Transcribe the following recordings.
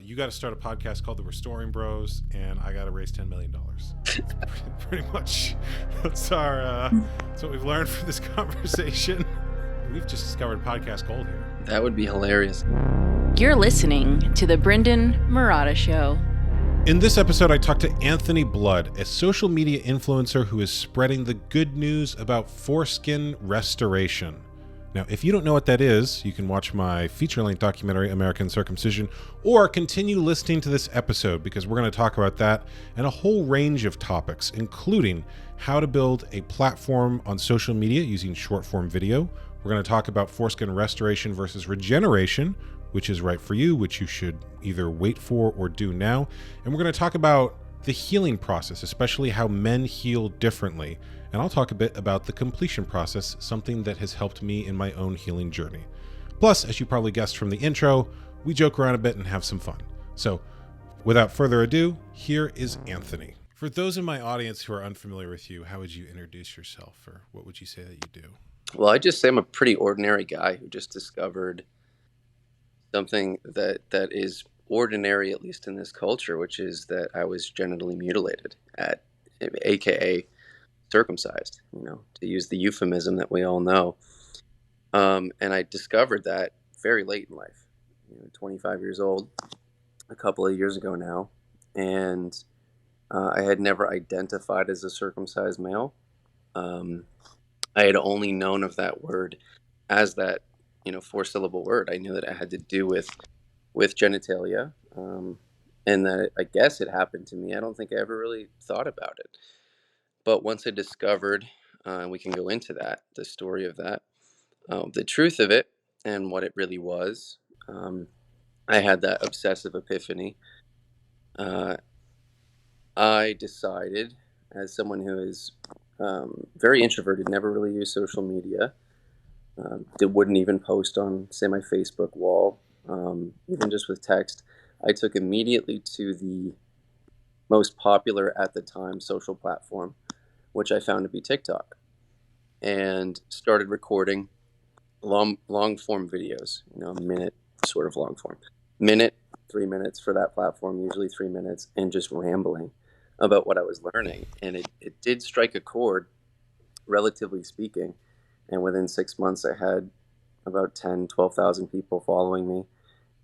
you got to start a podcast called The Restoring Bros, and I got to raise $10 million. Pretty much. That's what we've learned from this conversation. We've just discovered podcast gold here. That would be hilarious. You're listening to the Brendon Marotta Show. In this episode, I talked to Anthony Blood, a social media influencer who is spreading the good news about foreskin restoration. Now, if you don't know what that is, you can watch my feature-length documentary, American Circumcision, or continue listening to this episode because we're going to talk about that and a whole range of topics, including how to build a platform on social media using short-form video. We're going to talk about foreskin restoration versus regeneration, which is right for you, which you should either wait for or do now. And we're going to talk about the healing process, especially how men heal differently. And I'll talk a bit about the completion process, something that has helped me in my own healing journey. Plus, as you probably guessed from the intro, we joke around a bit and have some fun. So, without further ado, here is Anthony. For those in my audience who are unfamiliar with you, how would you introduce yourself, or what would you say that you do? Well, I just say I'm a pretty ordinary guy who just discovered something that is ordinary, at least in this culture, which is that I was genitally mutilated, aka circumcised, to use the euphemism that we all know. And I discovered that very late in life, 25 years old, a couple of years ago now. And I had never identified as a circumcised male. I had only known of that word as that, 4-syllable word. I knew that it had to do with genitalia, and that I guess it happened to me. I don't think I ever really thought about it. But once I discovered, we can go into that, the story of that, the truth of it and what it really was, I had that obsessive epiphany. I decided, as someone who is very introverted, never really used social media, wouldn't even post on, say, my Facebook wall, even just with text, I took immediately to the most popular at the time social platform, which I found to be TikTok, and started recording long form videos, a minute sort of long form, 3 minutes for that platform, usually 3 minutes, and just rambling about what I was learning. And it did strike a chord, relatively speaking. And within 6 months, I had about 12,000 people following me.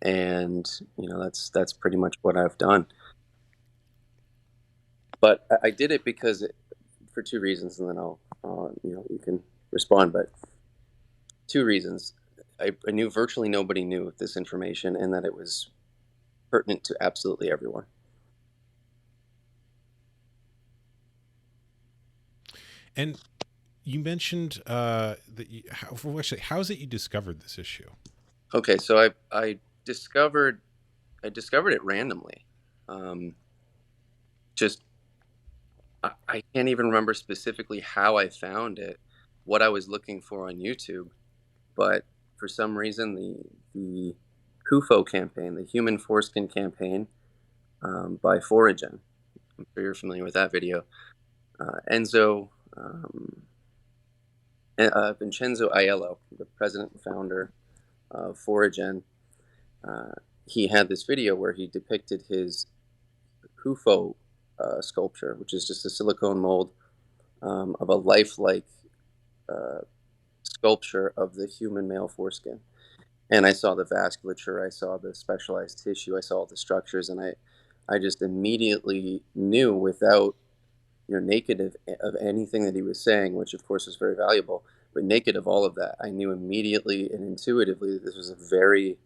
And, that's pretty much what I've done. But I did it because for two reasons, and then I'll, you can respond. But two reasons. I knew virtually nobody knew this information, and that it was pertinent to absolutely everyone. And you mentioned that how is it you discovered this issue? Okay, so I discovered it randomly. I can't even remember specifically how I found it, what I was looking for on YouTube, but for some reason the HUFO campaign, the Human Foreskin campaign, by Foragen, I'm sure you're familiar with that video. Vincenzo Aiello, the president and founder of Foragen, he had this video where he depicted his HUFO sculpture, which is just a silicone mold of a lifelike sculpture of the human male foreskin. And I saw the vasculature, I saw the specialized tissue, I saw all the structures, and I just immediately knew, without naked of anything that he was saying, which of course was very valuable, but naked of all of that, I knew immediately and intuitively that this was a very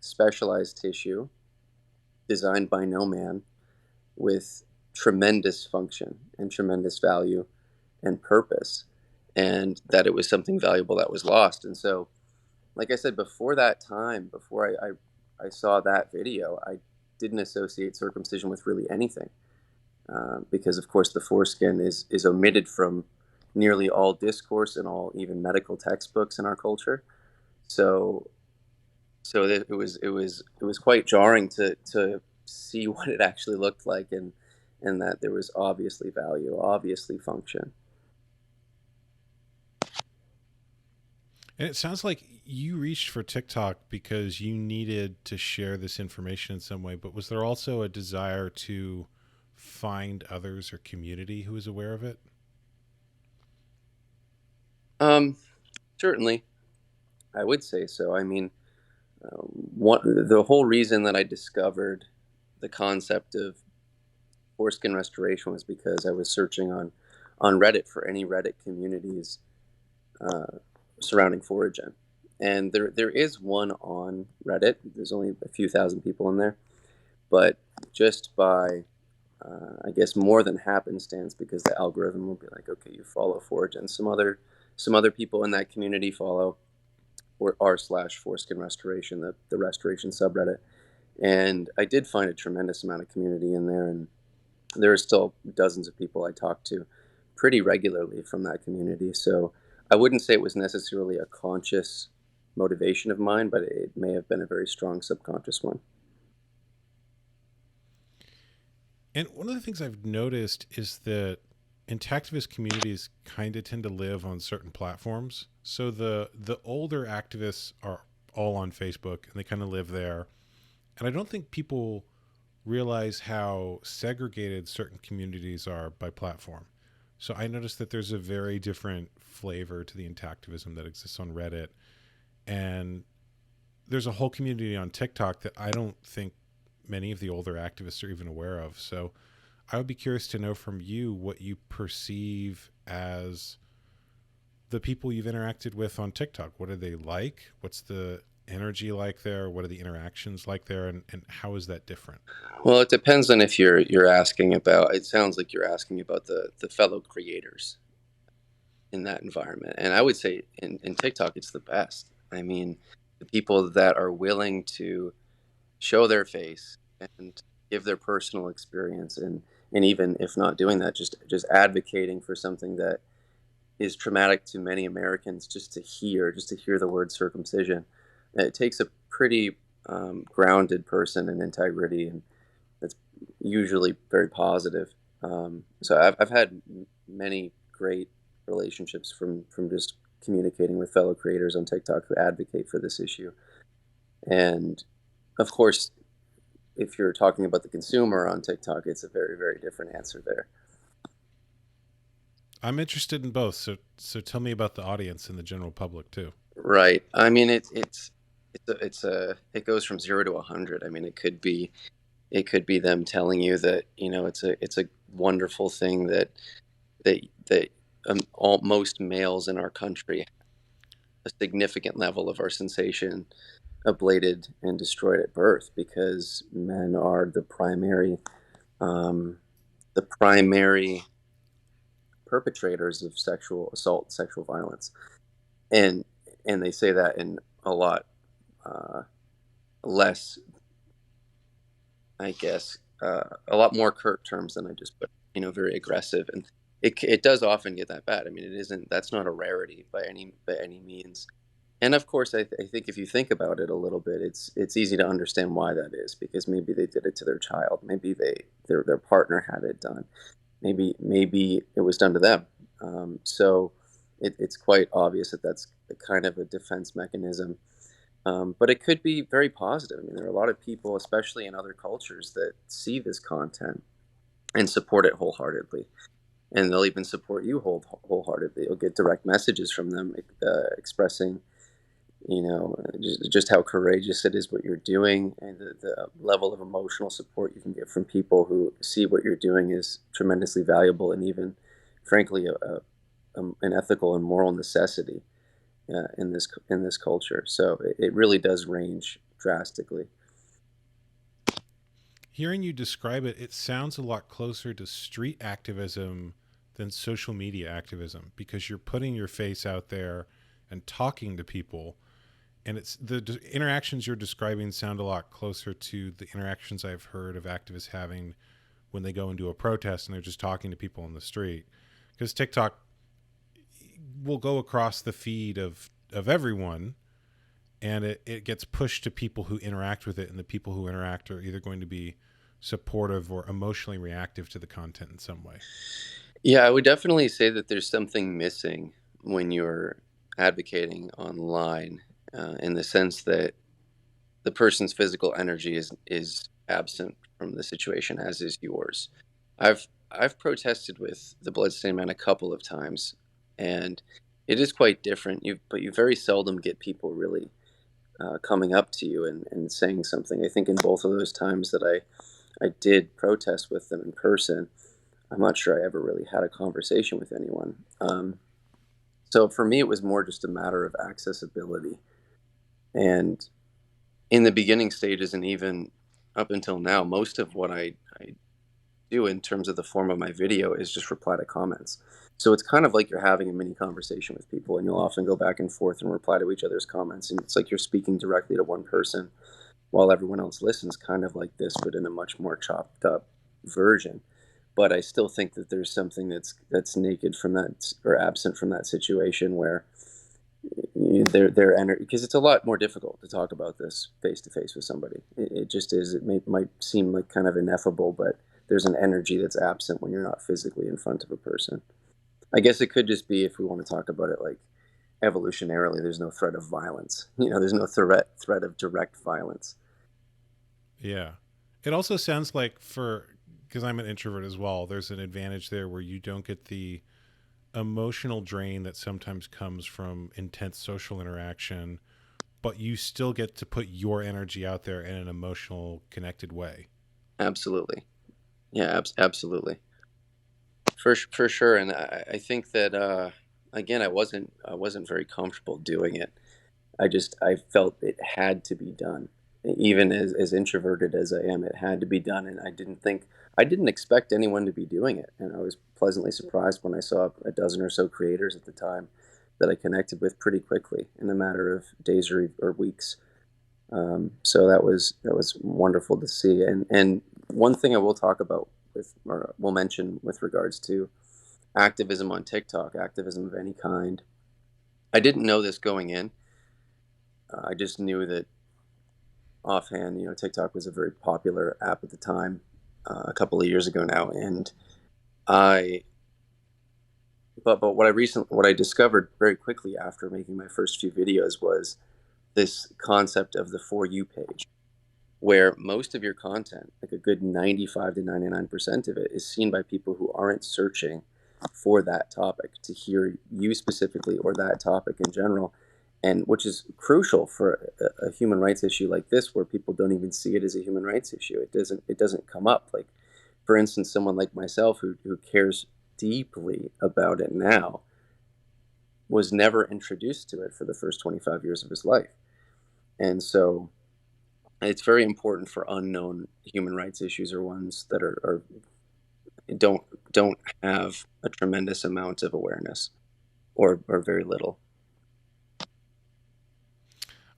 specialized tissue designed by no man with tremendous function and tremendous value and purpose, and that it was something valuable that was lost. And so, like I said, before that time, before I saw that video, I didn't associate circumcision with really anything. Because of course the foreskin is omitted from nearly all discourse and all even medical textbooks in our culture. So it was quite jarring to see what it actually looked like, and that there was obviously value, obviously function. And it sounds like you reached for TikTok because you needed to share this information in some way, but was there also a desire to find others or community who is aware of it? Certainly, I would say so. I mean, the whole reason that I discovered the concept of foreskin restoration was because I was searching on Reddit for any Reddit communities surrounding Foragen. And there is one on Reddit. There's only a few thousand people in there, but just by I guess more than happenstance, because the algorithm will be like, okay, you follow Foragen. Some other people in that community follow or r/foreskin restoration, the restoration subreddit. And I did find a tremendous amount of community in there, and there are still dozens of people I talk to pretty regularly from that community. So I wouldn't say it was necessarily a conscious motivation of mine, but it may have been a very strong subconscious one. And one of the things I've noticed is that intactivist communities kind of tend to live on certain platforms. So the older activists are all on Facebook and they kind of live there. And I don't think people realize how segregated certain communities are by platform. So I noticed that there's a very different flavor to the intactivism that exists on Reddit. And there's a whole community on TikTok that I don't think many of the older activists are even aware of. So I would be curious to know from you what you perceive as the people you've interacted with on TikTok. What are they like? What's the energy like there? What are the interactions like there? And how is that different? Well, it depends on if you're asking about. It sounds like you're asking about the fellow creators in that environment, and I would say in TikTok it's the best. I mean, the people that are willing to show their face and give their personal experience, and even if not doing that, just advocating for something that is traumatic to many Americans, just to hear the word circumcision. It takes a pretty grounded person in integrity, and it's usually very positive. So I've had many great relationships from just communicating with fellow creators on TikTok who advocate for this issue. And of course, if you're talking about the consumer on TikTok, it's a very, very different answer there. I'm interested in both. So tell me about the audience and the general public too. Right. I mean, it goes from 0 to 100. I mean, it could be them telling you that it's a wonderful thing that most males in our country, a significant level of our sensation ablated and destroyed at birth, because men are the primary perpetrators of sexual assault, sexual violence, and they say that in a lot less, I guess, a lot more curt terms than I just put. Very aggressive, and it does often get that bad. I mean, that's not a rarity by any means. And of course, I think if you think about it a little bit, it's easy to understand why that is, because maybe they did it to their child, maybe their partner had it done, maybe it was done to them. So it's quite obvious that that's a kind of a defense mechanism. But it could be very positive. I mean, there are a lot of people, especially in other cultures, that see this content and support it wholeheartedly. And they'll even support you wholeheartedly. You'll get direct messages from them expressing, just how courageous it is what you're doing, and the level of emotional support you can get from people who see what you're doing is tremendously valuable, and even, frankly, an ethical and moral necessity in this culture. So it really does range drastically. Hearing you describe it, it sounds a lot closer to street activism than social media activism, because you're putting your face out there and talking to people. And it's the interactions you're describing sound a lot closer to the interactions I've heard of activists having when they go into a protest and they're just talking to people on the street. Because TikTok will go across the feed of everyone, and it gets pushed to people who interact with it, and the people who interact are either going to be supportive or emotionally reactive to the content in some way. Yeah, I would definitely say that there's something missing when you're advocating online in the sense that the person's physical energy is absent from the situation, as is yours. I've protested with the Bloodstained Man a couple of times, and it is quite different. But you very seldom get people really coming up to you and saying something. I think in both of those times that I did protest with them in person, I'm not sure I ever really had a conversation with anyone. So for me, it was more just a matter of accessibility. And in the beginning stages, and even up until now, most of what I do in terms of the form of my video is just reply to comments. So it's kind of like you're having a mini conversation with people, and you'll often go back and forth and reply to each other's comments. And it's like you're speaking directly to one person while everyone else listens, kind of like this, but in a much more chopped up version. But I still think that there's something that's naked from that, or absent from that situation, where their energy, because it's a lot more difficult to talk about this face to face with somebody. It just is. Might seem like kind of ineffable, but there's an energy that's absent when you're not physically in front of a person. I guess it could just be, if we want to talk about it like evolutionarily, there's no threat of violence. There's no threat of direct violence. Yeah. It also sounds like, because I'm an introvert as well, there's an advantage there where you don't get the emotional drain that sometimes comes from intense social interaction, but you still get to put your energy out there in an emotional, connected way. Absolutely. Yeah, absolutely. For sure. And I think that, again, I wasn't very comfortable doing it. I felt it had to be done. Even as introverted as I am, it had to be done. And I didn't expect anyone to be doing it. And I was pleasantly surprised when I saw a dozen or so creators at the time that I connected with pretty quickly in a matter of days or weeks. So that was wonderful to see. And one thing I will talk about or will mention with regards to activism on TikTok, activism of any kind. I didn't know this going in. I just knew that offhand, TikTok was a very popular app at the time, a couple of years ago now, and but what I discovered very quickly after making my first few videos was this concept of the For You page, where most of your content, like a good 95 to 99% of it, is seen by people who aren't searching for that topic, to hear you specifically or that topic in general, and which is crucial for a human rights issue like this, where people don't even see it as a human rights issue. It doesn't come up. Like, for instance, someone like myself who cares deeply about it now was never introduced to it for the first 25 years of his life. And so it's very important for unknown human rights issues, or ones that don't have a tremendous amount of awareness, or very little.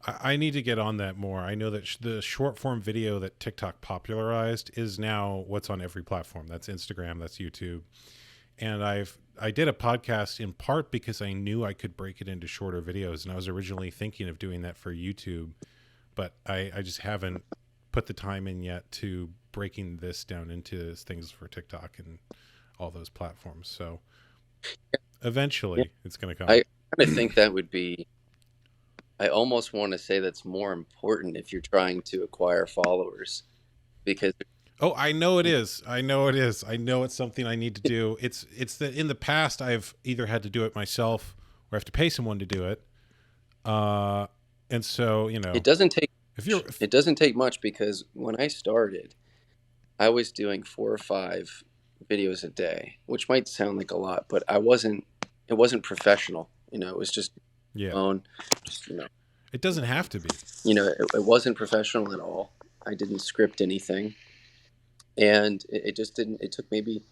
I need to get on that more. I know that the short form video that TikTok popularized is now what's on every platform. That's Instagram, that's YouTube. And I did a podcast in part because I knew I could break it into shorter videos, and I was originally thinking of doing that for YouTube, but I just haven't put the time in yet to breaking this down into things for TikTok and all those platforms. So eventually it's going to come. I kind of think that would be, I almost want to say that's more important if you're trying to acquire followers, because I know it is. I know it's something I need to do. It's that in the past I've either had to do it myself or I have to pay someone to do it. And so, it doesn't take much, because when I started, I was doing 4 or 5 videos a day, which might sound like a lot, but it wasn't professional. It was just own, it doesn't have to be. It wasn't professional at all. I didn't script anything. And it just didn't. It took maybe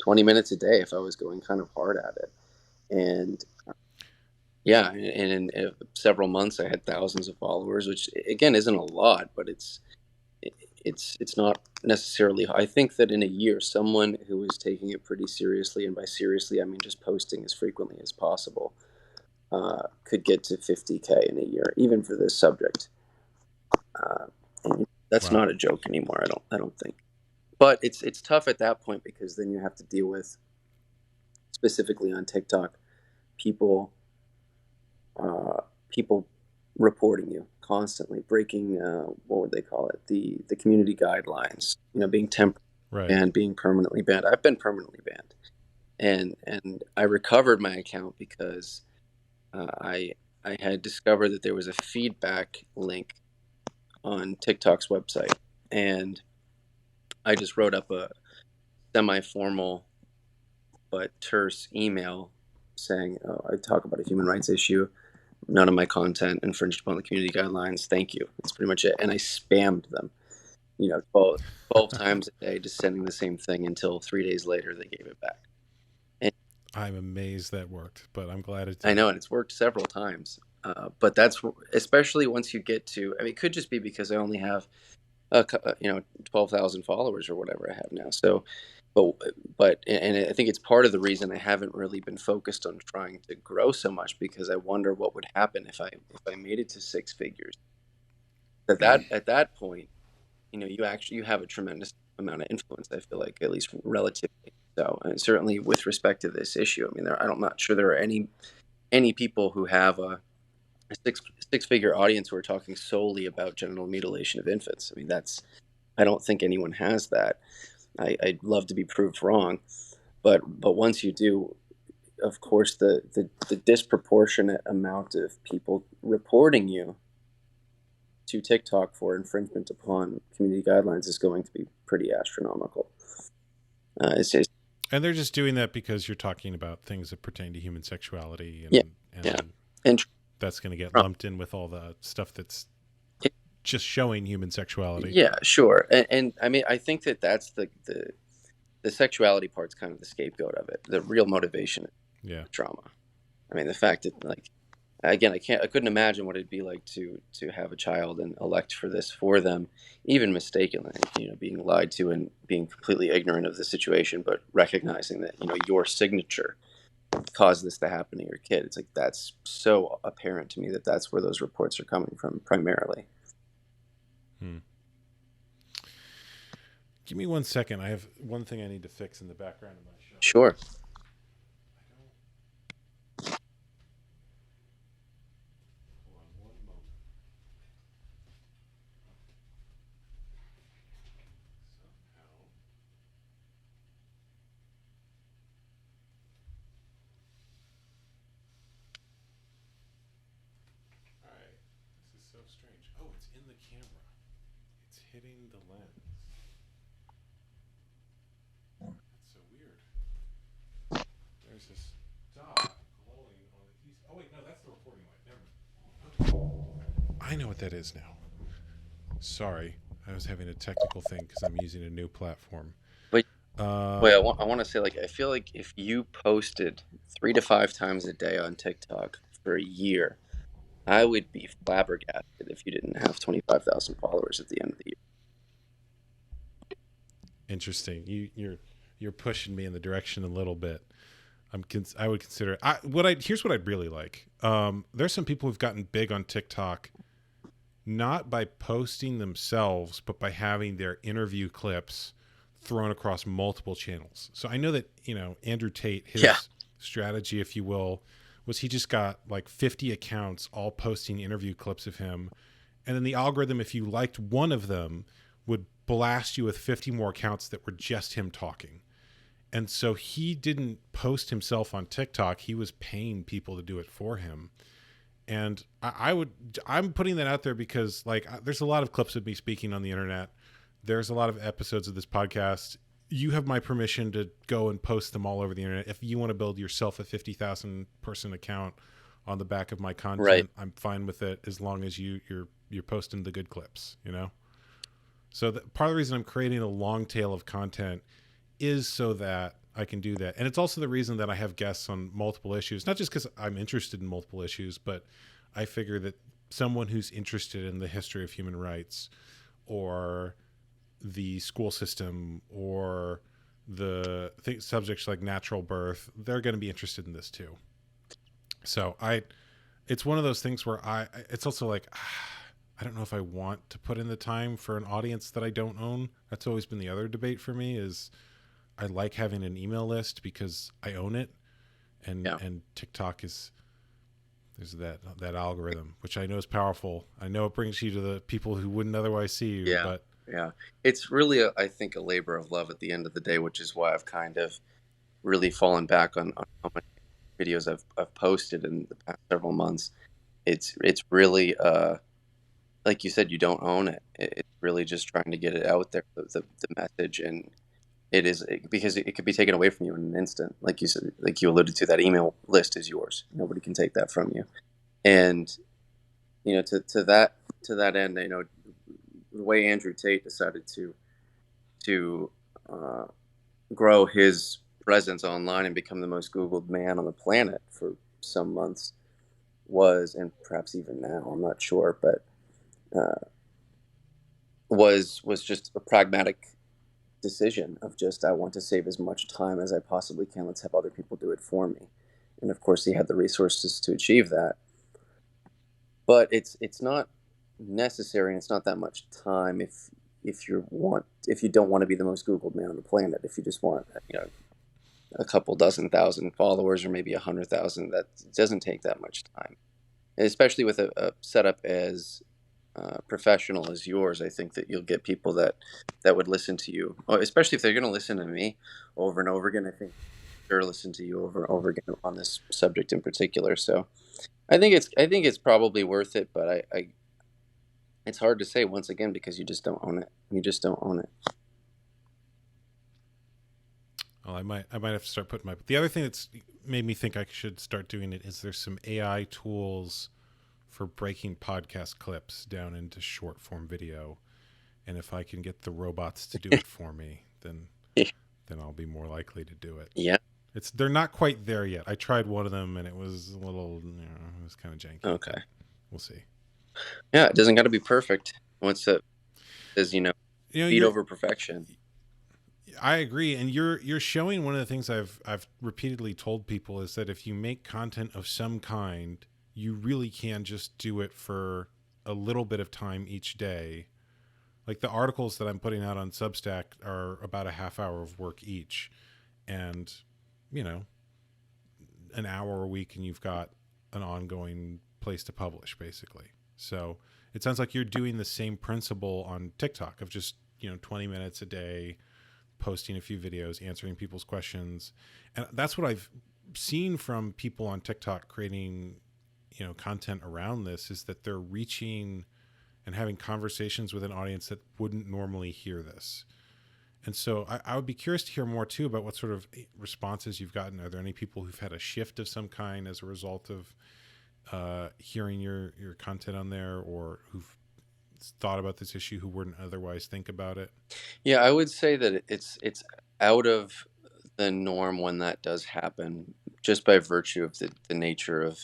20 minutes a day if I was going kind of hard at it. And yeah, and in several months I had thousands of followers, which again isn't a lot, but it's not necessarily. I think that in a year, someone who was taking it pretty seriously, and by seriously I mean just posting as frequently as possible, could get to 50K in a year, even for this subject. And that's not a joke anymore. I don't think. But it's tough at that point, because then you have to deal with, specifically on TikTok, people reporting you constantly, breaking what would they call it, the community guidelines, being temporarily banned, being permanently banned. I've been permanently banned, and I recovered my account because I had discovered that there was a feedback link on TikTok's website, and I just wrote up a semi-formal but terse email saying, I talk about a human rights issue. None of my content infringed upon the community guidelines. Thank you. That's pretty much it. And I spammed them, 12 times a day, just sending the same thing until 3 days later they gave it back. And I'm amazed that worked, but I'm glad it did. I know, and it's worked several times. But that's especially once you get to, it could just be because I only have, 12,000 followers or whatever I have now. So, but I think it's part of the reason I haven't really been focused on trying to grow so much, because I wonder what would happen if I made it to six figures. At that point, you have a tremendous amount of influence. I feel like, at least relatively so, and certainly with respect to this issue. I mean, I'm not sure there are any people who have a six-figure audience who are talking solely about genital mutilation of infants. I mean, I don't think anyone has that. I'd love to be proved wrong, but once you do, of course, the disproportionate amount of people reporting you to TikTok for infringement upon community guidelines is going to be pretty astronomical. And they're just doing that because you're talking about things that pertain to human sexuality, and that's going to get lumped in with all the stuff that's just showing human sexuality. Yeah, sure. And I mean, I think that's the sexuality part's kind of the scapegoat of it. The real motivation is trauma. I mean, the fact that, like, again, I couldn't imagine what it'd be like to have a child and elect for this for them, even mistakenly, being lied to and being completely ignorant of the situation, but recognizing that, your signature caused this to happen to your kid. It's like, that's so apparent to me that that's where those reports are coming from primarily. Give me 1 second. I have one thing I need to fix in the background of my show. Sure. Hold on one moment. Somehow. All right. This is so strange. Oh, it's in the camera. It's hitting the lens. That's so weird. There's this dot glowing on the keys. Oh, wait, no, that's the recording light. Never mind. Okay. I know what that is now. Sorry. I was having a technical thing because I'm using a new platform. Wait, I want to say, like, I feel like if you posted 3 to 5 times a day on TikTok for a year, I would be flabbergasted if you didn't have 25,000 followers at the end of the year. Interesting. You're pushing me in the direction a little bit. I would consider here's what I'd really like. There's some people who've gotten big on TikTok, not by posting themselves, but by having their interview clips thrown across multiple channels. So I know that, Andrew Tate, his strategy, if you will, was he just got like 50 accounts all posting interview clips of him. And then the algorithm, if you liked one of them, would blast you with 50 more accounts that were just him talking. And so he didn't post himself on TikTok. He was paying people to do it for him. And I'm putting that out there because, like, there's a lot of clips of me speaking on the internet. There's a lot of episodes of this podcast. You have my permission to go and post them all over the internet. If you want to build yourself a 50,000 person account on the back of my content, right, I'm fine with it, as long as you're posting the good clips, So part of the reason I'm creating a long tail of content is so that I can do that. And it's also the reason that I have guests on multiple issues, not just because I'm interested in multiple issues, but I figure that someone who's interested in the history of human rights or the school system or the subjects like natural birth, they're going to be interested in this too. So it's one of those things where it's also like, I don't know if I want to put in the time for an audience that I don't own. That's always been the other debate for me, is I like having an email list because I own it, and TikTok is There's that algorithm, which I know is powerful. I know it brings you to the people who wouldn't otherwise see you. Yeah, But yeah. It's really, I think, a labor of love at the end of the day, which is why I've kind of really fallen back on how many videos I've posted in the past several months. It's really, like you said, you don't own it. It's really just trying to get it out there, the message, and because it could be taken away from you in an instant. Like you said, like you alluded to, that email list is yours. Nobody can take that from you. And to that end, the way Andrew Tate decided to uh, grow his presence online and become the most Googled man on the planet for some months and perhaps even now, I'm not sure, but was just a pragmatic decision of just, I want to save as much time as I possibly can. Let's have other people do it for me. And of course, he had the resources to achieve that. But it's not necessary, and it's not that much time if you don't want to be the most Googled man on the planet. If you just want a couple dozen thousand followers, or maybe 100,000, that doesn't take that much time. And especially with a setup as professional as yours, I think that you'll get people that would listen to you, especially if they're going to listen to me over and over again. I think they're listen to you over and over again on this subject in particular. So I think it's probably worth it, but I it's hard to say, once again, because you just don't own it. You just don't own it. well, I might have to start putting the other thing that's made me think I should start doing it is there's some AI tools for breaking podcast clips down into short form video, and if I can get the robots to do it for me, then I'll be more likely to do it. Yeah. They're not quite there yet. I tried one of them and it was a little, it was kind of janky. Okay. We'll see. Yeah, it doesn't got to be perfect. Once it is, speed over perfection. I agree, and you're showing one of the things I've repeatedly told people is that if you make content of some kind, you really can just do it for a little bit of time each day. Like the articles that I'm putting out on Substack are about a half hour of work each, and an hour a week, and you've got an ongoing place to publish, basically. So it sounds like you're doing the same principle on TikTok of just 20 minutes a day, posting a few videos, answering people's questions. And that's what I've seen from people on TikTok creating content around this, is that they're reaching and having conversations with an audience that wouldn't normally hear this. And so I would be curious to hear more too about what sort of responses you've gotten. Are there any people who've had a shift of some kind as a result of hearing your content on there, or who've thought about this issue who wouldn't otherwise think about it? Yeah, I would say that it's out of the norm when that does happen, just by virtue of the nature of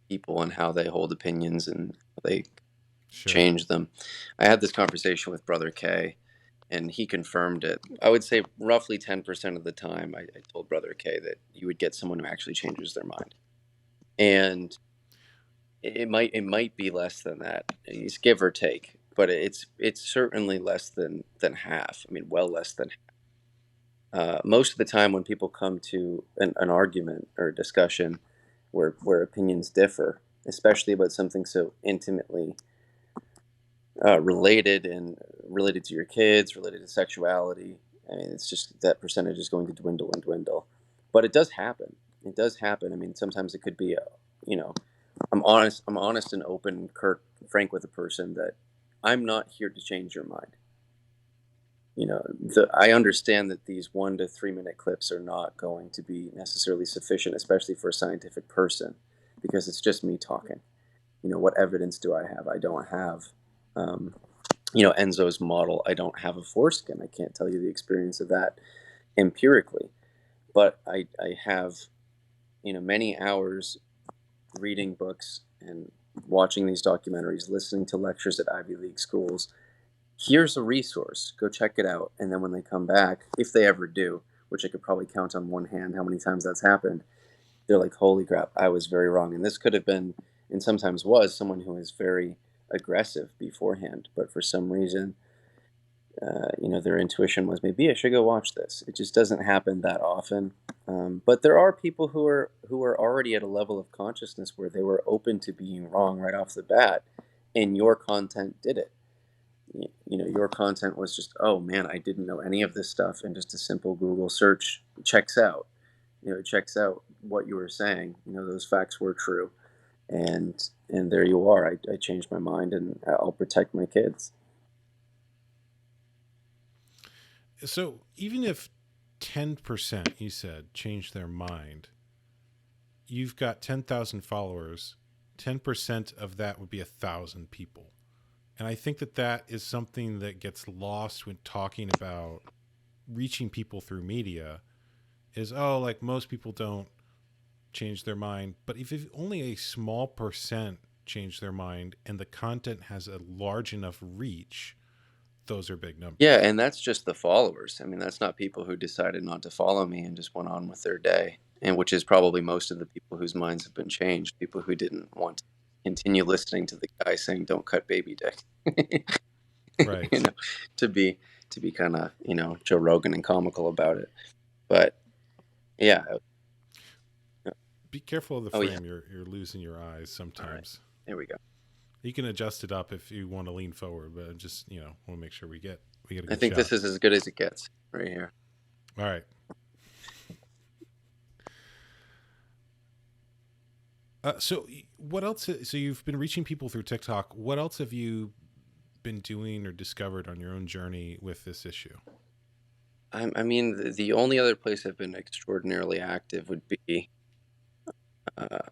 people and how they hold opinions and they change them. I had this conversation with Brother K, and he confirmed it. I would say roughly 10% of the time I told Brother K that you would get someone who actually changes their mind. And it might be less than that. It's give or take, but it's certainly less than half. I mean, well less than half. Most of the time when people come to an argument or a discussion where opinions differ, especially about something so intimately related to your kids, related to sexuality, I mean, it's just that percentage is going to dwindle and dwindle. But it does happen. It does happen. I mean, sometimes it could be, I'm honest and open, frank with a person that I'm not here to change your mind. I understand that these 1 to 3 minute clips are not going to be necessarily sufficient, especially for a scientific person, because it's just me talking. What evidence do I have? I don't have, Enzo's model. I don't have a foreskin. I can't tell you the experience of that empirically, but I have, many hours reading books and watching these documentaries, listening to lectures at Ivy League schools. Here's a resource. Go check it out. And then when they come back, if they ever do, which I could probably count on one hand how many times that's happened, they're like, holy crap, I was very wrong. And this could have been, and sometimes was, someone who is very aggressive beforehand, but for some reason their intuition was, maybe I should go watch this. It just doesn't happen that often. But there are people who are already at a level of consciousness where they were open to being wrong right off the bat, and your content did it. Your content was just, oh man, I didn't know any of this stuff, and just a simple Google search checks out. It checks out what you were saying. Those facts were true, and there you are. I changed my mind, and I'll protect my kids. So even if 10%, you said, change their mind, you've got 10,000 followers, 10% of that would be 1,000 people. And I think that is something that gets lost when talking about reaching people through media is, like most people don't change their mind. But if only a small percent change their mind and the content has a large enough reach, those are big numbers. Yeah, and that's just the followers. I mean, that's not people who decided not to follow me and just went on with their day, and which is probably most of the people whose minds have been changed, people who didn't want to continue listening to the guy saying, don't cut baby dick. Right. To be kind of, Joe Rogan and comical about it. But yeah. Be careful of the frame. Yeah. You're losing your eyes sometimes. Right. There we go. You can adjust it up if you want to lean forward, but just, want to make sure we get a good I think shot. This is as good as it gets right here. All right. So what else? So you've been reaching people through TikTok. What else have you been doing or discovered on your own journey with this issue? I mean, the only other place I've been extraordinarily active would be,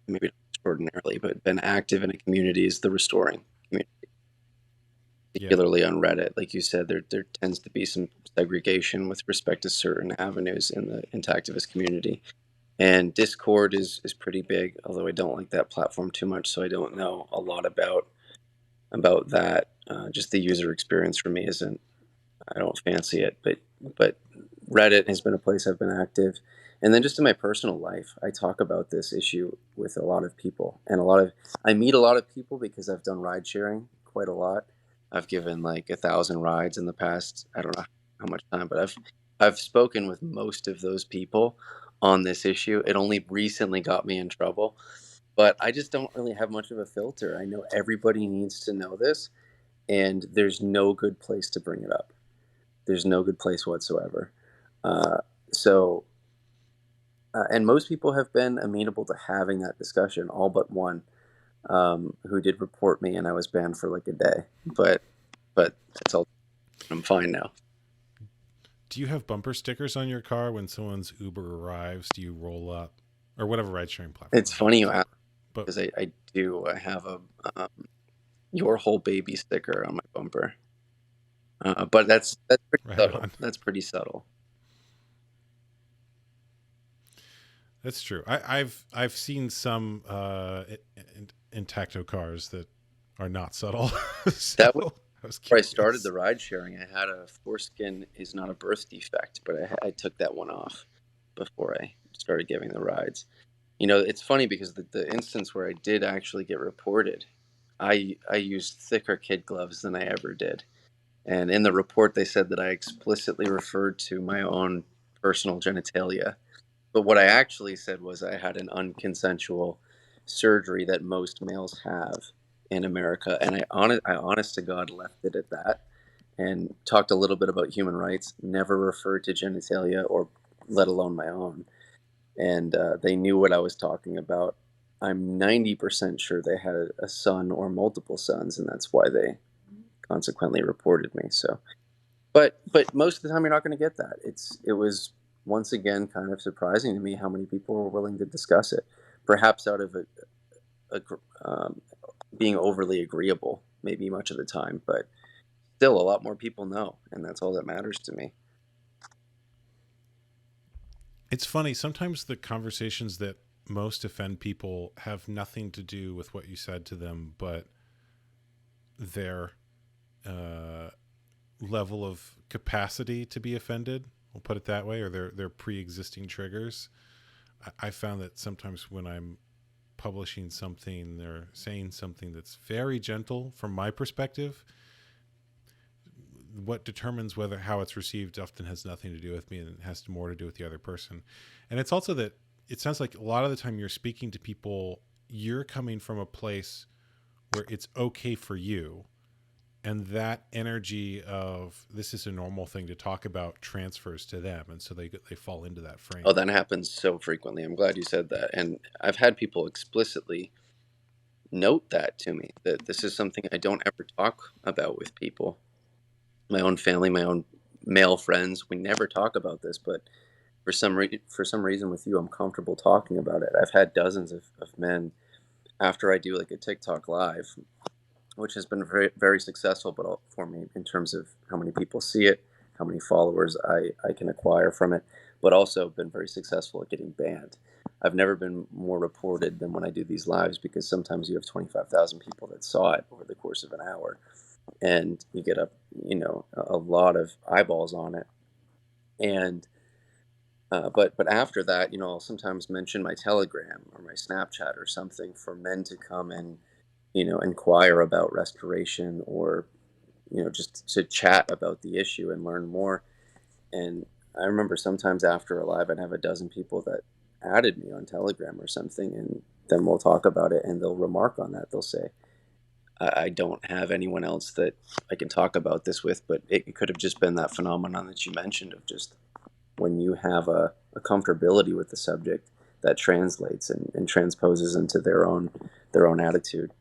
maybe not extraordinarily, but been active in a community is the restoring community. Particularly on Reddit. Like you said, there tends to be some segregation with respect to certain avenues in the activist community. And Discord is pretty big, although I don't like that platform too much, so I don't know a lot about that. Just the user experience for me isn't, I don't fancy it, but Reddit has been a place I've been active. And then just in my personal life, I talk about this issue with a lot of people, and I meet a lot of people because I've done ride sharing quite a lot. I've given like 1,000 rides in the past, I don't know how much time, but I've spoken with most of those people on this issue. It only recently got me in trouble, but I just don't really have much of a filter. I know everybody needs to know this, and there's no good place to bring it up. There's no good place whatsoever. And most people have been amenable to having that discussion, all but one, who did report me, and I was banned for like a day. But it's all, I'm fine now. Do you have bumper stickers on your car when someone's Uber arrives? Do you roll up, or whatever ride sharing platform? It's funny you ask, because I do. I have a your whole baby sticker on my bumper, but that's pretty right subtle. On. That's pretty subtle. That's true. I've seen some in Tacto cars that are not subtle. So that was where I started the ride sharing. I had a foreskin is not a birth defect, but I took that one off before I started giving the rides. It's funny because the instance where I did actually get reported, I used thicker kid gloves than I ever did. And in the report, they said that I explicitly referred to my own personal genitalia. But what I actually said was I had an unconsensual surgery that most males have in America. And I honest to God left it at that and talked a little bit about human rights, never referred to genitalia or let alone my own. And they knew what I was talking about. I'm 90% sure they had a son or multiple sons, and that's why they consequently reported me. So, but most of the time you're not going to get that. It was once again kind of surprising to me how many people were willing to discuss it, perhaps out of being overly agreeable, maybe much of the time, but still a lot more people know, and that's all that matters to me. It's funny, sometimes the conversations that most offend people have nothing to do with what you said to them, but their level of capacity to be offended, we'll put it that way, or their pre-existing triggers. I found that sometimes when I'm publishing something or saying something that's very gentle from my perspective, what determines how it's received often has nothing to do with me, and it has more to do with the other person. And it's also that it sounds like a lot of the time you're speaking to people, you're coming from a place where it's okay for you, and that energy of this is a normal thing to talk about transfers to them, and so they fall into that frame. Oh, that happens so frequently. I'm glad you said that. And I've had people explicitly note that to me, that this is something I don't ever talk about with people. My own family, my own male friends, we never talk about this, but for some reason with you, I'm comfortable talking about it. I've had dozens of men after I do like a TikTok live, which has been very, very successful, but for me in terms of how many people see it, how many followers I can acquire from it, but also been very successful at getting banned. I've never been more reported than when I do these lives, because sometimes you have 25,000 people that saw it over the course of an hour, and you get a lot of eyeballs on it. And but after that, I'll sometimes mention my Telegram or my Snapchat or something for men to come and inquire about restoration, or just to chat about the issue and learn more. And I remember sometimes after a live, I'd have a dozen people that added me on Telegram or something, and then we'll talk about it, and they'll remark on that. They'll say, I don't have anyone else that I can talk about this with, but it could have just been that phenomenon that you mentioned of just when you have a comfortability with the subject, that translates and transposes into their own attitude.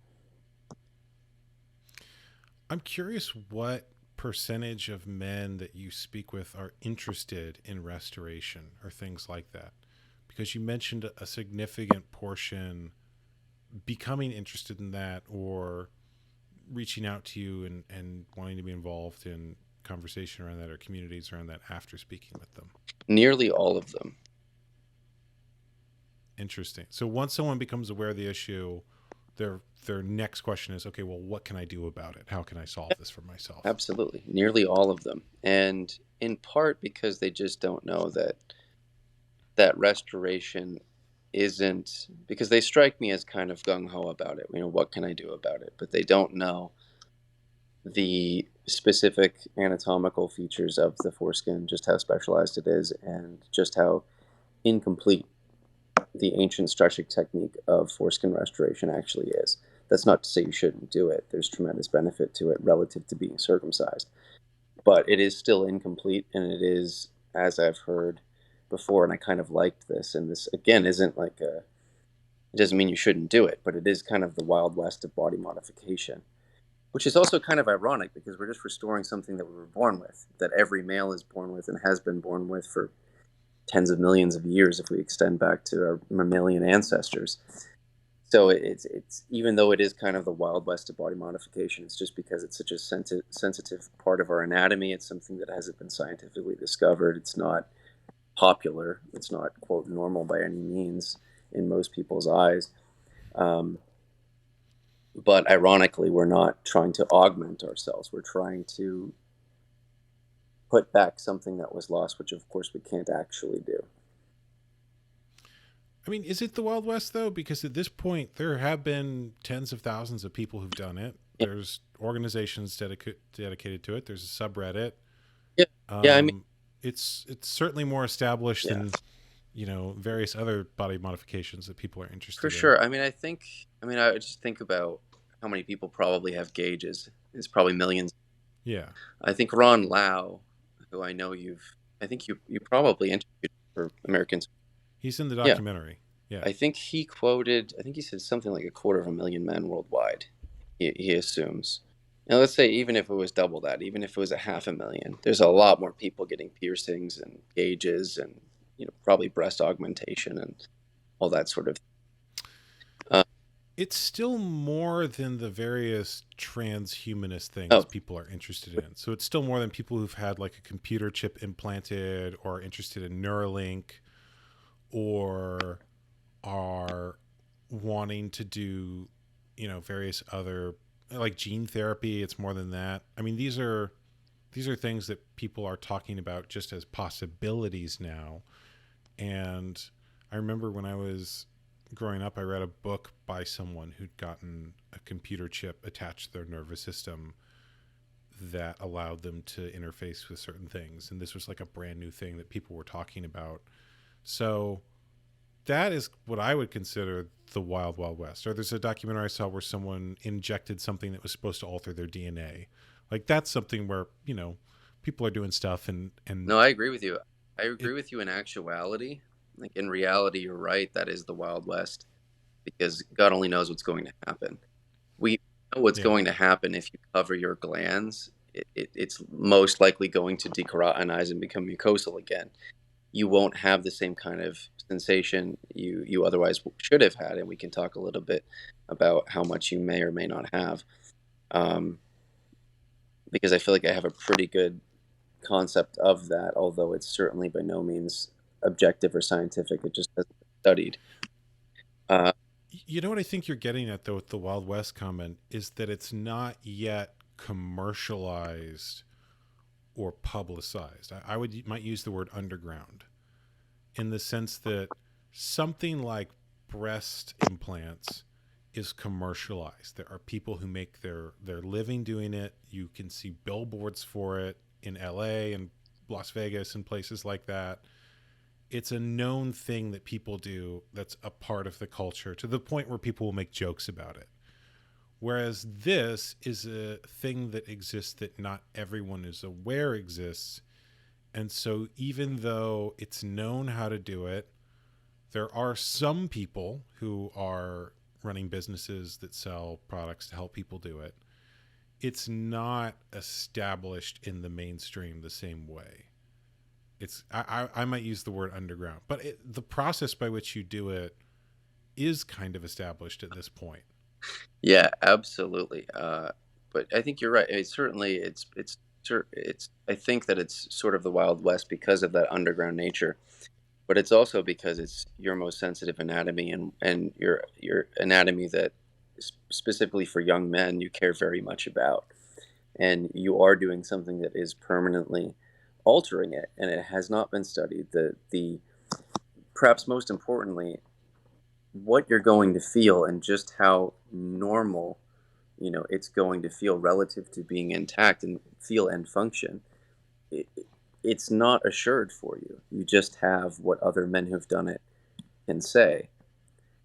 I'm curious what percentage of men that you speak with are interested in restoration or things like that, because you mentioned a significant portion becoming interested in that or reaching out to you and wanting to be involved in conversation around that or communities around that after speaking with them. Nearly all of them. Interesting. So once someone becomes aware of the issue, their next question is, okay, well, what can I do about it? How can I solve this for myself? Absolutely. Nearly all of them. And in part because they just don't know that restoration isn't, because they strike me as kind of gung-ho about it. What can I do about it? But they don't know the specific anatomical features of the foreskin, just how specialized it is, and just how incomplete the ancient structuring technique of foreskin restoration actually is. That's not to say you shouldn't do it. There's tremendous benefit to it relative to being circumcised. But it is still incomplete, and it is, as I've heard before, and I kind of liked this, and this, again, isn't like it doesn't mean you shouldn't do it, but it is kind of the Wild West of body modification, which is also kind of ironic, because we're just restoring something that we were born with, that every male is born with and has been born with for tens of millions of years if we extend back to our mammalian ancestors. So it's even though it is kind of the Wild West of body modification, it's just because it's such a sensitive part of our anatomy. It's something that hasn't been scientifically discovered. It's not popular. It's not, quote, normal by any means in most people's eyes. But ironically, we're not trying to augment ourselves. We're trying to put back something that was lost, which of course we can't actually do. I mean, is it the Wild West, though? Because at this point, there have been tens of thousands of people who've done it. Yeah. There's organizations dedicated to it. There's a subreddit. Yeah, I mean, it's certainly more established than various other body modifications that people are interested in. For sure. I would just think about how many people probably have gauges. It's probably millions. Yeah. I think Ron Lau, who I know you probably interviewed for Americans. He's in the documentary. Yeah. I think he said something like 250,000 men worldwide, he assumes. Now, let's say even if it was double that, even if it was 500,000, there's a lot more people getting piercings and gauges and, probably breast augmentation and all that sort of thing. It's still more than the various transhumanist things people are interested in. So it's still more than people who've had like a computer chip implanted or interested in Neuralink or are wanting to do, various other like gene therapy. It's more than that. I mean, these are things that people are talking about just as possibilities now. And I remember when I was growing up, I read a book by someone who'd gotten a computer chip attached to their nervous system that allowed them to interface with certain things. And this was like a brand new thing that people were talking about. So that is what I would consider the Wild Wild West. Or there's a documentary I saw where someone injected something that was supposed to alter their DNA. Like that's something where, people are doing stuff and No, I agree with you. I agree with you in actuality. Like in reality, you're right. That is the Wild West, because God only knows what's going to happen. We know what's going to happen if you cover your glands. It's most likely going to decarotinize and become mucosal again. You won't have the same kind of sensation you otherwise should have had, and we can talk a little bit about how much you may or may not have, because I feel like I have a pretty good concept of that, although it's certainly by no means objective or scientific. It just hasn't been studied. You know what I think you're getting at, though, with the Wild West comment is that it's not yet commercialized or publicized. I might use the word underground, in the sense that something like breast implants is commercialized. There are people who make their living doing it. You can see billboards for it in LA and Las Vegas and places like that. It's a known thing that people do that's a part of the culture, to the point where people will make jokes about it. Whereas this is a thing that exists that not everyone is aware exists. And so even though it's known how to do it, there are some people who are running businesses that sell products to help people do it. It's not established in the mainstream the same way. I might use the word underground, but the process by which you do it is kind of established at this point. Yeah, absolutely. But I think you're right. It's I think that it's sort of the Wild West because of that underground nature, but it's also because it's your most sensitive anatomy, and your anatomy that specifically for young men you care very much about, and you are doing something that is permanently altering it, and it has not been studied. The perhaps most importantly, what you're going to feel and just how normal it's going to feel relative to being intact and feel and function. It's not assured for you. You just have what other men who've done it can say.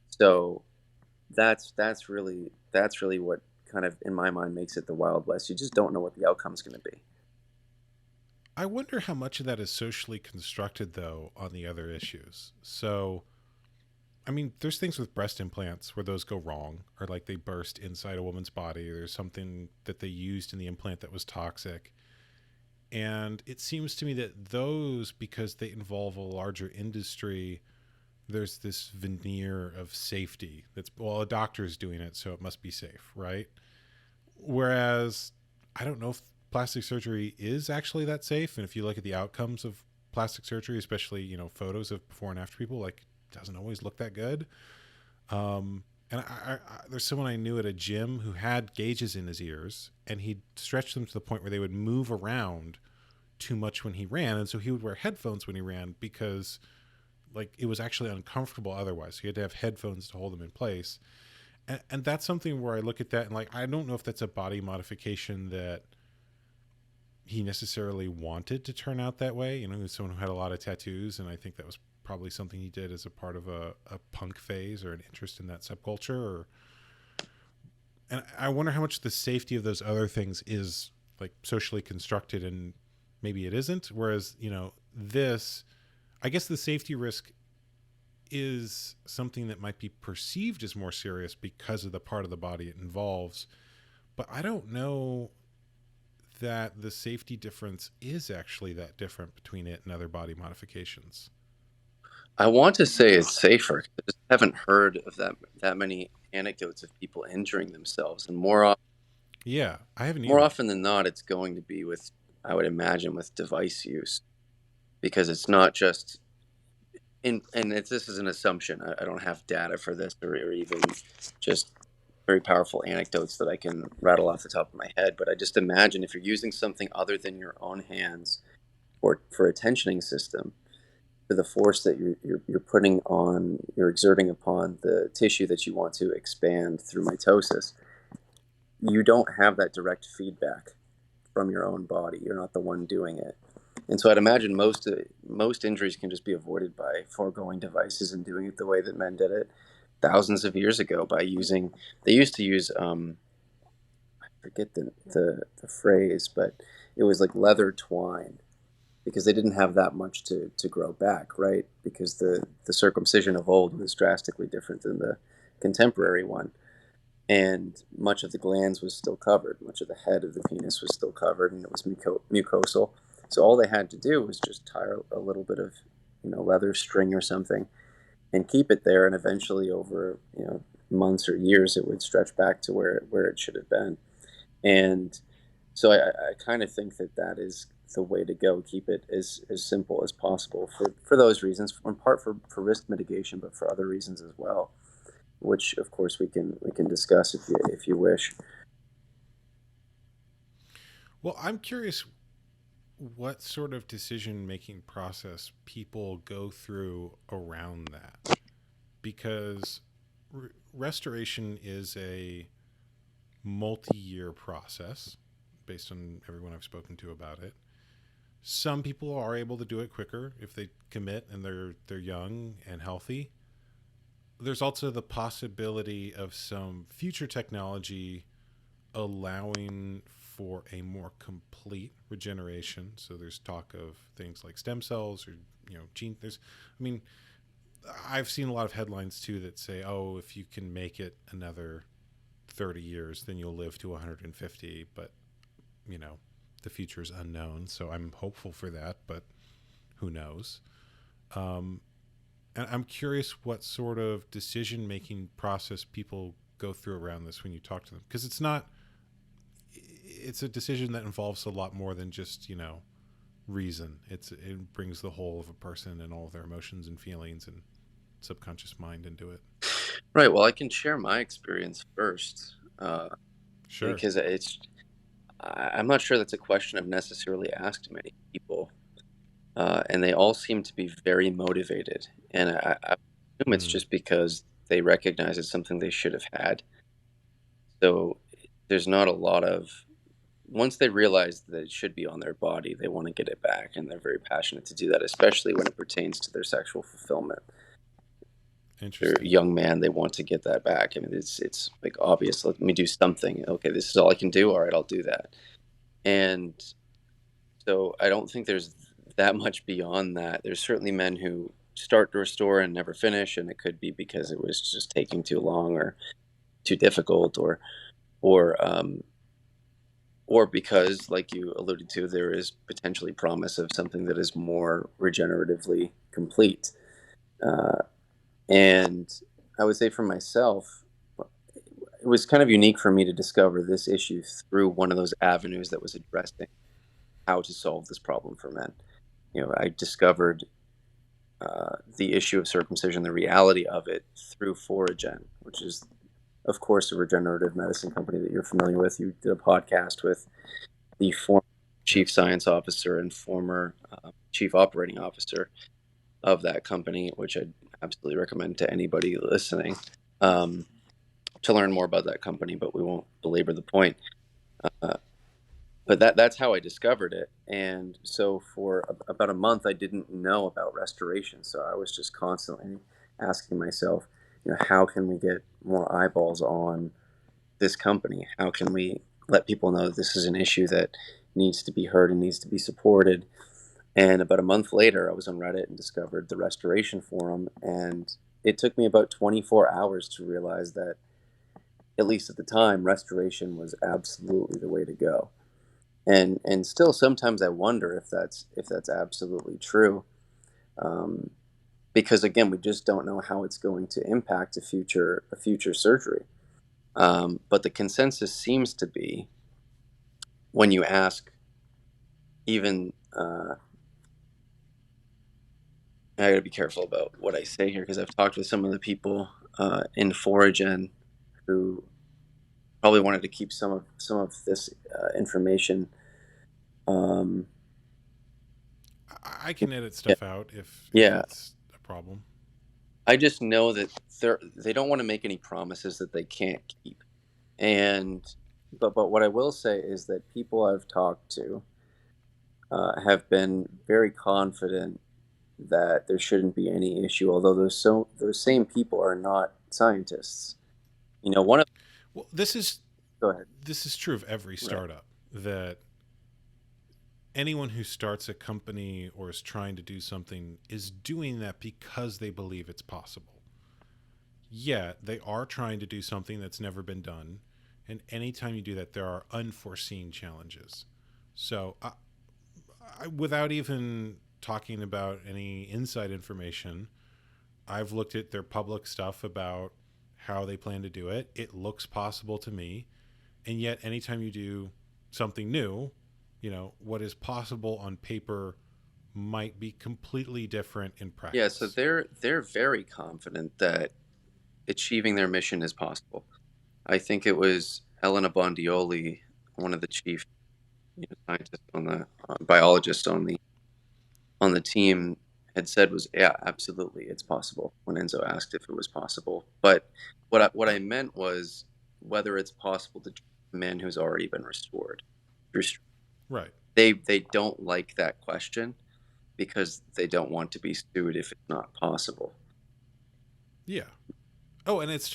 So that's really what kind of in my mind makes it the Wild West. You just don't know what the outcome's going to be. I wonder how much of that is socially constructed, though, on the other issues. So, I mean, there's things with breast implants where those go wrong, or like they burst inside a woman's body. There's something that they used in the implant that was toxic. And it seems to me that those, because they involve a larger industry, there's this veneer of safety that's, well, a doctor's doing it, so it must be safe, right? Whereas I don't know if plastic surgery is actually that safe. And if you look at the outcomes of plastic surgery, especially, photos of before and after people, like, it doesn't always look that good. And I there's someone I knew at a gym who had gauges in his ears, and he'd stretched them to the point where they would move around too much when he ran. And so he would wear headphones when he ran because, like, it was actually uncomfortable otherwise. So he had to have headphones to hold them in place. And that's something where I look at that and, like, I don't know if that's a body modification that he necessarily wanted to turn out that way. He was someone who had a lot of tattoos, and I think that was probably something he did as a part of a punk phase or an interest in that subculture. And I wonder how much the safety of those other things is, like, socially constructed, and maybe it isn't. Whereas, this, I guess the safety risk is something that might be perceived as more serious because of the part of the body it involves. But I don't know that the safety difference is actually that different between it and other body modifications. I want to say it's safer. I just haven't heard of that many anecdotes of people injuring themselves, and more often, I haven't more either. often than not, it's going to be with, I would imagine, with device use, because it's not just this is an assumption. I don't have data for this, or even just very powerful anecdotes that I can rattle off the top of my head. But I just imagine if you're using something other than your own hands for a tensioning system, for the force that you're putting on, you're exerting upon the tissue that you want to expand through mitosis, you don't have that direct feedback from your own body. You're not the one doing it. And so I'd imagine most injuries can just be avoided by foregoing devices and doing it the way that men did it thousands of years ago by using. They used to use I forget the phrase, but it was like leather twine because they didn't have that much to grow back, right? Because the circumcision of old was drastically different than the contemporary one, and much of the glands was still covered, much of the head of the penis was still covered, and it was mucosal. So all they had to do was just tie a little bit of, leather string or something, and keep it there, and eventually over, months or years, it would stretch back to where it should have been. And so I kind of think that is the way to go. Keep it as simple as possible for those reasons, in part for risk mitigation, but for other reasons as well, which of course we can discuss if you wish. Well, I'm curious what sort of decision-making process people go through around that, because restoration is a multi-year process based on everyone I've spoken to about it. Some people are able to do it quicker if they commit and they're young and healthy. There's also the possibility of some future technology allowing for a more complete regeneration. So there's talk of things like stem cells or gene. I've seen a lot of headlines too that say, oh, if you can make it another 30 years, then you'll live to 150. But the future is unknown. So I'm hopeful for that, but who knows? And I'm curious what sort of decision-making process people go through around this when you talk to them, because it's a decision that involves a lot more than just reason. It brings the whole of a person and all of their emotions and feelings and subconscious mind into it. Right. Well, I can share my experience first, Sure. because I'm not sure that's a question I've necessarily asked many people, and they all seem to be very motivated, and I assume it's just because they recognize it's something they should have had. So there's not a lot of, once they realize that it should be on their body, they want to get it back, and they're very passionate to do that, especially when it pertains to their sexual fulfillment. They're a young man, they want to get that back. I mean, it's like obvious. Let me do something. Okay, this is all I can do. All right, I'll do that. And so I don't think there's that much beyond that. There's certainly men who start to restore and never finish, and it could be because it was just taking too long or too difficult, or because, like you alluded to, there is potentially promise of something that is more regeneratively complete. And I would say for myself, it was kind of unique for me to discover this issue through one of those avenues that was addressing how to solve this problem for men. I discovered the issue of circumcision, the reality of it, through Foragen, which is, of course, a regenerative medicine company that you're familiar with. You did a podcast with the former chief science officer and former chief operating officer of that company, which I'd absolutely recommend to anybody listening to learn more about that company, but we won't belabor the point. But that's how I discovered it. And so for about a month, I didn't know about restoration. So I was just constantly asking myself, how can we get more eyeballs on this company? How can we let people know that this is an issue that needs to be heard and needs to be supported? And about a month later, I was on Reddit and discovered the Restoration Forum. And it took me about 24 hours to realize that, at least at the time, restoration was absolutely the way to go. And still, sometimes I wonder if that's absolutely true, because again, we just don't know how it's going to impact a future surgery. But the consensus seems to be, when you ask, even I got to be careful about what I say here because I've talked with some of the people in Foragen who probably wanted to keep some of this information. I can edit stuff out if it's a problem. I just know that they don't want to make any promises that they can't keep. And But what I will say is that people I've talked to have been very confident that there shouldn't be any issue, although those same people are not scientists. One of Well, this is Go ahead. this is true of every Right. startup, that anyone who starts a company or is trying to do something is doing that because they believe it's possible. Yet they are trying to do something that's never been done, and anytime you do that, there are unforeseen challenges. So, without even talking about any inside information, I've looked at their public stuff about how they plan to do it. It looks possible to me. And yet, anytime you do something new, what is possible on paper might be completely different in Yeah, so practice. they're very confident that achieving their mission is possible. I think it was Elena Bondioli, one of the chief scientists on the biologists on the team, had said was, yeah, absolutely, it's possible, when Enzo asked if it was possible. But what I meant was whether it's possible to treat a man who's already been restored. Right. They don't like that question because they don't want to be sued if it's not possible. Yeah. Oh, and it's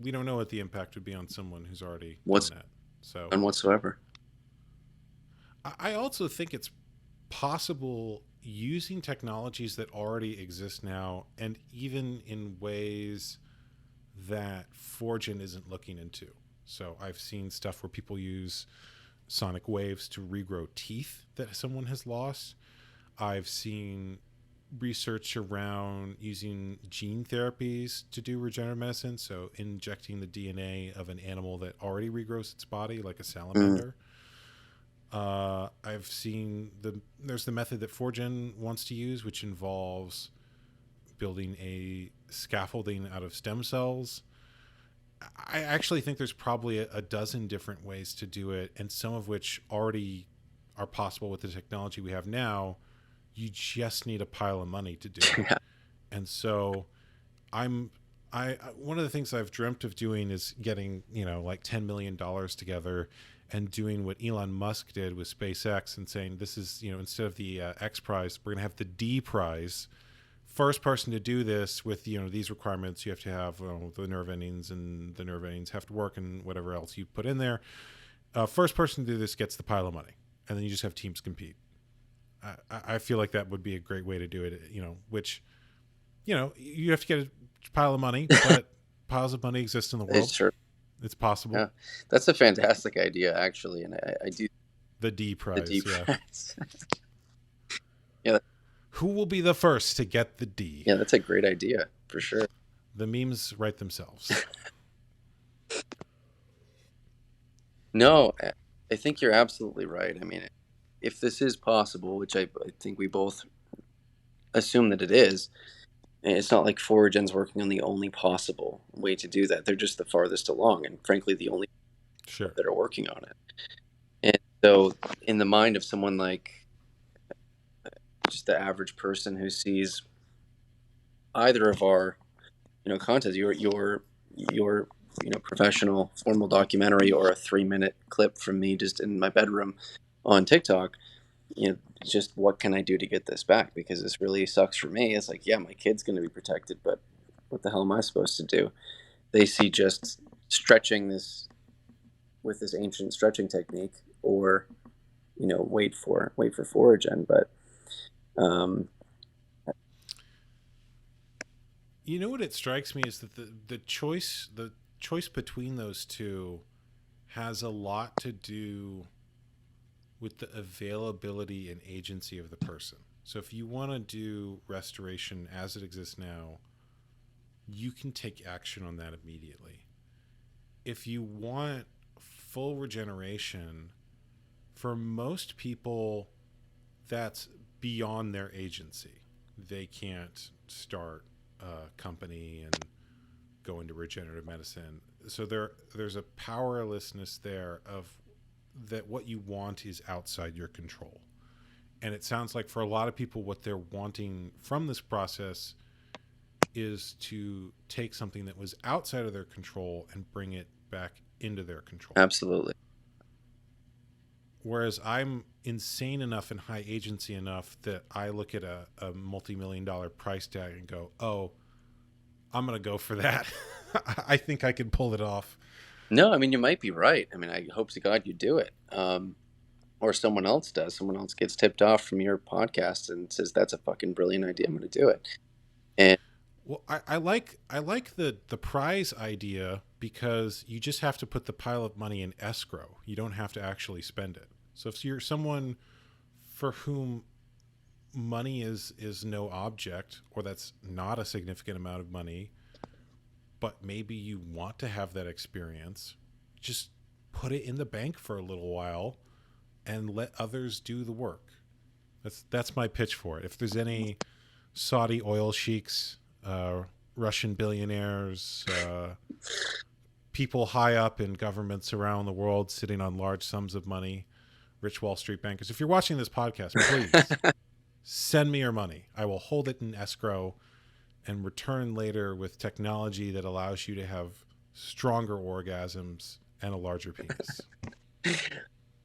we don't know what the impact would be on someone who's already done What's that. So none whatsoever. I also think it's possible using technologies that already exist now, and even in ways that Foragen isn't looking into. So I've seen stuff where people use sonic waves to regrow teeth that someone has lost. I've seen research around using gene therapies to do regenerative medicine, so injecting the DNA of an animal that already regrows its body, like a Mm. salamander. I've seen there's the method that Foragen wants to use, which involves building a scaffolding out of stem cells. I actually think there's probably a dozen different ways to do it, and some of which already are possible with the technology we have now. You just need a pile of money to do it. Yeah. And so I'm I one of the things I've dreamt of doing is getting, like $10 million together and doing what Elon Musk did with SpaceX and saying, this is, instead of the X prize, we're going to have the D prize. First person to do this with, these requirements, you have to have the nerve endings, and the nerve endings have to work, and whatever else you put in there. First person to do this gets the pile of money, and then you just have teams compete. I feel like that would be a great way to do it, which, you have to get a pile of money, but piles of money exist in the It's world. true. It's possible. Yeah, that's a fantastic idea, actually, and I do The D the prize, deep yeah. friends. Yeah, Who will be the first to get the D? yeah, that's a great idea for sure. The memes write themselves. No, I think you're absolutely right. I mean, if this is possible, which I think we both assume that it is, and it's not like Foragen's working on the only possible way to do that. They're just the farthest along, and frankly, the only Sure. that are working on it. And so, in the mind of someone like just the average person who sees either of our, content, your professional formal documentary, or a 3-minute clip from me just in my bedroom on TikTok, just what can I do to get this back? Because this really sucks for me. It's like, yeah, my kid's going to be protected, but what the hell am I supposed to do? They see just stretching this with this ancient stretching technique, or wait for Foragen. But You know what it strikes me is that the choice between those two has a lot to do with the availability and agency of the person. So if you want to do restoration as it exists now, you can take action on that immediately. If you want full regeneration, for most people, that's beyond their agency. They can't start a company and go into regenerative medicine. So there's a powerlessness there of that what you want is outside your control. And it sounds like for a lot of people, what they're wanting from this process is to take something that was outside of their control and bring it back into their control. Absolutely. Whereas I'm insane enough and high agency enough that I look at a multi-million-dollar price tag and go, oh, I'm going to go for that. I think I can pull it off. No, I mean, you might be right. I mean, I hope to God you do it. Or someone else does. Someone else gets tipped off from your podcast and says, that's a fucking brilliant idea. I'm going to do it. And well, I like the prize idea because you just have to put the pile of money in escrow. You don't have to actually spend it. So if you're someone for whom money is no object, or that's not a significant amount of money, but maybe you want to have that experience, just put it in the bank for a little while and let others do the work. That's my pitch for it. If there's any Saudi oil sheiks, Russian billionaires, people high up in governments around the world sitting on large sums of money, rich Wall Street bankers, if you're watching this podcast, please send me your money. I will hold it in escrow and return later with technology that allows you to have stronger orgasms and a larger penis.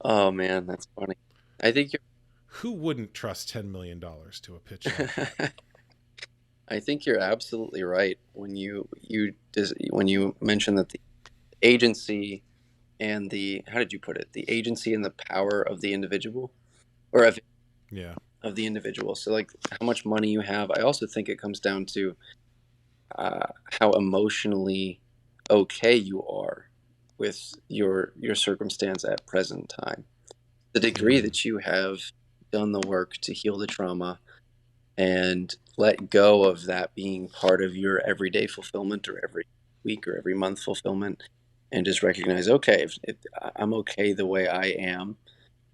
Oh man, that's funny. I think who wouldn't trust $10 million to a pitch like that? I think you're absolutely right when you mentioned that the agency and how did you put it? The agency and the power of the individual, or of the individual. So like how much money you have. I also think it comes down to how emotionally okay you are with your circumstance at present time. The degree that you have done the work to heal the trauma and let go of that being part of your everyday fulfillment or every week or every month fulfillment, and just recognize, okay, I'm okay the way I am,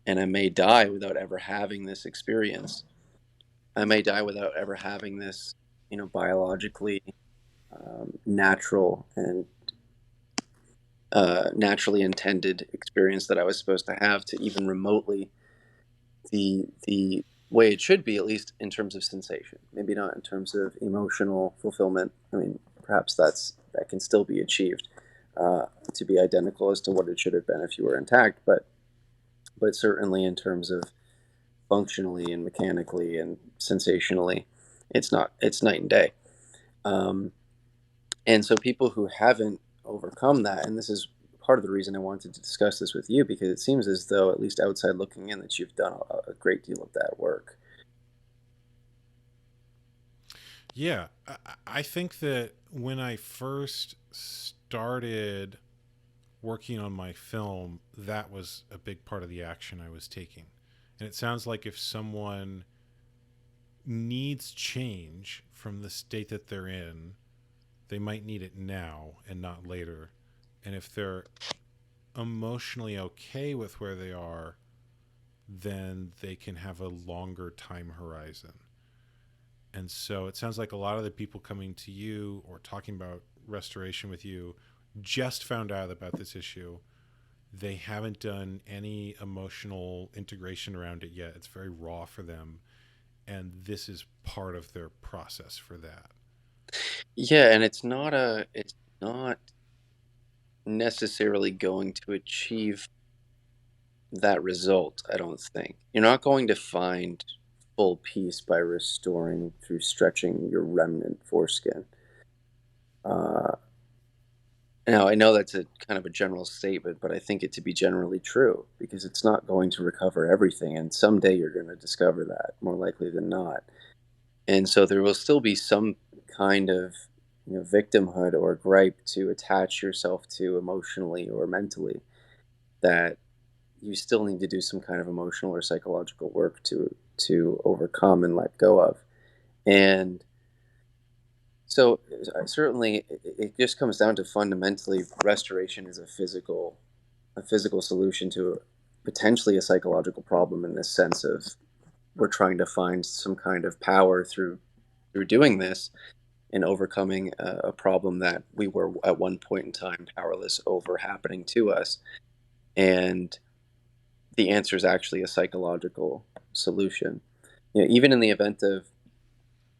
and I may die without ever having this experience. I may die without ever having this, biologically natural and naturally intended experience that I was supposed to have, to even remotely the way it should be, at least in terms of sensation. Maybe not in terms of emotional fulfillment. I mean, perhaps that can still be achieved, to be identical as to what it should have been if you were intact, but certainly in terms of functionally and mechanically and sensationally, it's night and day. And so people who haven't overcome that, and this is part of the reason I wanted to discuss this with you, because it seems as though, at least outside looking in, that you've done a great deal of that work. Yeah, I think that when I first started working on my film, that was a big part of the action I was taking. And it sounds like if someone needs change from the state that they're in, they might need it now and not later. And if they're emotionally okay with where they are, then they can have a longer time horizon. And so it sounds like a lot of the people coming to you or talking about restoration with you just found out about this issue. They haven't done any emotional integration around it yet. It's very raw for them. And this is part of their process for that. Yeah, and it's not necessarily going to achieve that result, I don't think. You're not going to find full peace by restoring through stretching your remnant foreskin. Now, I know that's a kind of a general statement, but I think it to be generally true, because it's not going to recover everything, and someday you're going to discover that, more likely than not. And so there will still be some kind of victimhood or gripe to attach yourself to emotionally or mentally, that you still need to do some kind of emotional or psychological work to overcome and let go of. And so certainly it just comes down to, fundamentally, restoration is a physical solution to potentially a psychological problem, in the sense of we're trying to find some kind of power through doing this and overcoming a problem that we were at one point in time powerless over happening to us. And the answer is actually a psychological solution. Even in the event of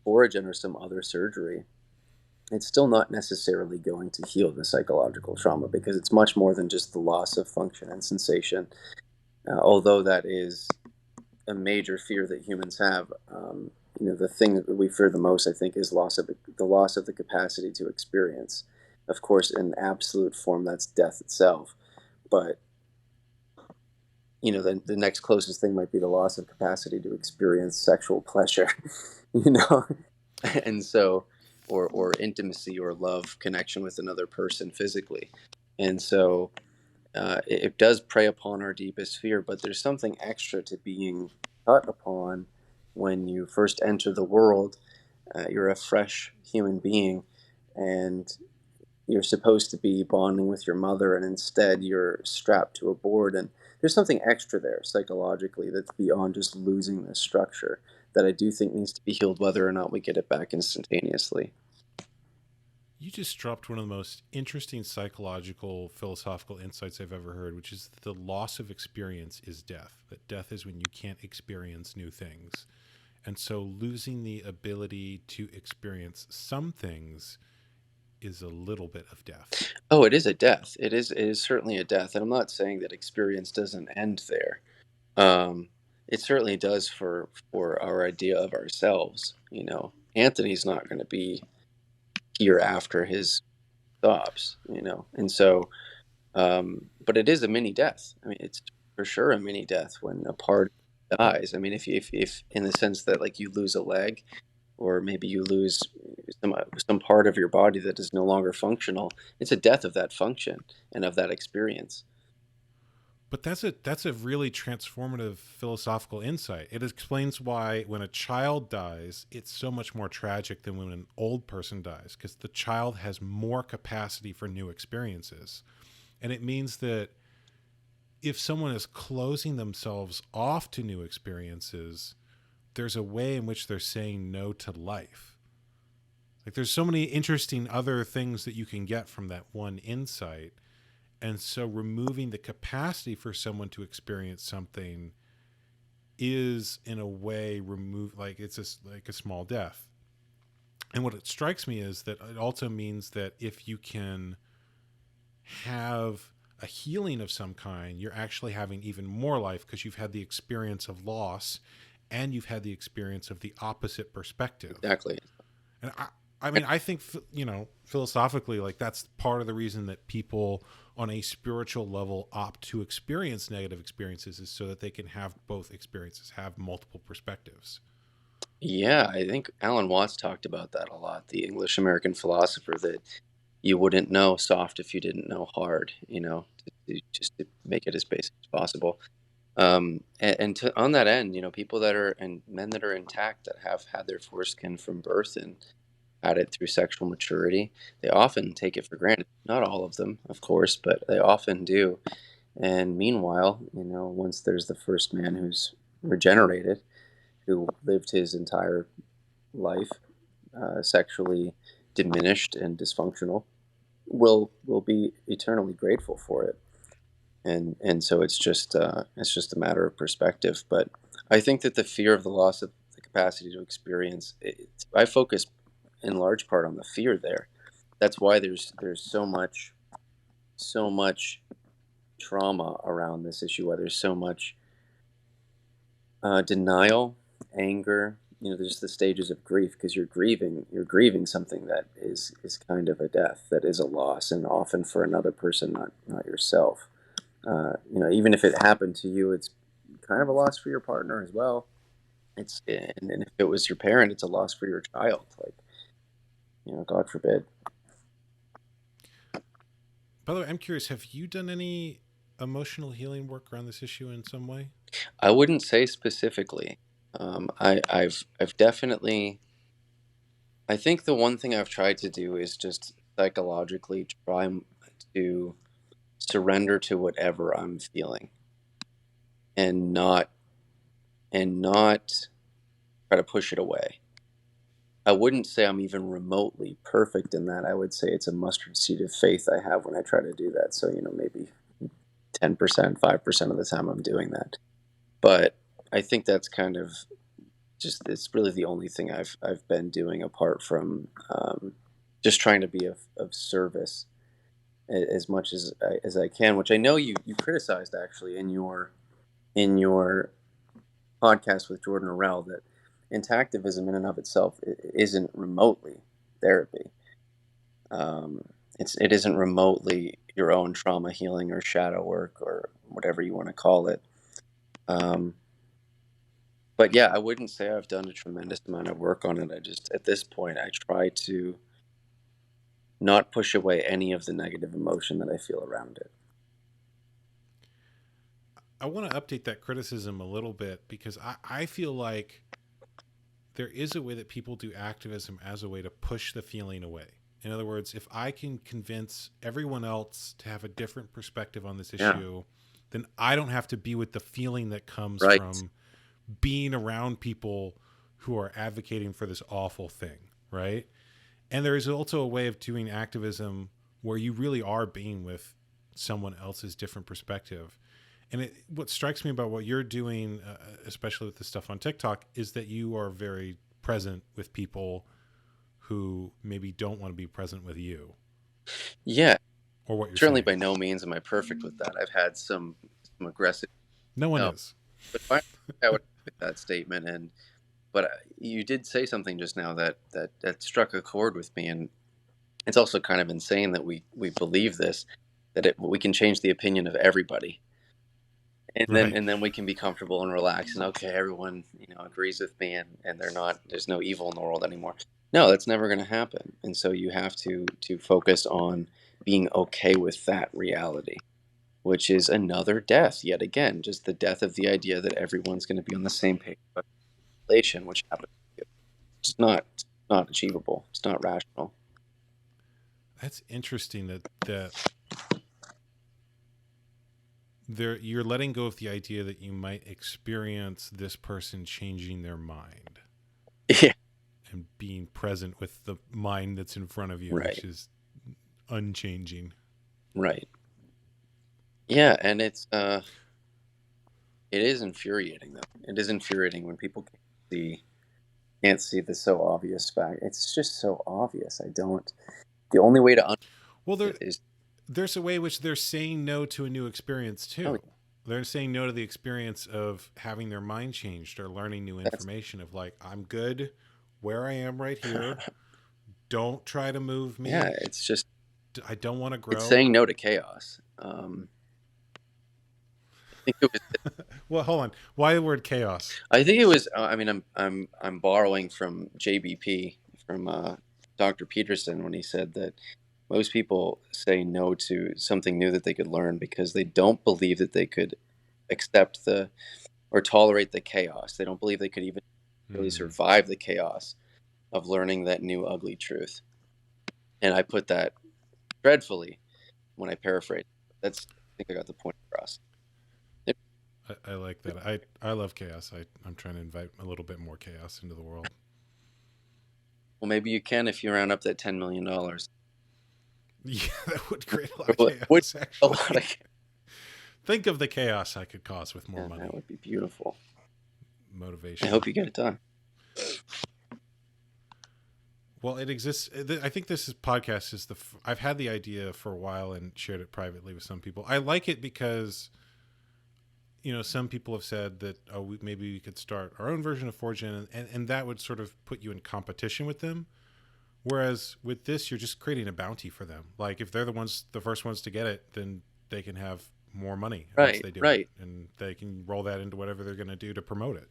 Foragen or some other surgery, it's still not necessarily going to heal the psychological trauma, because it's much more than just the loss of function and sensation. Although that is a major fear that humans have, the thing that we fear the most, I think, is the loss of the capacity to experience. Of course, in absolute form, that's death itself. But the next closest thing might be the loss of capacity to experience sexual pleasure, and so, or intimacy or love connection with another person physically. And so it does prey upon our deepest fear, but there's something extra to being cut upon when you first enter the world. You're a fresh human being, and you're supposed to be bonding with your mother, and instead you're strapped to a board. And there's something extra there psychologically that's beyond just losing this structure, that I do think needs to be healed, whether or not we get it back instantaneously. You just dropped one of the most interesting psychological, philosophical insights I've ever heard, which is that the loss of experience is death. That death is when you can't experience new things. And so losing the ability to experience some things is a little bit of death. Oh, it is a death. It is certainly a death. And I'm not saying that experience doesn't end there. It certainly does for our idea of ourselves. Anthony's not going to be here after his stops. And so, but it is a mini death. I mean, it's for sure a mini death when a part dies. I mean, if in the sense that, like, you lose a leg, or maybe you lose some part of your body that is no longer functional, it's a death of that function and of that experience. But that's a really transformative philosophical insight. It explains why when a child dies, it's so much more tragic than when an old person dies, because the child has more capacity for new experiences. And it means that if someone is closing themselves off to new experiences, there's a way in which they're saying no to life. Like, there's so many interesting other things that you can get from that one insight. And so removing the capacity for someone to experience something is, in a way, like it's like a small death. And what it strikes me is that it also means that if you can have a healing of some kind, you're actually having even more life, because you've had the experience of loss and you've had the experience of the opposite perspective. Exactly. And I mean, I think, philosophically, like, that's part of the reason that people on a spiritual level opt to experience negative experiences, is so that they can have both experiences, have multiple perspectives. Yeah, I think Alan Watts talked about that a lot, the English American philosopher, that you wouldn't know soft if you didn't know hard, just to make it as basic as possible. On that end, people that are, and men that are intact, that have had their foreskin from birth and had it through sexual maturity, they often take it for granted. Not all of them, of course, but they often do. And meanwhile, once there's the first man who's regenerated, who lived his entire life sexually diminished and dysfunctional, will be eternally grateful for it. And so it's just a matter of perspective. But I think that the fear of the loss of the capacity to experience, I focus in large part on the fear there. That's why there's so much trauma around this issue. Why there's so much denial, anger. There's the stages of grief, because you're grieving something that is kind of a death, that is a loss, and often for another person, not yourself. Even if it happened to you, it's kind of a loss for your partner as well. And if it was your parent, it's a loss for your child. Like, God forbid. By the way, I'm curious, have you done any emotional healing work around this issue in some way? I wouldn't say specifically. I've definitely. I think the one thing I've tried to do is just psychologically try to surrender to whatever I'm feeling, and not try to push it away. I wouldn't say I'm even remotely perfect in that. I would say it's a mustard seed of faith I have when I try to do that. So, maybe 10%, 5% of the time I'm doing that. But I think that's kind of just, it's really the only thing I've been doing, apart from just trying to be of service as much as I can, which I know you criticized actually in your podcast with Jordan Orell, that activism in and of itself isn't remotely therapy. It isn't remotely your own trauma healing or shadow work or whatever you want to call it. But yeah, I wouldn't say I've done a tremendous amount of work on it. I just, at this point, I try to not push away any of the negative emotion that I feel around it. I want to update that criticism a little bit, because I feel like there is a way that people do activism as a way to push the feeling away. In other words, if I can convince everyone else to have a different perspective on this issue, then I don't have to be with the feeling that comes from being around people who are advocating for this awful thing, right? And there is also a way of doing activism where you really are being with someone else's different perspective. And what strikes me about what you're doing, especially with the stuff on TikTok, is that you are very present with people who maybe don't want to be present with you. Yeah. Or what you're certainly saying. By no means am I perfect with that. I've had some aggressive. No one is. But I would with that statement, but you did say something just now that struck a chord with me, and it's also kind of insane that we believe this, that we can change the opinion of everybody. And then we can be comfortable and relax, and okay, everyone agrees with me, and there's no evil in the world anymore. No, that's never going to happen. And so you have to focus on being okay with that reality, which is another death yet again, just the death of the idea that everyone's going to be on the same page about relation, which happens. It's not achievable. It's not rational. That's interesting that you're letting go of the idea that you might experience this person changing their mind. Yeah. And being present with the mind that's in front of you, right. which is unchanging. Right. Yeah, and it is infuriating, though. It is infuriating when people can't see the so obvious fact. It's just so obvious. The only way to there's a way which they're saying no to a new experience too. Oh, yeah. They're saying no to the experience of having their mind changed or learning new information of like, I'm good where I am right here. Don't try to move me. Yeah, it's just, I don't want to grow. It's saying no to chaos. I think it was. Well, hold on. Why the word chaos? I think it was. I mean, I'm borrowing from JBP, from Dr. Peterson, when he said that most people say no to something new that they could learn because they don't believe that they could accept or tolerate the chaos. They don't believe they could even really survive the chaos of learning that new ugly truth. And I put that dreadfully when I paraphrase. I think I got the point across. I like that. I love chaos. I'm trying to invite a little bit more chaos into the world. Well, maybe you can if you round up that $10 million. Yeah, that would create a lot of chaos, actually. Think of the chaos I could cause with more money. That would be beautiful. Motivation. I hope you get it done. Well, it exists. I think this podcast is I've had the idea for a while and shared it privately with some people. I like it because, some people have said that, maybe we could start our own version of Foragen, and that would sort of put you in competition with them. Whereas with this, you're just creating a bounty for them. Like if they're the first ones to get it, then they can have more money once they do it, and they can roll that into whatever they're going to do to promote it.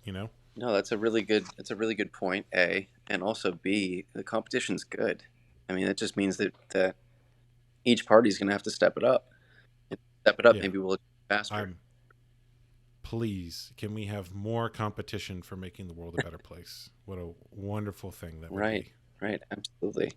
No, that's a really good point. A, and also B, the competition's good. I mean, it just means that each party's going to have to step it up. Maybe we'll look faster. Please, can we have more competition for making the world a better place? What a wonderful thing that would be. Right, absolutely.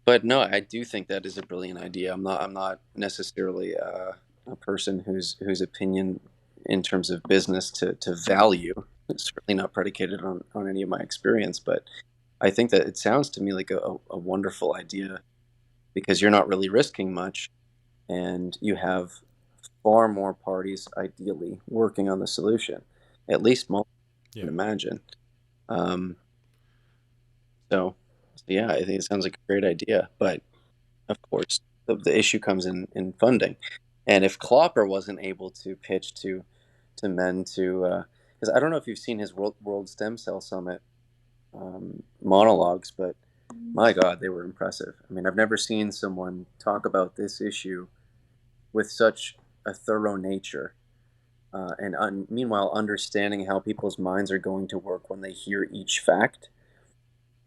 But no, I do think that is a brilliant idea. I'm not necessarily a person whose opinion in terms of business to value. It's certainly not predicated on any of my experience, but I think that it sounds to me like a wonderful idea, because you're not really risking much, and you have far more parties ideally working on the solution, at least multiple, I can imagine. So So yeah, I think it sounds like a great idea, but of course the issue comes in funding. And if Klopper wasn't able to pitch to men to, because I don't know if you've seen his World Stem Cell Summit monologues, but my God, they were impressive. I mean, I've never seen someone talk about this issue with such a thorough nature, and meanwhile understanding how people's minds are going to work when they hear each fact,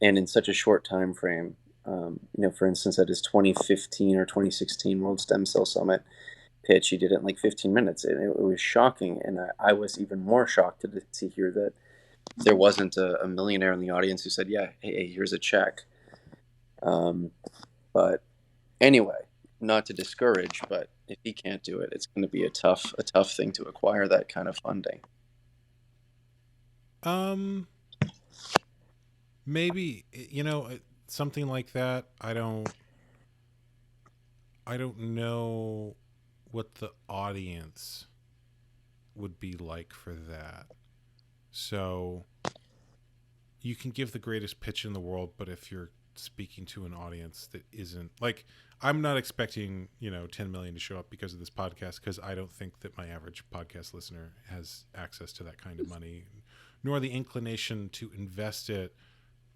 and in such a short time frame. For instance, at his 2015 or 2016 World Stem Cell Summit pitch, he did it in like 15 minutes, and it was shocking. And I was even more shocked to hear that there wasn't a millionaire in the audience who said, "Yeah, hey, here's a check." But anyway, not to discourage, but if he can't do it, it's going to be a tough thing to acquire that kind of funding. Maybe, something like that. I don't know what the audience would be like for that. So you can give the greatest pitch in the world, but if you're speaking to an audience that isn't like, I'm not expecting 10 million to show up because of this podcast, because I don't think that my average podcast listener has access to that kind of money, nor the inclination to invest it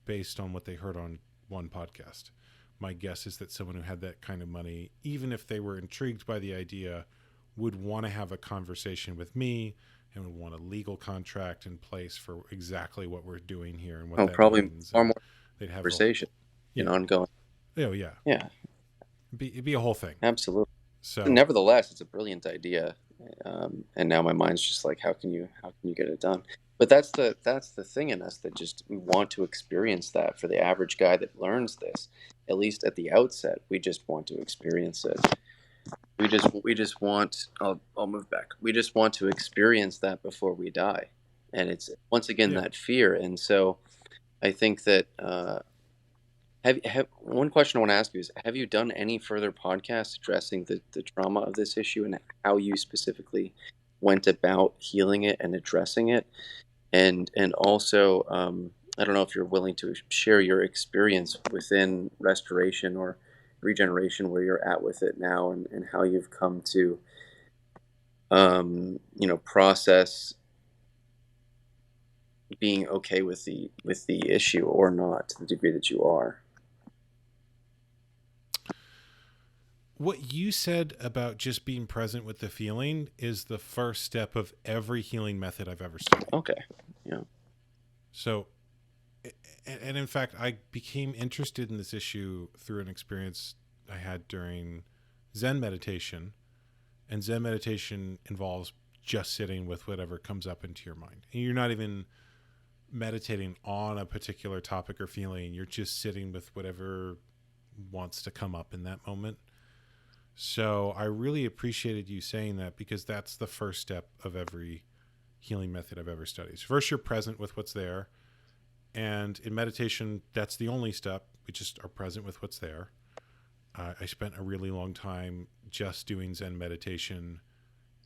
based on what they heard on one podcast. My guess is that someone who had that kind of money, even if they were intrigued by the idea, would want to have a conversation with me and would want a legal contract in place for exactly what we're doing here and what that probably means. Far more they'd have conversation, ongoing. Oh yeah, yeah. It'd be a whole thing. Absolutely. So, nevertheless, it's a brilliant idea, and now my mind's just like, how can you get it done? But that's the thing in us that just we want to experience that. For the average guy that learns this, at least at the outset, we just want to experience it. We just want. I'll move back. We just want to experience that before we die, and it's once again that fear. And so, I think that. Have one question I want to ask you is: have you done any further podcasts addressing the trauma of this issue and how you specifically went about healing it and addressing it? And also, I don't know if you're willing to share your experience within restoration or regeneration, where you're at with it now, and how you've come to, process being okay with the issue or not, to the degree that you are. What you said about just being present with the feeling is the first step of every healing method I've ever studied. Okay. Yeah. So, and in fact, I became interested in this issue through an experience I had during Zen meditation. And Zen meditation involves just sitting with whatever comes up into your mind. And you're not even meditating on a particular topic or feeling. You're just sitting with whatever wants to come up in that moment. So I really appreciated you saying that, because that's the first step of every healing method I've ever studied. So first, you're present with what's there. And in meditation, that's the only step. We just are present with what's there. I spent a really long time just doing Zen meditation,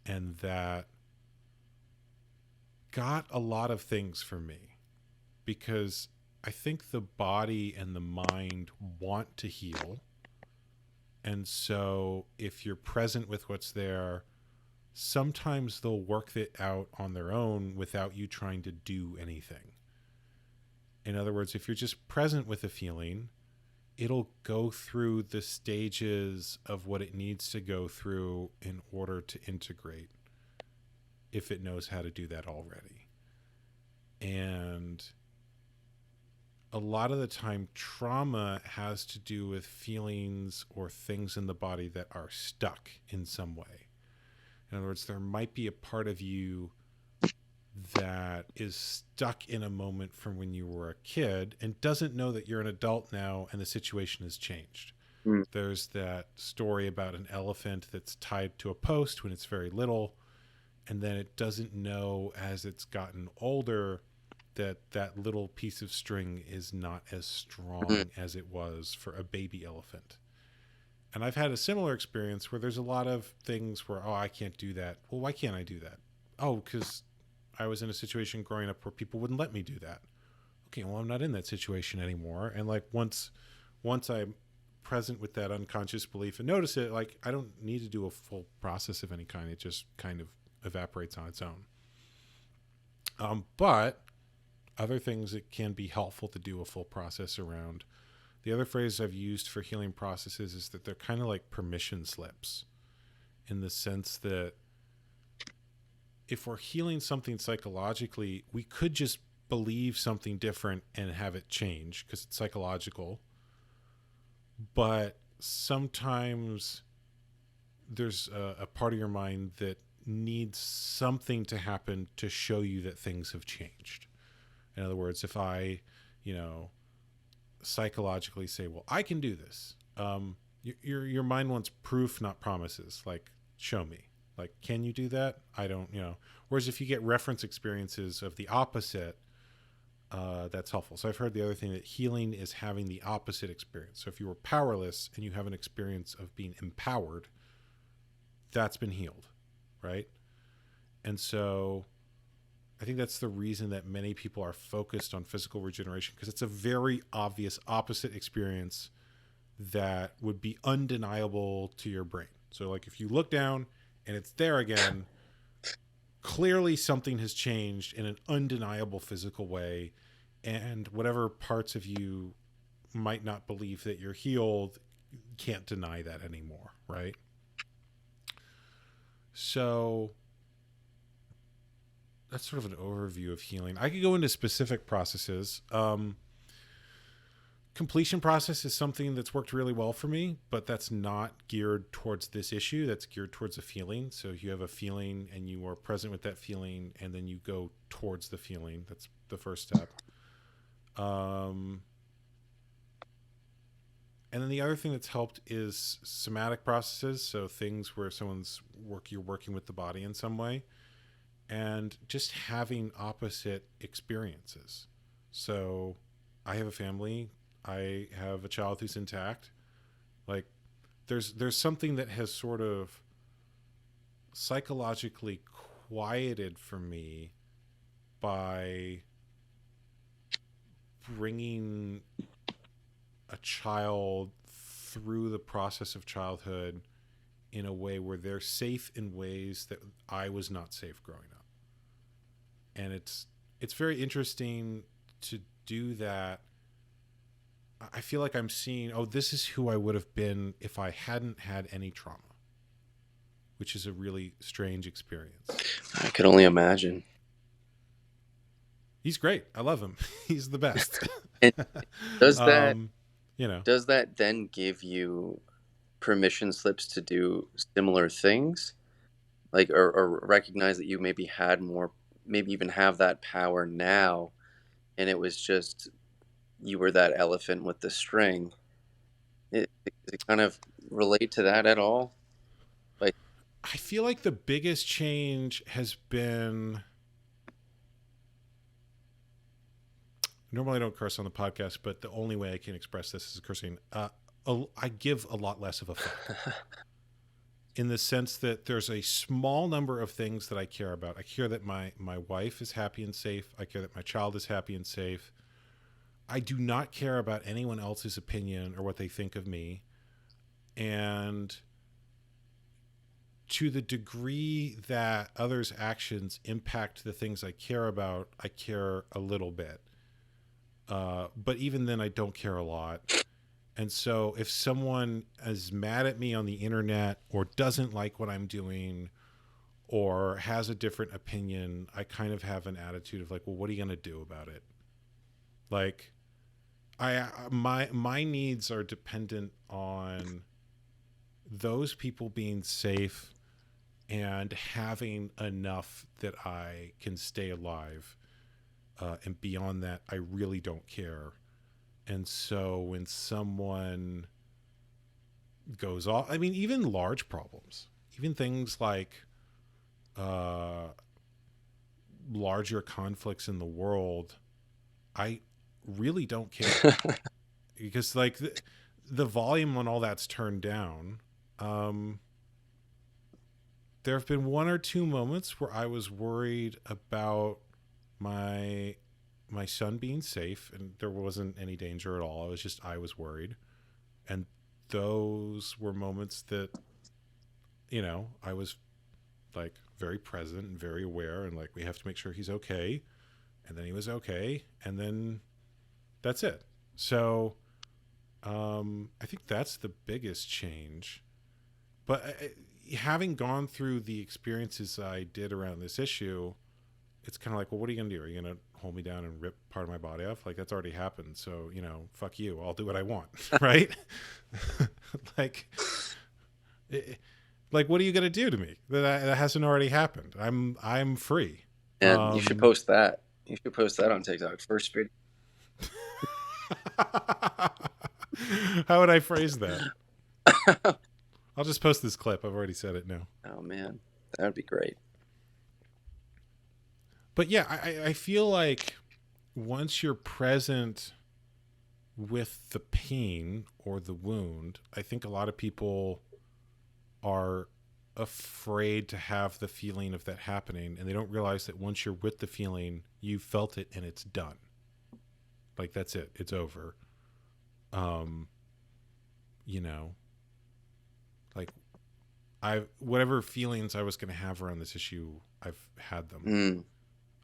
and that got a lot of things for me, because I think the body and the mind want to heal. And so if you're present with what's there, sometimes they'll work it out on their own without you trying to do anything. In other words, if you're just present with a feeling, it'll go through the stages of what it needs to go through in order to integrate, if it knows how to do that already. And a lot of the time, trauma has to do with feelings or things in the body that are stuck in some way. In other words, there might be a part of you that is stuck in a moment from when you were a kid and doesn't know that you're an adult now and the situation has changed. There's that story about an elephant that's tied to a post when it's very little, and then it doesn't know as it's gotten older that little piece of string is not as strong as it was for a baby elephant. And I've had a similar experience where there's a lot of things where, I can't do that. Well, why can't I do that? Oh, because I was in a situation growing up where people wouldn't let me do that. okay, well, I'm not in that situation anymore. And like once I'm present with that unconscious belief and notice it, like I don't need to do a full process of any kind. It just kind of evaporates on its own. But other things that can be helpful to do a full process around. The other phrase I've used for healing processes is that they're kind of like permission slips, in the sense that if we're healing something psychologically, we could just believe something different and have it change because it's psychological. But sometimes there's a part of your mind that needs something to happen to show you that things have changed. In other words, if I, psychologically say, well, I can do this. Your mind wants proof, not promises. Like, show me. Like, can you do that? I don't, Whereas if you get reference experiences of the opposite, that's helpful. So I've heard the other thing, that healing is having the opposite experience. So if you were powerless and you have an experience of being empowered, that's been healed, right? And so I think that's the reason that many people are focused on physical regeneration, because it's a very obvious opposite experience that would be undeniable to your brain. So like if you look down and it's there again, clearly something has changed in an undeniable physical way, and whatever parts of you might not believe that you're healed can't deny that anymore, right? So that's sort of an overview of healing. I could go into specific processes. Completion process is something that's worked really well for me, but that's not geared towards this issue. That's geared towards a feeling. So you have a feeling and you are present with that feeling, and then you go towards the feeling. That's the first step. And then the other thing that's helped is somatic processes. So things where you're working with the body in some way, and just having opposite experiences. So I have a family. I have a child who's intact. Like there's something that has sort of psychologically quieted for me by bringing a child through the process of childhood in a way where they're safe in ways that I was not safe growing up. And it's very interesting to do that. I feel like I'm seeing, this is who I would have been if I hadn't had any trauma, which is a really strange experience. I could only imagine. He's great. I love him. He's the best. And does that, does that then give you permission slips to do similar things? Like, or recognize that you maybe had more, maybe even have that power now, and it was just, you were that elephant with the string. Does it kind of relate to that at all? Like, I feel like the biggest change has been, normally I don't curse on the podcast, but the only way I can express this is cursing. I give a lot less of a fuck. In the sense that there's a small number of things that I care about. I care that my wife is happy and safe. I care that my child is happy and safe. I do not care about anyone else's opinion or what they think of me. And to the degree that others' actions impact the things I care about, I care a little bit. But even then, I don't care a lot. And so if someone is mad at me on the internet or doesn't like what I'm doing or has a different opinion, I kind of have an attitude of like, well, what are you going to do about it? Like, my needs are dependent on those people being safe and having enough that I can stay alive. And beyond that, I really don't care. And so when someone goes off, I mean, even large problems, even things like larger conflicts in the world, I really don't care. Because like the volume on all that's turned down. There have been one or two moments where I was worried about my my son being safe, and there wasn't any danger at all. I was worried. And those were moments that, I was like very present and very aware, and like, we have to make sure he's okay. And then he was okay. And then that's it. So I think that's the biggest change. But having gone through the experiences I did around this issue, it's kind of like, well, what are you going to do? Are you going to hold me down and rip part of my body off? Like, that's already happened. So, fuck you. I'll do what I want. Right? like, like, what are you going to do to me that hasn't already happened? I'm free. And you should post that. You should post that on TikTok. First video. How would I phrase that? I'll just post this clip. I've already said it now. Oh, man. That would be great. But yeah, I feel like once you're present with the pain or the wound, I think a lot of people are afraid to have the feeling of that happening, and they don't realize that once you're with the feeling, you felt it and it's done. Like, that's it. It's over. Like, whatever feelings I was going to have around this issue, I've had them.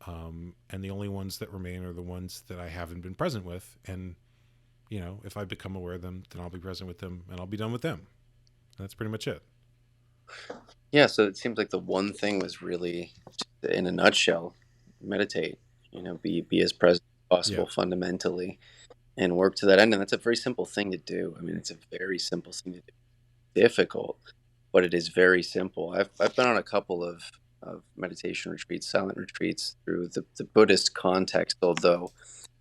And the only ones that remain are the ones that I haven't been present with. And, if I become aware of them, then I'll be present with them and I'll be done with them. And that's pretty much it. Yeah. So it seems like the one thing was really, in a nutshell, meditate, be as present as possible fundamentally and work to that end. And that's a very simple thing to do. I mean, it's a very simple thing to do. Difficult, but it is very simple. I've been on a couple of meditation retreats, silent retreats through the Buddhist context, although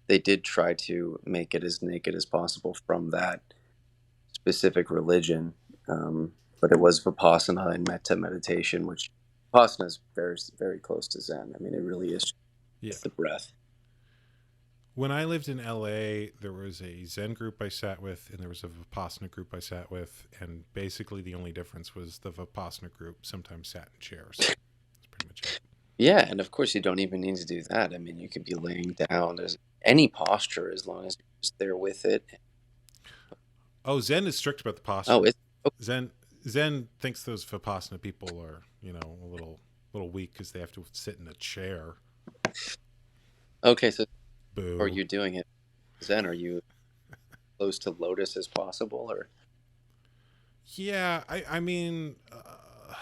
they did try to make it as naked as possible from that specific religion. But it was Vipassana and metta meditation, which Vipassana is very, very close to Zen. I mean, it really is the breath. When I lived in LA, there was a Zen group I sat with, and there was a Vipassana group I sat with, and basically the only difference was the Vipassana group sometimes sat in chairs. That's pretty much it. Yeah, and of course you don't even need to do that. I mean, you could be laying down. There's any posture as long as you're just there with it. Oh, Zen is strict about the posture. Zen thinks those Vipassana people are, a little weak because they have to sit in a chair. Okay, so Boo. are you doing it Zen? Are you close to lotus as possible, or? Yeah, I mean, a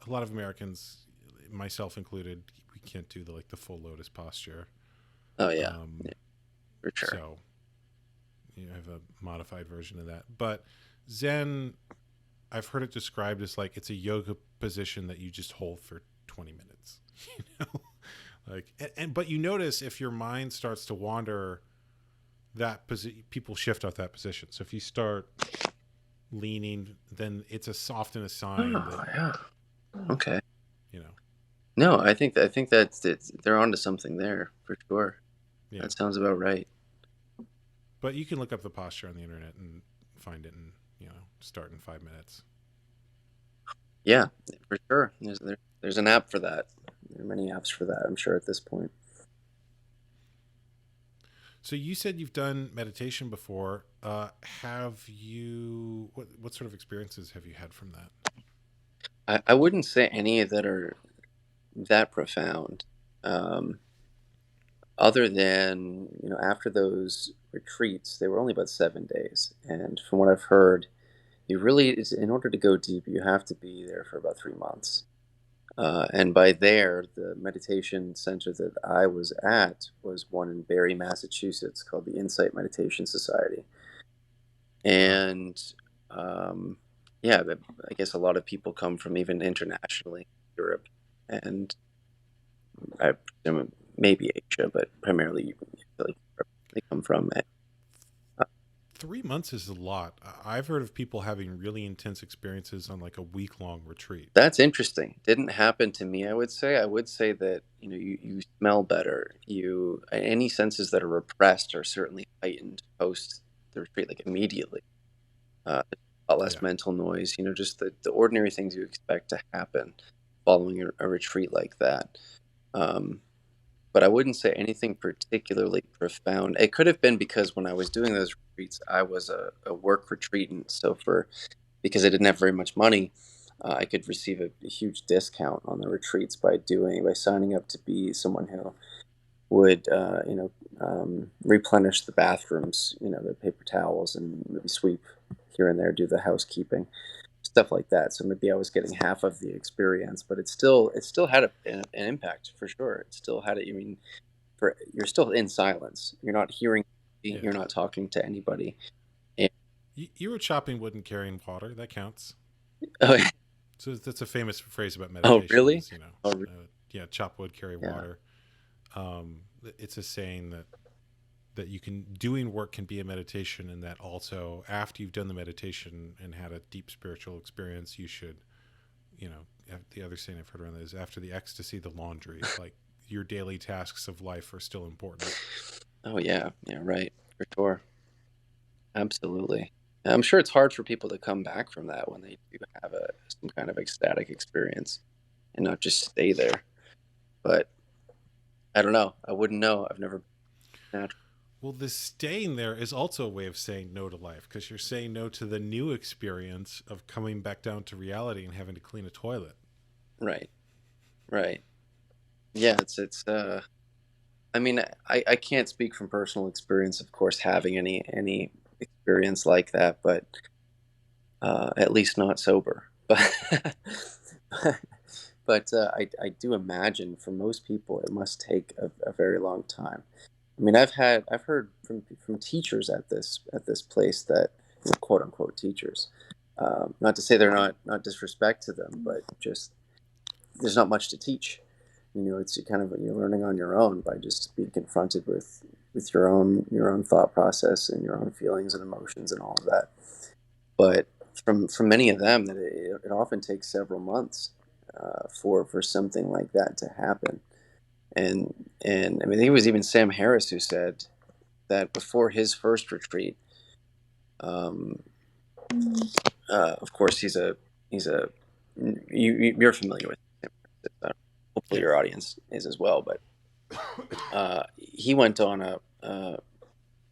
lot of Americans, myself included, we can't do the full lotus posture. Oh yeah, for sure. So you have a modified version of that. But Zen, I've heard it described as like it's a yoga position that you just hold for 20 minutes. But you notice if your mind starts to wander, people shift off that position. So if you start leaning, then it's often a sign that. Okay. No, I think that's they're onto something there for sure. Yeah. That sounds about right. But you can look up the posture on the internet and find it, and start in 5 minutes. Yeah, for sure. There's an app for that. There are many apps for that, I'm sure, at this point. So you said you've done meditation before. Have you? What sort of experiences have you had from that? I wouldn't say any that are that profound. Other than, after those retreats, they were only about 7 days. And from what I've heard, in order to go deep, you have to be there for about 3 months. And by there, the meditation center that I was at was one in Barre, Massachusetts, called the Insight Meditation Society. And I guess a lot of people come from, even internationally, Europe, and I presume maybe Asia, but primarily Europe they come from. 3 months is a lot. I've heard of people having really intense experiences on like a week-long retreat. That's interesting. Didn't happen to me, I would say. I would say that, you smell better. Any senses that are repressed are certainly heightened post the retreat, like immediately. A lot less mental noise, just the ordinary things you expect to happen following a retreat like that. But but I wouldn't say anything particularly profound. It could have been because when I was doing those retreats, I was a work retreatant. So because I didn't have very much money, I could receive a huge discount on the retreats by signing up to be someone who would replenish the bathrooms, the paper towels, and maybe sweep here and there, do the housekeeping, stuff like that. So maybe I was getting half of the experience, but it still had an impact for sure. It still had it. I mean, you're still in silence. You're not hearing. Yeah. You're not talking to anybody. You were chopping wood and carrying water. That counts. Oh, So that's a famous phrase about meditation. really? Yeah, chop wood, carry water. It's a saying that you can doing work can be a meditation, and that also after you've done the meditation and had a deep spiritual experience, you should, the other saying I've heard around that is after the ecstasy, the laundry. Like your daily tasks of life are still important. Oh yeah, right, for sure, absolutely. I'm sure it's hard for people to come back from that when they do have some kind of ecstatic experience and not just stay there. But I don't know. I wouldn't know. I've never been natural. Well, this staying there is also a way of saying no to life, because you're saying no to the new experience of coming back down to reality and having to clean a toilet. Right. Yeah, I mean, I can't speak from personal experience, of course, having any experience like that, but at least not sober. But I do imagine for most people it must take a very long time. I mean, I've heard from teachers at this place that, quote unquote teachers, not to say they're not disrespect to them, but just there's not much to teach. It's kind of you're learning on your own by just being confronted with your own thought process and your own feelings and emotions and all of that. But from many of them, that it often takes several months for something like that to happen. And I mean, I think it was even Sam Harris who said that before his first retreat, of course you're familiar with him. Hopefully your audience is as well. But he went on a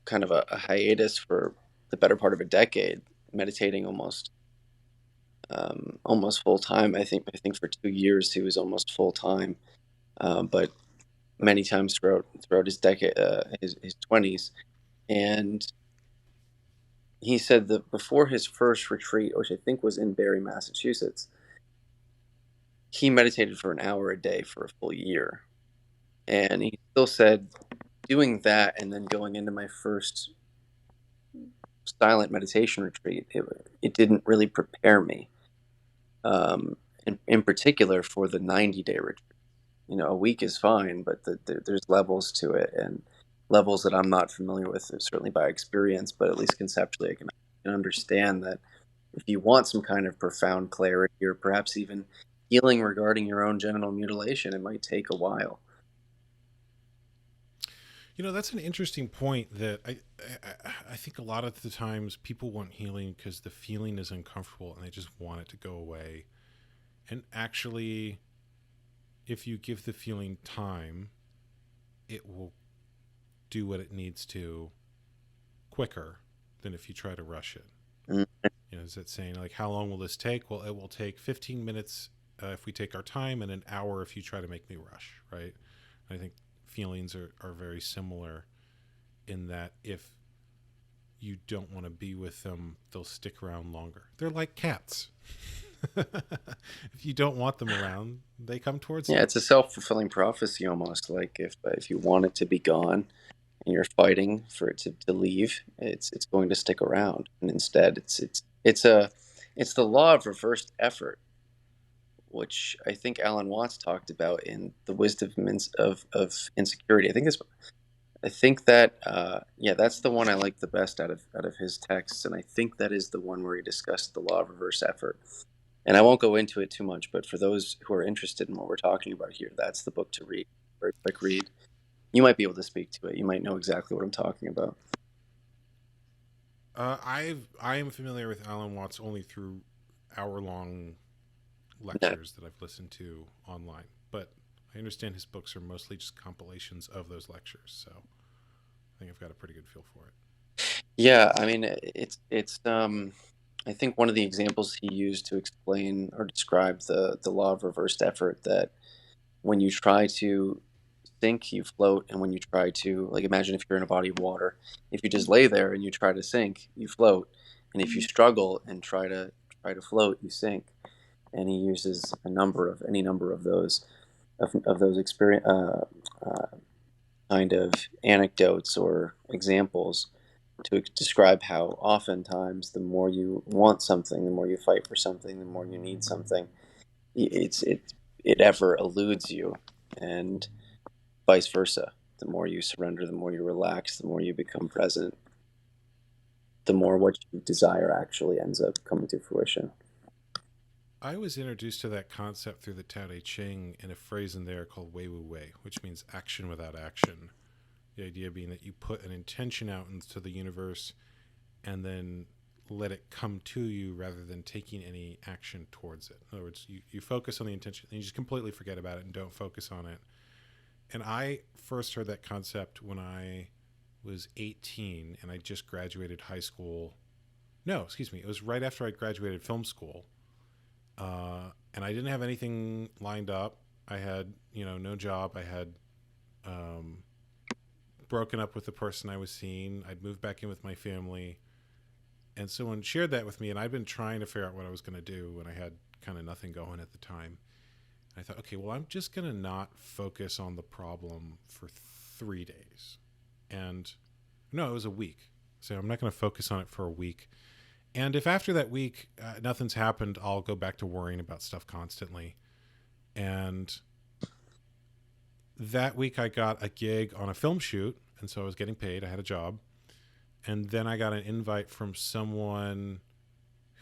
kind of a hiatus for the better part of a decade, meditating almost full time. I think for 2 years he was almost full time, but many times throughout his decade, his 20s. And he said that before his first retreat, which I think was in Barre, Massachusetts, he meditated for an hour a day for a full year. And he still said doing that and then going into my first silent meditation retreat, it didn't really prepare me, in particular for the 90-day retreat. A week is fine, but there's levels to it, and levels that I'm not familiar with, certainly by experience, but at least conceptually I can understand that if you want some kind of profound clarity or perhaps even healing regarding your own genital mutilation, it might take a while. That's an interesting point that I think a lot of the times people want healing because the feeling is uncomfortable and they just want it to go away. And actually, if you give the feeling time, it will do what it needs to quicker than if you try to rush it. Mm-hmm. Is that saying, like, how long will this take? Well, it will take 15 minutes if we take our time and an hour if you try to make me rush, right? I think feelings are very similar in that if you don't want to be with them, they'll stick around longer. They're like cats. If you don't want them around, they come towards you. Yeah, it's a self-fulfilling prophecy almost. Like if you want it to be gone and you're fighting for it to leave, it's going to stick around. And instead, it's the law of reversed effort, which I think Alan Watts talked about in The Wisdom of Insecurity. I think that that's the one I like the best out of his texts, and I think that is the one where he discussed the law of reverse effort. And I won't go into it too much, but for those who are interested in what we're talking about here, that's the book to read. Very quick read. You might be able to speak to it. You might know exactly what I'm talking about. I am familiar with Alan Watts only through hour-long lectures that I've listened to online, but I understand his books are mostly just compilations of those lectures, so I think I've got a pretty good feel for it. Yeah, I mean, it's I think one of the examples he used to explain or describe the law of reversed effort, that when you try to sink, you float, and when you try to, like, imagine if you're in a body of water, if you just lay there and you try to sink, you float, and if you struggle and try to float, you sink. And he uses any number of those experience kind of anecdotes or examples to describe how oftentimes the more you want something, the more you fight for something, the more you need something, it ever eludes you, and vice versa. The more you surrender, the more you relax, the more you become present, the more what you desire actually ends up coming to fruition. I was introduced to that concept through the Tao Te Ching in a phrase in there called Wei Wu Wei, which means action without action. The idea being that you put an intention out into the universe and then let it come to you rather than taking any action towards it. In other words, you focus on the intention and you just completely forget about it and don't focus on it. And I first heard that concept when I was 18 and I just graduated high school. No, excuse me. It was right after I graduated film school. And I didn't have anything lined up. I had, no job. I had broken up with the person I was seeing. I'd moved back in with my family. And someone shared that with me, and I'd been trying to figure out what I was going to do when I had kind of nothing going at the time. And I thought, okay, well, I'm just going to not focus on the problem for 3 days. And no, it was a week. So I'm not going to focus on it for a week. And if after that week nothing's happened, I'll go back to worrying about stuff constantly. And that week I got a gig on a film shoot, and so I was getting paid. I had a job. And then I got an invite from someone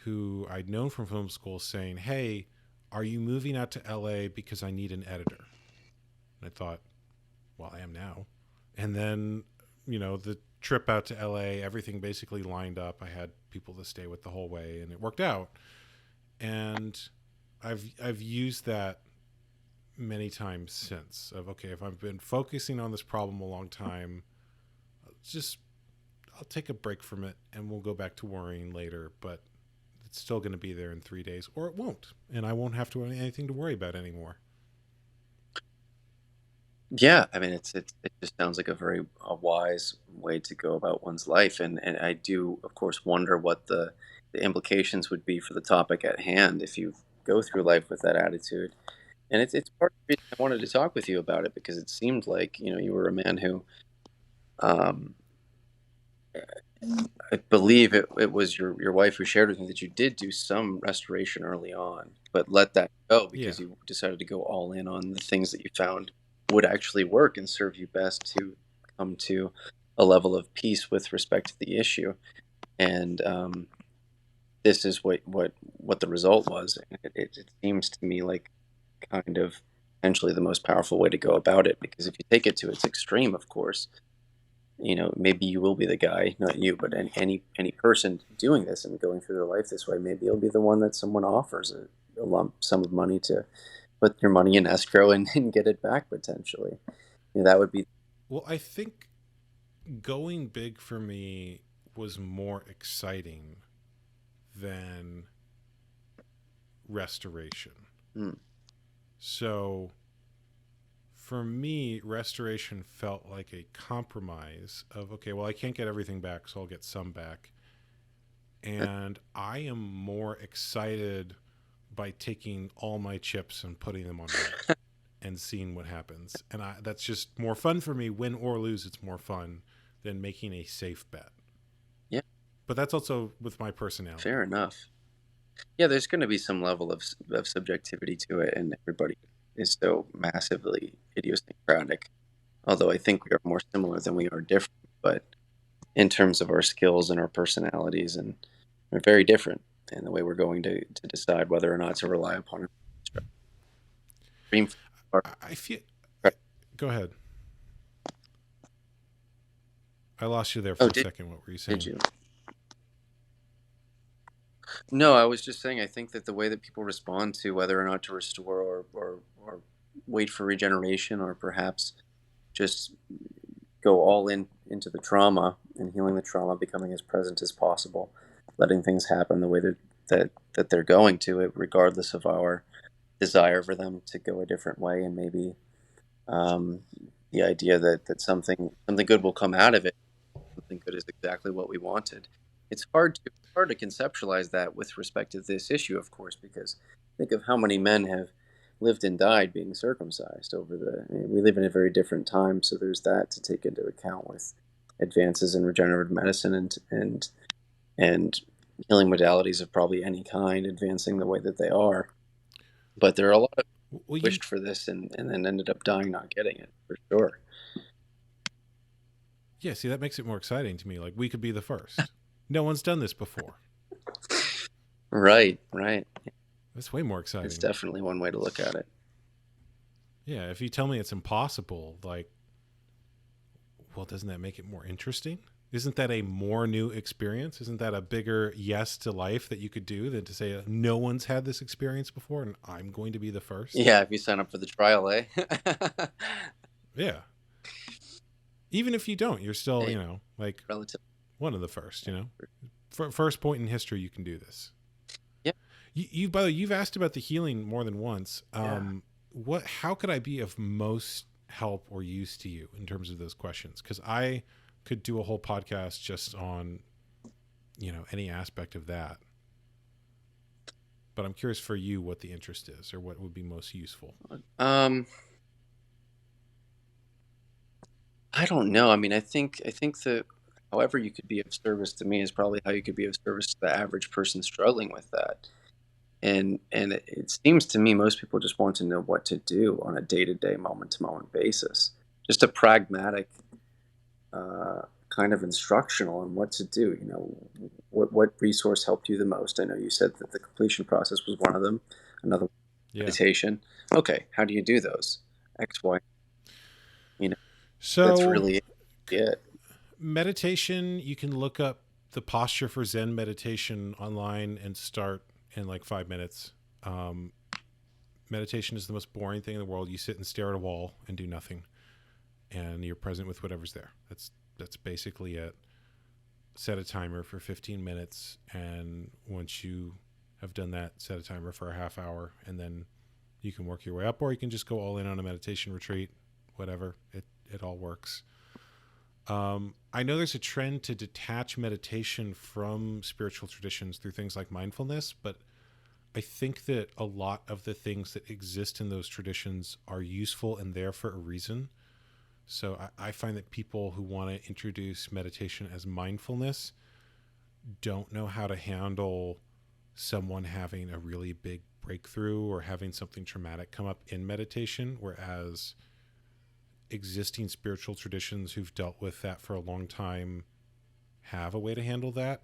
who I'd known from film school saying, hey, are you moving out to LA because I need an editor? And I thought, well, I am now. And then, the trip out to LA, everything basically lined up. I had people to stay with the whole way, and it worked out. And I've used that many times since of, okay, if I've been focusing on this problem a long time, I'll take a break from it and we'll go back to worrying later, but it's still going to be there in 3 days, or it won't. And I won't have to have anything to worry about anymore. Yeah, I mean, it just sounds like a very wise way to go about one's life, and I do, of course, wonder what the implications would be for the topic at hand if you go through life with that attitude. And it's part of the reason I wanted to talk with you about it, because it seemed like you were a man who, I believe it was your wife who shared with me that you did do some restoration early on, but let that go because you decided to go all in on the things that you found would actually work and serve you best to come to a level of peace with respect to the issue. And this is what the result was. It seems to me like kind of potentially the most powerful way to go about it, because if you take it to its extreme, of course, maybe you will be the guy, not you, but any person doing this and going through their life this way, maybe you'll be the one that someone offers a lump sum of money to put your money in escrow and get it back potentially. That would be. Well, I think going big for me was more exciting than restoration. So for me, restoration felt like a compromise of, okay, well, I can't get everything back, so I'll get some back. And I am more excited by taking all my chips and putting them on red and seeing what happens. And that's just more fun for me. Win or lose, it's more fun than making a safe bet. Yeah. But that's also with my personality. Fair enough. Yeah, there's going to be some level of subjectivity to it, and everybody is so massively idiosyncratic. Although I think we are more similar than we are different, but in terms of our skills and our personalities, and we're very different in the way we're going to decide whether or not to rely upon it. I feel. Go ahead. I lost you there for a second. What were you saying? Did you? No, I was just saying, I think that the way that people respond to whether or not to restore or wait for regeneration, or perhaps just go all into the trauma and healing the trauma, becoming as present as possible, letting things happen the way that they're going to it, regardless of our desire for them to go a different way, and maybe um, the idea that something good will come out of it. Something good is exactly what we wanted. It's hard to conceptualize that with respect to this issue, of course, because think of how many men have lived and died being circumcised over the. I mean, we live in a very different time, so there's that to take into account with advances in regenerative medicine and healing modalities of probably any kind advancing the way that they are. But there are a lot of wished for this and then ended up dying not getting it, for sure. Yeah, see, that makes it more exciting to me. Like, we could be the first. No one's done this before. Right. That's way more exciting. It's definitely one way to look at it. Yeah, if you tell me it's impossible, like, well, doesn't that make it more interesting? Isn't that a more new experience? Isn't that a bigger yes to life that you could do than to say no one's had this experience before and I'm going to be the first? Yeah, if you sign up for the trial, eh? Yeah. Even if you don't, you're still, Hey, you know, like relative. one of the first, you know. First point in history you can do this. Yeah. You by the way, you've asked about the healing more than once. Yeah. How could I be of most help or use to you in terms of those questions? Because I could do a whole podcast just on, you know, any aspect of that. But I'm curious for you what the interest is or what would be most useful. I don't know. I mean, I think that however you could be of service to me is probably how you could be of service to the average person struggling with that. And it seems to me most people just want to know what to do on a day-to-day, moment-to-moment basis. Just a pragmatic kind of instructional on what to do. You know, what resource helped you the most? I know you said that the completion process was one of them. Another meditation. Okay, how do you do those? X, Y. You know, so that's really it. Meditation, you can look up the posture for Zen meditation online and start in like 5 minutes. Meditation is the most boring thing in the world. You sit and stare at a wall and do nothing, and you're present with whatever's there. That's basically it. Set a timer for 15 minutes, and once you have done that, set a timer for a half hour, and then you can work your way up, or you can just go all in on a meditation retreat. Whatever, it all works. I know there's a trend to detach meditation from spiritual traditions through things like mindfulness, but I think that a lot of the things that exist in those traditions are useful and there for a reason. So I find that people who want to introduce meditation as mindfulness don't know how to handle someone having a really big breakthrough or having something traumatic come up in meditation, whereas existing spiritual traditions who've dealt with that for a long time have a way to handle that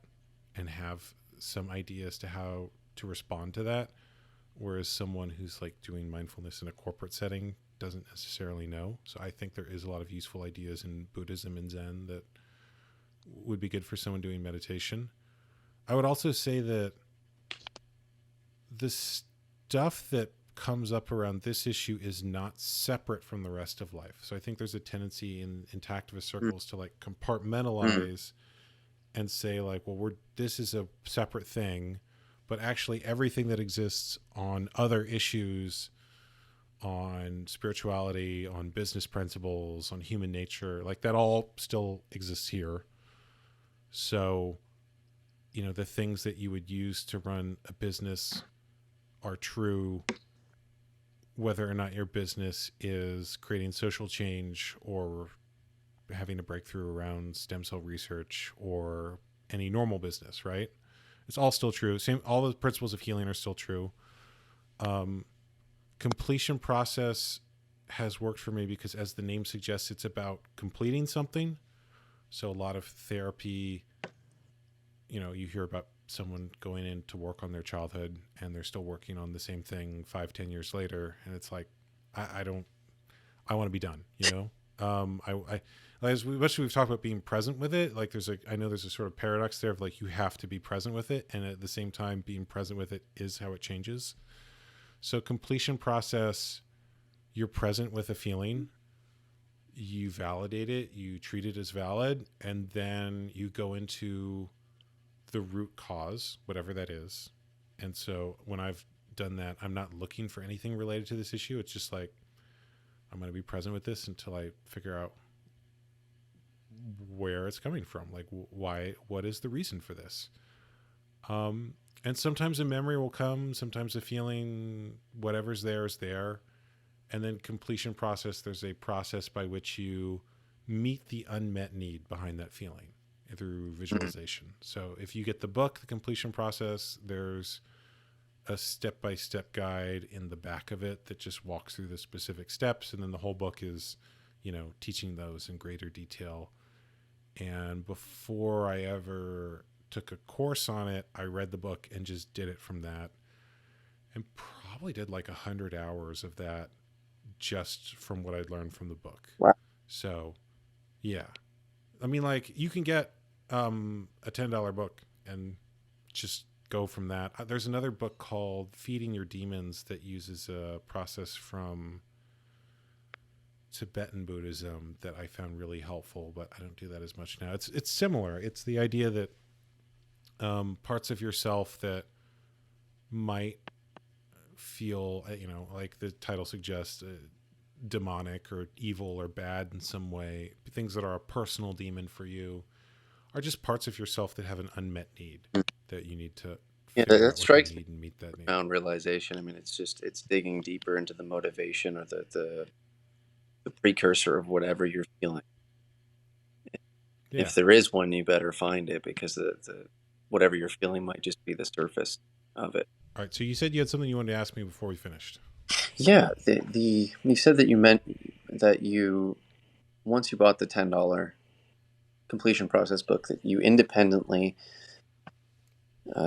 and have some idea as to how to respond to that, whereas someone who's like doing mindfulness in a corporate setting doesn't necessarily know. So I think there is a lot of useful ideas in Buddhism and Zen that would be good for someone doing meditation. I would also say that the stuff that comes up around this issue is not separate from the rest of life. So I think there's a tendency in activist circles to like compartmentalize and say like, well, this is a separate thing, but actually everything that exists on other issues, on spirituality, on business principles, on human nature, like that all still exists here. So, you know, the things that you would use to run a business are true whether or not your business is creating social change or having a breakthrough around stem cell research or any normal business, right? It's all still true. All the principles of healing are still true. Completion process has worked for me because, as the name suggests, it's about completing something. So a lot of therapy, you know, you hear about someone going in to work on their childhood and they're still working on the same thing 5-10 years later, and it's like I want to be done, you know. Especially we've talked about being present with it, like I know there's a sort of paradox there of like you have to be present with it, and at the same time being present with it is how it changes. So completion process you're present with a feeling, you validate it, you treat it as valid, and then you go into the root cause, whatever that is. And so when I've done that, I'm not looking for anything related to this issue. It's just like, I'm going to be present with this until I figure out where it's coming from. Like, why, what is the reason for this? And sometimes a memory will come, sometimes a feeling, whatever's there is there. And then completion process, there's a process by which you meet the unmet need behind that feeling through visualization. So if you get the book, The Completion Process, there's a step-by-step guide in the back of it that just walks through the specific steps. And then the whole book is, teaching those in greater detail. And before I ever took a course on it, I read the book and just did it from that, and probably did like 100 hours of that just from what I'd learned from the book. Wow. So, yeah. I mean, like, you can get a $10 book and just go from that. There's another book called Feeding Your Demons that uses a process from Tibetan Buddhism that I found really helpful, but I don't do that as much now. It's similar. It's the idea that parts of yourself that might feel, like the title suggests, demonic or evil or bad in some way, things that are a personal demon for you, are just parts of yourself that have an unmet need that you need to figure out that what strikes they need and meet that need. Found realization. I mean, it's digging deeper into the motivation or the precursor of whatever you're feeling. Yeah. If there is one, you better find it, because the whatever you're feeling might just be the surface of it. All right. So you said you had something you wanted to ask me before we finished. Yeah, you said that you meant that you, once you bought the $10 completion process book, that you independently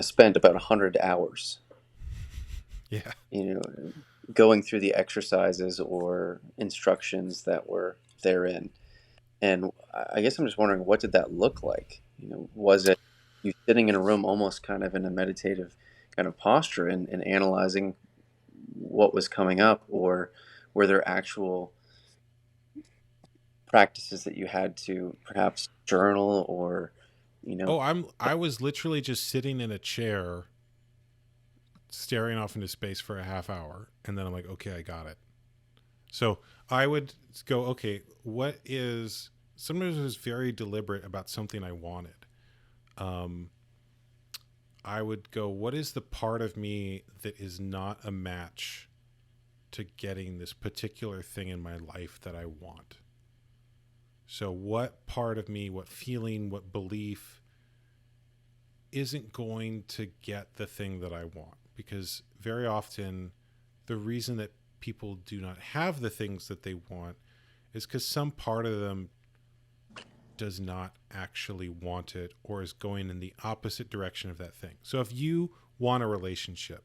spent about 100 hours. Yeah. Going through the exercises or instructions that were therein. And I guess I'm just wondering, what did that look like? Was it you sitting in a room almost kind of in a meditative kind of posture and analyzing what was coming up, or were there actual practices that you had to perhaps journal or, I was literally just sitting in a chair staring off into space for a half hour, and then I'm like, okay, I got it. So I would go, okay, sometimes I was very deliberate about something I wanted. I would go, what is the part of me that is not a match to getting this particular thing in my life that I want? So what part of me, what feeling, what belief isn't going to get the thing that I want? Because very often the reason that people do not have the things that they want is because some part of them does not actually want it, or is going in the opposite direction of that thing. So if you want a relationship,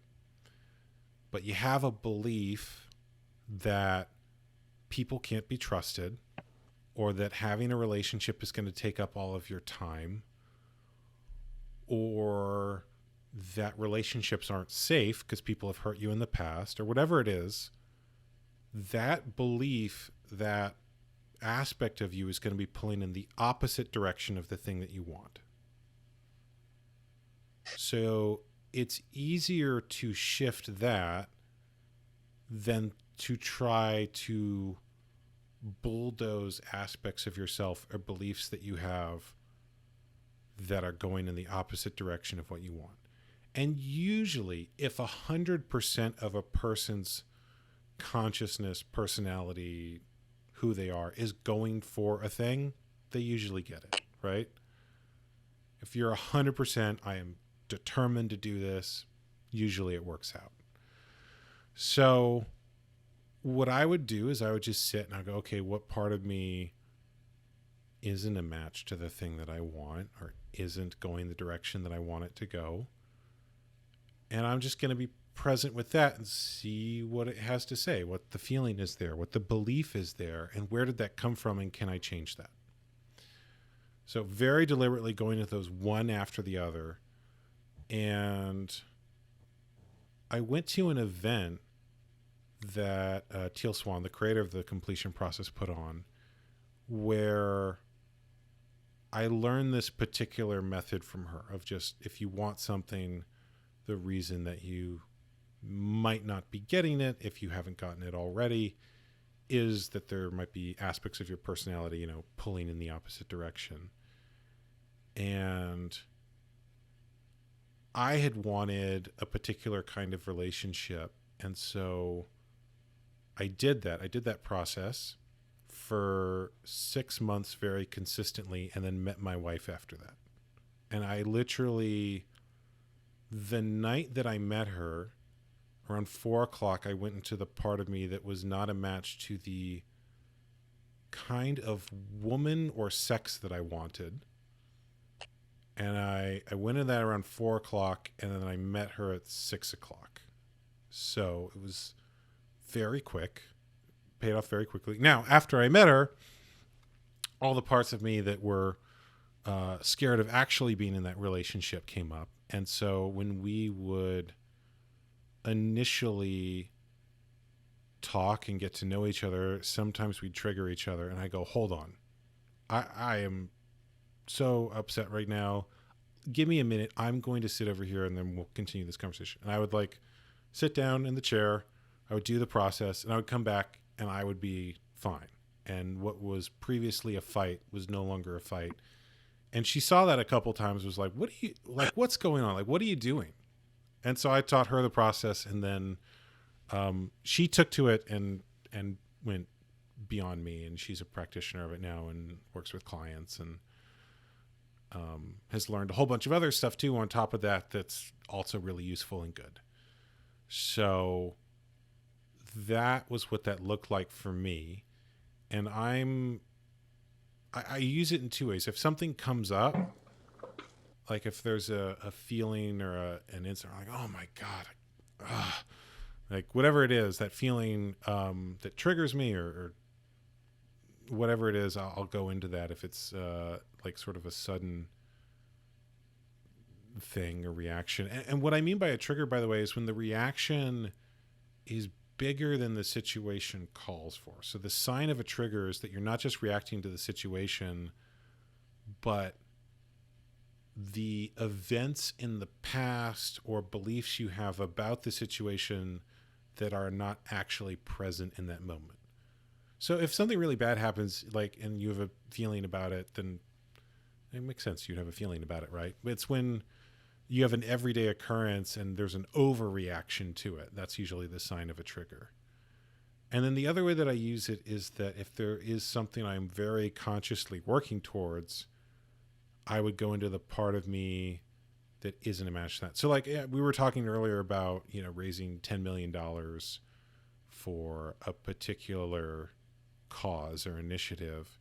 but you have a belief that people can't be trusted, or that having a relationship is going to take up all of your time, or that relationships aren't safe because people have hurt you in the past, or whatever it is, that belief, that aspect of you is going to be pulling in the opposite direction of the thing that you want. So it's easier to shift that than to try to bulldoze aspects of yourself or beliefs that you have that are going in the opposite direction of what you want. And usually, if 100% of a person's consciousness, personality, who they are, is going for a thing, they usually get it, right? If you're 100%, I am determined to do this, usually it works out. So what I would do is I would just sit and I go, okay, what part of me isn't a match to the thing that I want, or isn't going the direction that I want it to go? And I'm just going to be present with that and see what it has to say, what the feeling is there, what the belief is there, and where did that come from, and can I change that? So very deliberately going at those one after the other. And I went to an event that Teal Swan, the creator of the completion process, put on, where I learned this particular method from her of just, if you want something, the reason that you might not be getting it, if you haven't gotten it already, is that there might be aspects of your personality, pulling in the opposite direction. And I had wanted a particular kind of relationship. And so I did that. I did that process for 6 months very consistently, and then met my wife after that. And I literally, the night that I met her, around 4:00, I went into the part of me that was not a match to the kind of woman or sex that I wanted. And I went in that around 4:00, and then I met her at 6:00. So it was very quick, paid off very quickly. Now, after I met her, all the parts of me that were scared of actually being in that relationship came up. And so when we would initially talk and get to know each other, sometimes we'd trigger each other, and I go, hold on, I am so upset right now, give me a minute, I'm going to sit over here and then we'll continue this conversation. And I would sit down in the chair, I would do the process, and I would come back and I would be fine. And what was previously a fight was no longer a fight. And she saw that a couple times, was like, what's going on? What are you doing? And so I taught her the process, and then she took to it and went beyond me, and she's a practitioner of it now and works with clients, and has learned a whole bunch of other stuff too on top of that that's also really useful and good. So that was what that looked like for me. And I use it in two ways. If something comes up, like if there's a feeling or an incident, like, oh my God, whatever it is, that feeling that triggers me or whatever it is, I'll go into that. If it's sort of a sudden thing or reaction. And what I mean by a trigger, by the way, is when the reaction is bigger than the situation calls for. So the sign of a trigger is that you're not just reacting to the situation, but the events in the past or beliefs you have about the situation that are not actually present in that moment. So if something really bad happens, and you have a feeling about it, then it makes sense you'd have a feeling about it, right? It's when you have an everyday occurrence and there's an overreaction to it. That's usually the sign of a trigger. And then the other way that I use it is that if there is something I'm very consciously working towards, I would go into the part of me that isn't a match to that. So we were talking earlier about, raising $10 million for a particular cause or initiative.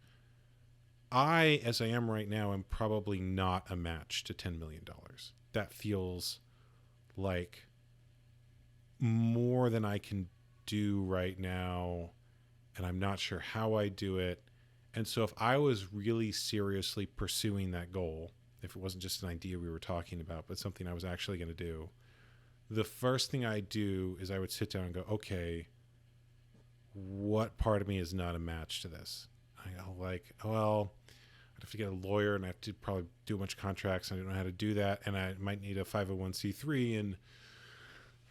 I, as I am right now, am probably not a match to $10 million. That feels like more than I can do right now, and I'm not sure how I do it. And so if I was really seriously pursuing that goal, if it wasn't just an idea we were talking about, but something I was actually going to do, the first thing I do is I would sit down and go, okay, what part of me is not a match to this? I go well, I'd have to get a lawyer, and I have to probably do a bunch of contracts, and I don't know how to do that, and I might need a 501c3, and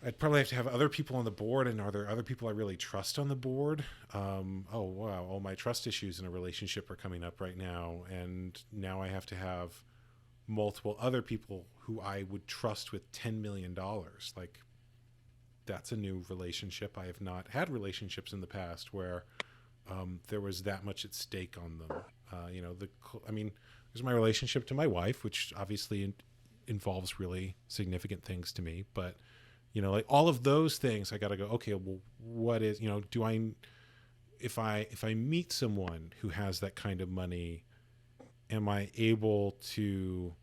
I'd probably have to have other people on the board, and are there other people I really trust on the board? Oh, wow, all my trust issues in a relationship are coming up right now, and now I have to have multiple other people who I would trust with $10 million. That's a new relationship. I have not had relationships in the past where there was that much at stake on them. There's my relationship to my wife, which obviously involves really significant things to me. But, all of those things, I got to go, okay, well, what is, if I meet someone who has that kind of money, am I able to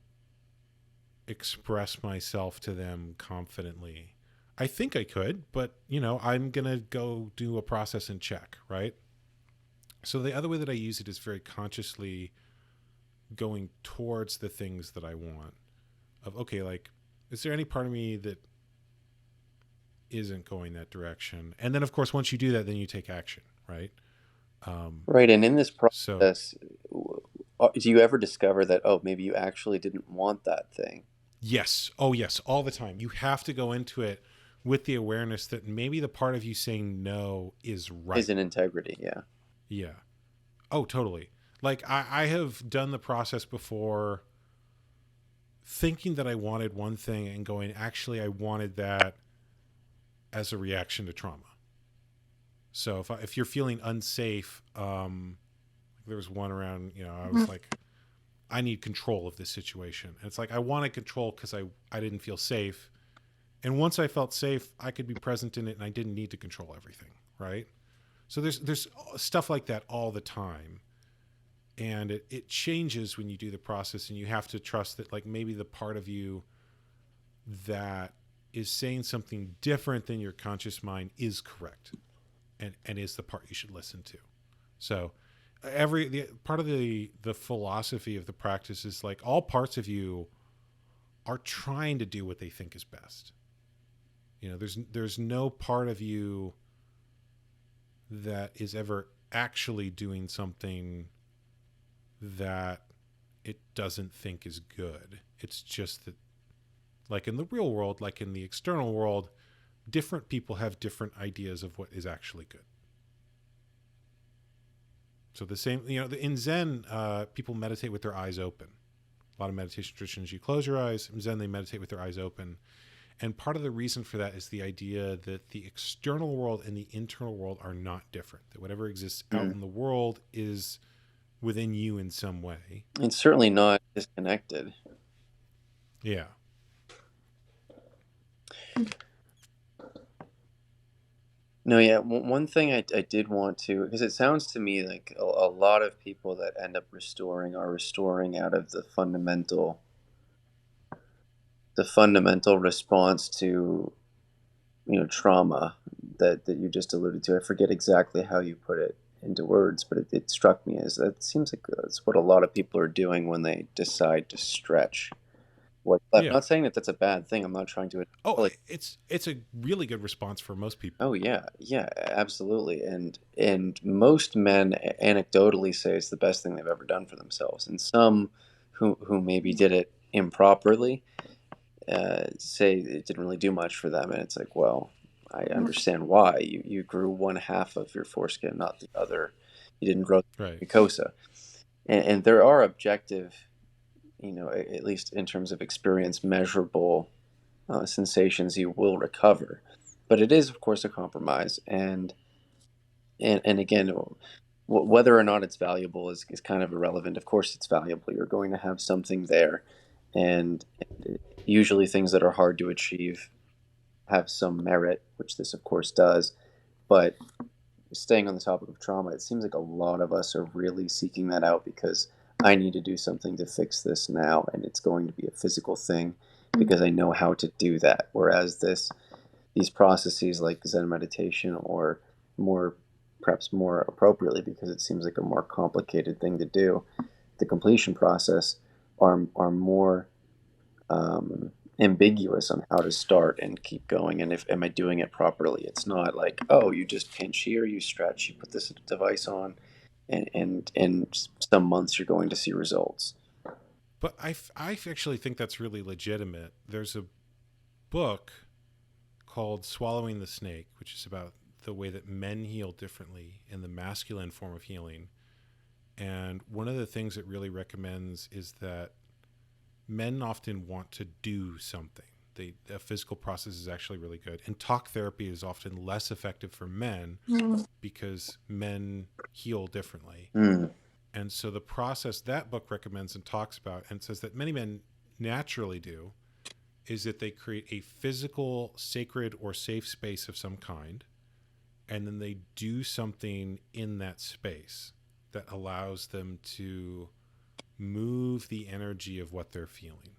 express myself to them confidently? I think I could, but, I'm going to go do a process and check, right? So the other way that I use it is very consciously going towards the things that I want. Of, okay, is there any part of me that isn't going that direction. And then, of course, once you do that, then you take action, right? Right. And in this So, process, do you ever discover that, oh, maybe you actually didn't want that thing? yes. Oh, yes. All the time. You have to go into it with the awareness that maybe the part of you saying no is right. Is in integrity. Yeah. Yeah. Oh, totally. Like, I have done the process before thinking that I wanted one thing and going, actually, I wanted that as a reaction to trauma. So if you're feeling unsafe, there was one around, I was like, I need control of this situation. And it's like, I wanted control because I didn't feel safe. And once I felt safe, I could be present in it and I didn't need to control everything. Right. So there's stuff like that all the time. And it changes when you do the process, and you have to trust that, like, maybe the part of you that is saying something different than your conscious mind is correct and is the part you should listen to. So part of the philosophy of the practice is like all parts of you are trying to do what they think is best. There's no part of you that is ever actually doing something that it doesn't think is good. It's just that, like in the real world, like in the external world, different people have different ideas of what is actually good. So the same, in Zen, people meditate with their eyes open. A lot of meditation traditions, you close your eyes. In Zen, they meditate with their eyes open. And part of the reason for that is the idea that the external world and the internal world are not different. That whatever exists out in the world is within you in some way. It's certainly not disconnected. Yeah. No, yeah. One thing I did want to, because it sounds to me like a lot of people that end up restoring are restoring out of the fundamental response to, trauma that you just alluded to. I forget exactly how you put it into words, but it struck me as that seems like that's what a lot of people are doing when they decide to stretch. I'm not saying that that's a bad thing. I'm not trying to. It's a really good response for most people. Oh yeah, absolutely. And most men anecdotally say it's the best thing they've ever done for themselves. And some who maybe did it improperly say it didn't really do much for them. And it's like, well, I understand why. You grew one half of your foreskin, not the other. You didn't grow the mucosa. And there are objective, at least in terms of experience, measurable sensations you will recover. But it is, of course, a compromise. And again, whether or not it's valuable is kind of irrelevant. Of course, it's valuable. You're going to have something there. And usually things that are hard to achieve have some merit, which this, of course, does. But staying on the topic of trauma, it seems like a lot of us are really seeking that out because I need to do something to fix this now, and it's going to be a physical thing because I know how to do that. Whereas these processes like Zen meditation, or perhaps more appropriately, because it seems like a more complicated thing to do, the completion process are more ambiguous on how to start and keep going, and am I doing it properly? It's not like, oh, you just pinch here, you stretch, you put this device on, and in some months you're going to see results. But I actually think that's really legitimate. There's a book called Swallowing the Snake, which is about the way that men heal differently in the masculine form of healing. And one of the things it really recommends is that men often want to do something. A physical process is actually really good. And talk therapy is often less effective for men because men heal differently. And so the process that book recommends and talks about and says that many men naturally do is that they create a physical, sacred, or safe space of some kind, and then they do something in that space that allows them to move the energy of what they're feeling.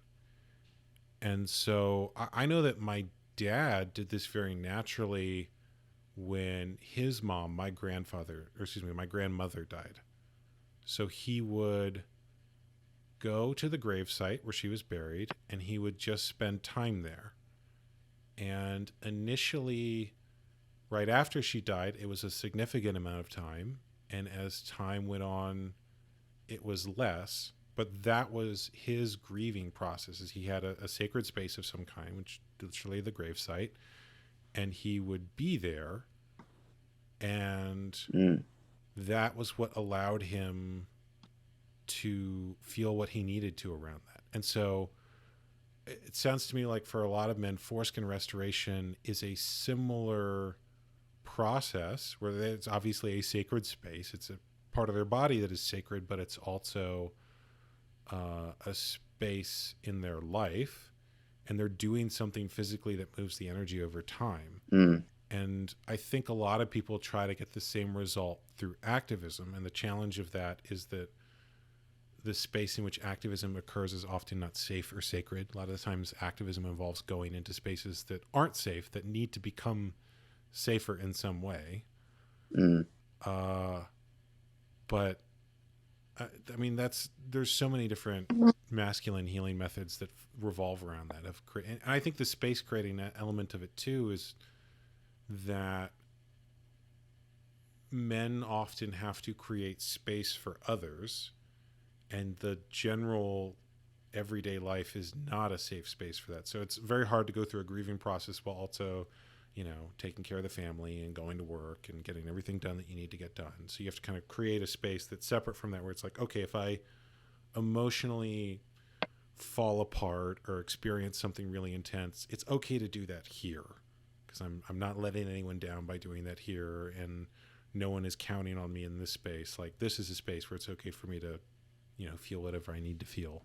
And so I know that my dad did this very naturally when his mom, my grandmother died. So he would go to the gravesite where she was buried, and he would just spend time there. And initially, right after she died, it was a significant amount of time. And as time went on, it was less. But that was his grieving process. Is he had a sacred space of some kind, which literally the gravesite, and he would be there. And that was what allowed him to feel what he needed to around that. And so it sounds to me like for a lot of men, foreskin restoration is a similar process where it's obviously a sacred space. It's a part of their body that is sacred, but it's also a space in their life, and they're doing something physically that moves the energy over time. And I think a lot of people try to get the same result through activism, and the challenge of that is that the space in which activism occurs is often not safe or sacred. A lot of the times activism involves going into spaces that aren't safe, that need to become safer in some way. But I mean, there's so many different masculine healing methods that revolve around that. And I think the space creating element of it too is that men often have to create space for others, and the general everyday life is not a safe space for that. So it's very hard to go through a grieving process while also, taking care of the family and going to work and getting everything done that you need to get done. So you have to kind of create a space that's separate from that, where it's like, okay, if I emotionally fall apart or experience something really intense, it's okay to do that here, because I'm not letting anyone down by doing that here, and no one is counting on me in this space. Like, this is a space where it's okay for me to, feel whatever I need to feel.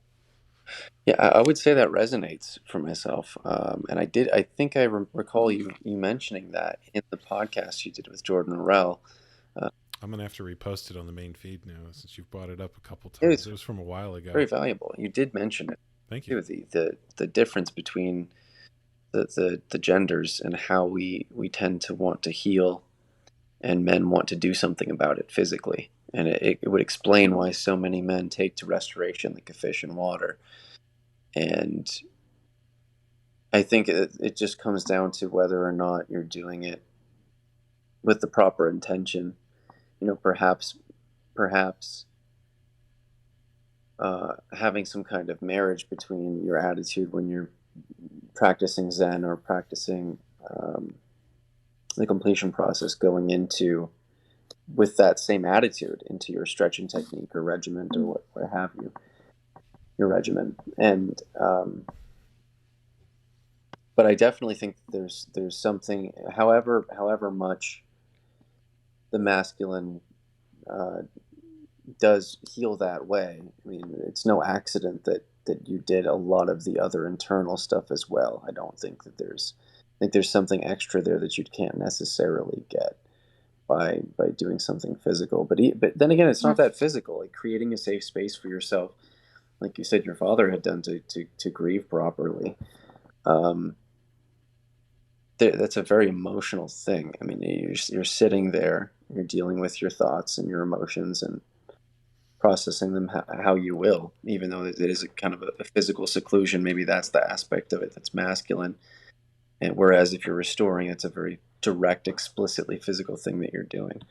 Yeah, I would say that resonates for myself. And I think I recall you mentioning that in the podcast you did with Jordan Morell. I'm going to have to repost it on the main feed now, since you've brought it up a couple It times. was It was from a while ago. very valuable. You did mention it. Thank you. The difference between the genders and how we tend to want to heal, and men want to do something about it physically. And it would explain why so many men take to restoration like a fish in water. And I think it just comes down to whether or not you're doing it with the proper intention. Perhaps having some kind of marriage between your attitude when you're practicing Zen or practicing the completion process, going into with that same attitude into your stretching technique or regiment or what have you, your regimen. And but I definitely think there's something, however much the masculine does heal that way. I mean, it's no accident that you did a lot of the other internal stuff as well. I don't think that there's something extra there that you can't necessarily get by doing something physical. But then again, it's not that physical. Like creating a safe space for yourself, like you said, your father had done to grieve properly. That's a very emotional thing. I mean, you're sitting there, you're dealing with your thoughts and your emotions and processing them how you will, even though it is a kind of a physical seclusion. Maybe that's the aspect of it that's masculine. And whereas if you're restoring, it's a very direct, explicitly physical thing that you're doing,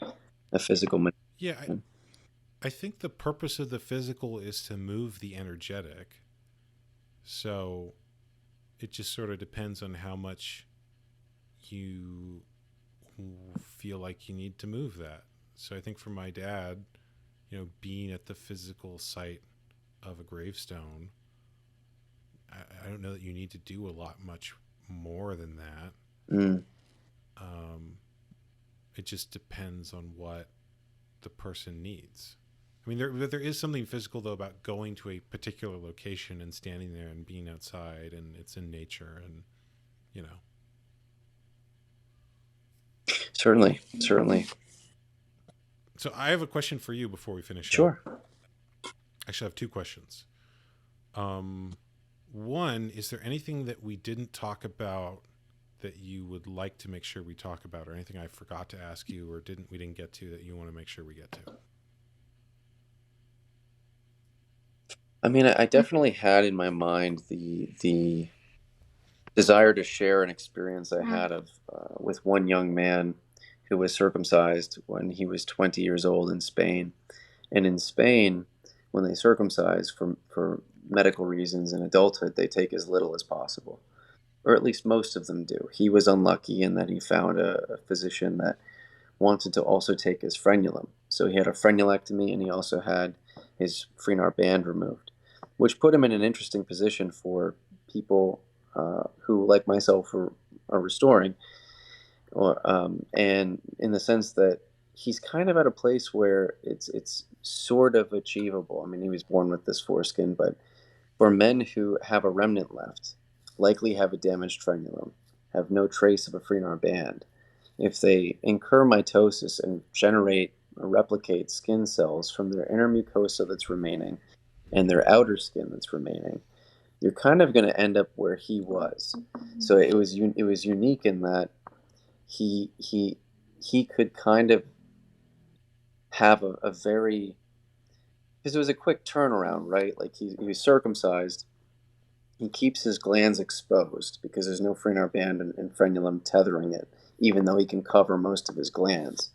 a physical. Yeah, I think the purpose of the physical is to move the energetic. So it just sort of depends on how much you feel like you need to move that. So I think for my dad, being at the physical site of a gravestone, I don't know that you need to do a lot much more than that. It just depends on what the person needs. I mean, there is something physical though about going to a particular location and standing there and being outside, and it's in nature, and Certainly. So I have a question for you before we finish. Sure. Actually, I have two questions. One, is there anything that we didn't talk about that you would like to make sure we talk about, or anything I forgot to ask you or we didn't get to that you want to make sure we get to? I mean, I definitely had in my mind the desire to share an experience I had of with one young man who was circumcised when he was 20 years old in Spain. And in Spain, when they circumcise for medical reasons in adulthood, they take as little as possible, or at least most of them do. He was unlucky in that he found a physician that wanted to also take his frenulum. So he had a frenulectomy, and he also had his Freenar band removed, which put him in an interesting position for people who, like myself, are restoring, and in the sense that he's kind of at a place where it's sort of achievable. I mean, he was born with this foreskin, but for men who have a remnant left, likely have a damaged frenulum, have no trace of a Freenar band, if they incur mitosis and generate or replicate skin cells from their inner mucosa that's remaining and their outer skin that's remaining, you're kind of going to end up where he was. So it was unique in that he could kind of have a very, because it was a quick turnaround, right? Like he was circumcised. He keeps his glands exposed because there's no Freenar band and frenulum tethering it, even though he can cover most of his glands.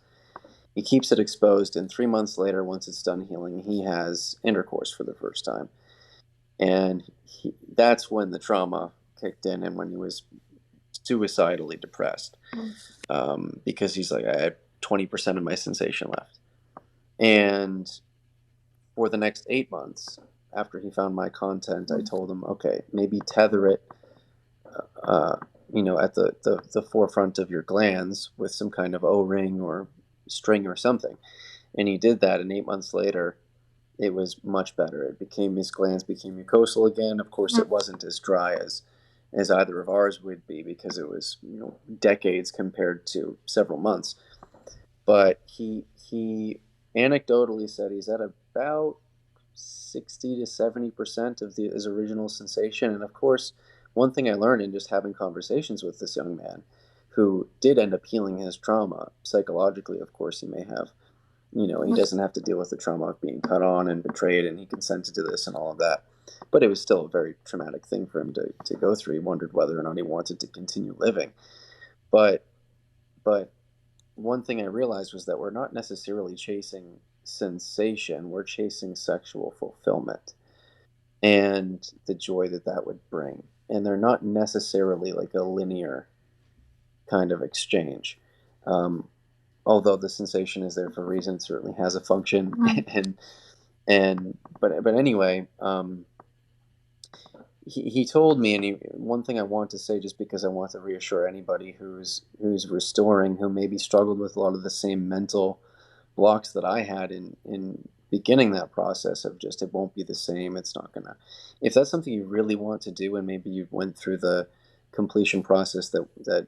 He keeps it exposed, and 3 months later, once it's done healing, he has intercourse for the first time. And that's when the trauma kicked in, and when he was suicidally depressed, because he's like, I had 20% of my sensation left. And for the next 8 months, after he found my content, I told him, okay, maybe tether it, at the forefront of your glands with some kind of O-ring or string or something. And he did that, and 8 months later, it was much better. His glands became mucosal again. Of course, it wasn't as dry as either of ours would be, because it was decades compared to several months. But he anecdotally said he's at about 60 to 70% of his original sensation. And of course, one thing I learned in just having conversations with this young man, who did end up healing his trauma psychologically, of course, he may have, he doesn't have to deal with the trauma of being cut on and betrayed, and he consented to this and all of that. But it was still a very traumatic thing for him to go through. He wondered whether or not he wanted to continue living. But one thing I realized was that we're not necessarily chasing sensation, we're chasing sexual fulfillment and the joy that would bring. And they're not necessarily like a linear kind of exchange. Although the sensation is there for a reason, it certainly has a function. But anyway, he told me, and one thing I want to say, just because I want to reassure anybody who's restoring, who maybe struggled with a lot of the same mental blocks that I had in beginning that process of just, it won't be the same, it's not gonna. If that's something you really want to do, and maybe you went through the completion process that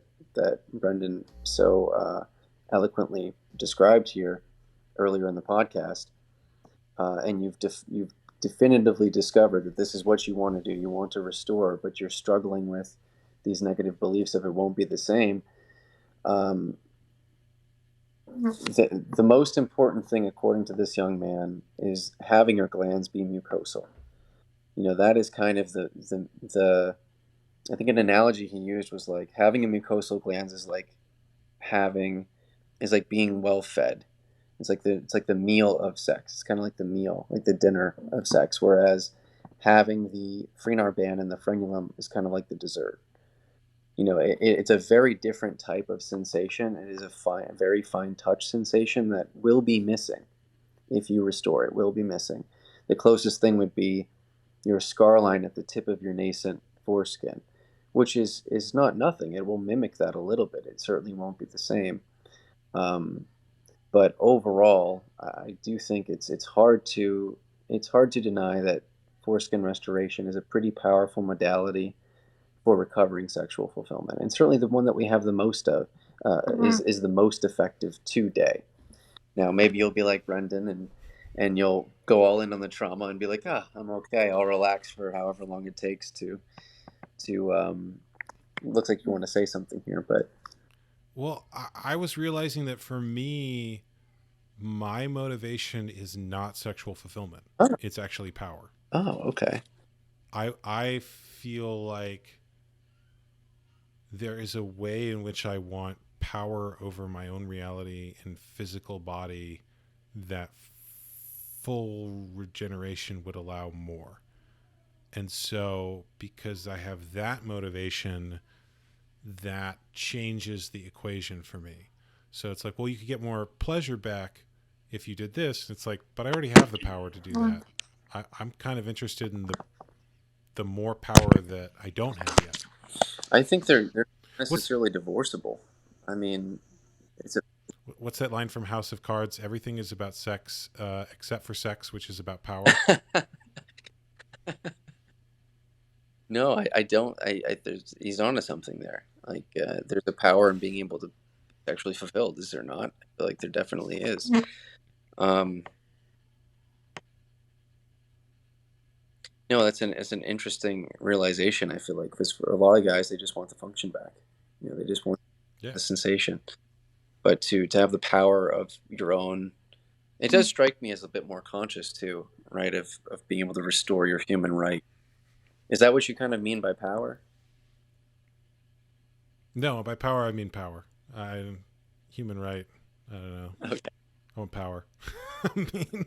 Brendon so eloquently described here earlier in the podcast, and you've definitively discovered that this is what you want to do, you want to restore, but you're struggling with these negative beliefs of it won't be the same. The most important thing, according to this young man, is having your glands be mucosal. That is kind of the I think an analogy he used was like having a mucosal glands is like being well fed. It's like the meal of sex. It's kind of like the meal, like the dinner of sex. Whereas having the Freenar band and the frenulum is kind of like the dessert. It's a very different type of sensation. It is a very fine touch sensation that will be missing if you restore. It will be missing. The closest thing would be your scar line at the tip of your nascent foreskin, which is not nothing. It will mimic that a little bit. It certainly won't be the same. But overall, I do think it's hard to deny that foreskin restoration is a pretty powerful modality for recovering sexual fulfillment, and certainly the one that we have the most of is the most effective today. Now, maybe you'll be like Brendon and you'll go all in on the trauma and be like, I'm okay. I'll relax for however long it takes to. Looks like you want to say something here, but. Well, I was realizing that for me, my motivation is not sexual fulfillment. Oh. It's actually power. Oh, okay. I feel like there is a way in which I want power over my own reality and physical body that full regeneration would allow more. And so, because I have that motivation, that changes the equation for me. So it's like, well, you could get more pleasure back if you did this. It's like, but I already have the power to do that. I'm kind of interested in the more power that I don't have yet. I think they're necessarily divorceable. I mean, it's a What's that line from House of Cards? Everything is about sex, except for sex, which is about power. No, I don't. He's onto something there. Like, there's a power in being able to be sexually fulfilled. Is there not? I feel like there definitely is. No, it's an interesting realization. I feel like, because for a lot of guys, they just want the function back. They just want the sensation. But to have the power of your own, it does strike me as a bit more conscious too, right? Of being able to restore your human right. Is that what you kind of mean by power? No, by power I mean power. Human right. I don't know. Okay. I want power. I mean,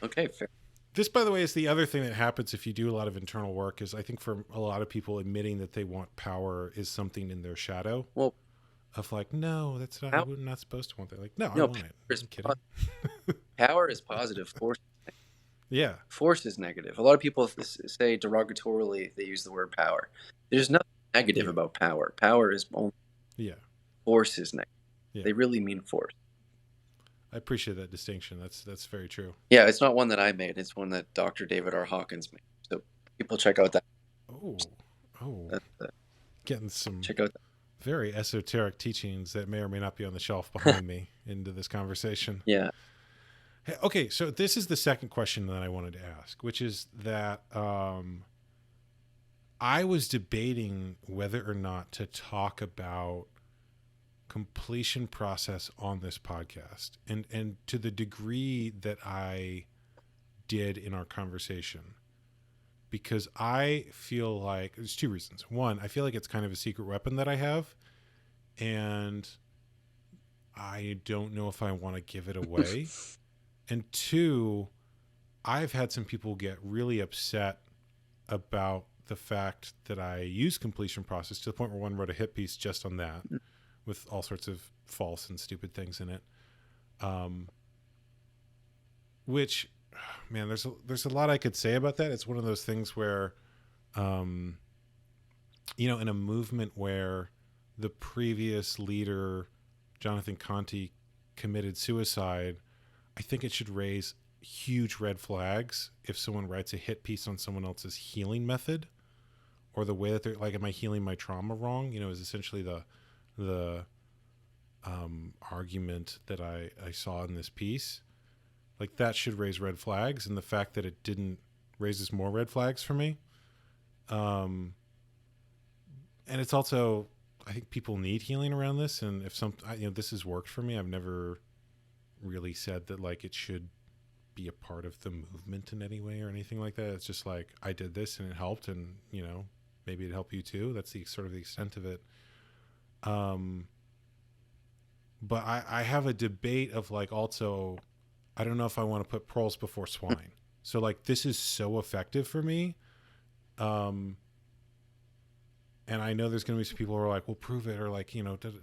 okay, fair. This, by the way, is the other thing that happens if you do a lot of internal work. Is I think for a lot of people, admitting that they want power is something in their shadow. Well, of like, no, that's not. I'm not supposed to want that. Like, no, I want it. I'm kidding. Power is positive. Force. Yeah. Force is negative. A lot of people say derogatorily they use the word power. There's nothing negative about power. Power is only. Yeah. Force is negative. Yeah. They really mean force. I appreciate that distinction. That's very true. Yeah, it's not one that I made. It's one that Dr. David R. Hawkins made. So people check out that. Oh. Getting some check out that. Very esoteric teachings that may or may not be on the shelf behind me into this conversation. Yeah. Okay, so this is the second question that I wanted to ask, which is that I was debating whether or not to talk about completion process on this podcast, and to the degree that I did in our conversation, because I feel like there's two reasons. One, I feel like it's kind of a secret weapon that I have, and I don't know if I want to give it away. And two, I've had some people get really upset about the fact that I use completion process, to the point where one wrote a hit piece just on that, with all sorts of false and stupid things in it. Which, man, there's a lot I could say about that. It's one of those things where, in a movement where the previous leader, Jonathan Conte, committed suicide, I think it should raise huge red flags if someone writes a hit piece on someone else's healing method, or the way that they're like, am I healing my trauma wrong? Is essentially the argument that I saw in this piece. Like, that should raise red flags, and the fact that it didn't raises more red flags for me. And it's also, I think people need healing around this, and if this has worked for me. I've never really said that like it should be a part of the movement in any way or anything like that. It's just like, I did this and it helped, and maybe it'd help you too. That's the sort of the extent of it. But I have a debate of like, also, I don't know if I want to put pearls before swine. So like, this is so effective for me. And I know there's going to be some people who are like, well, prove it. Or like,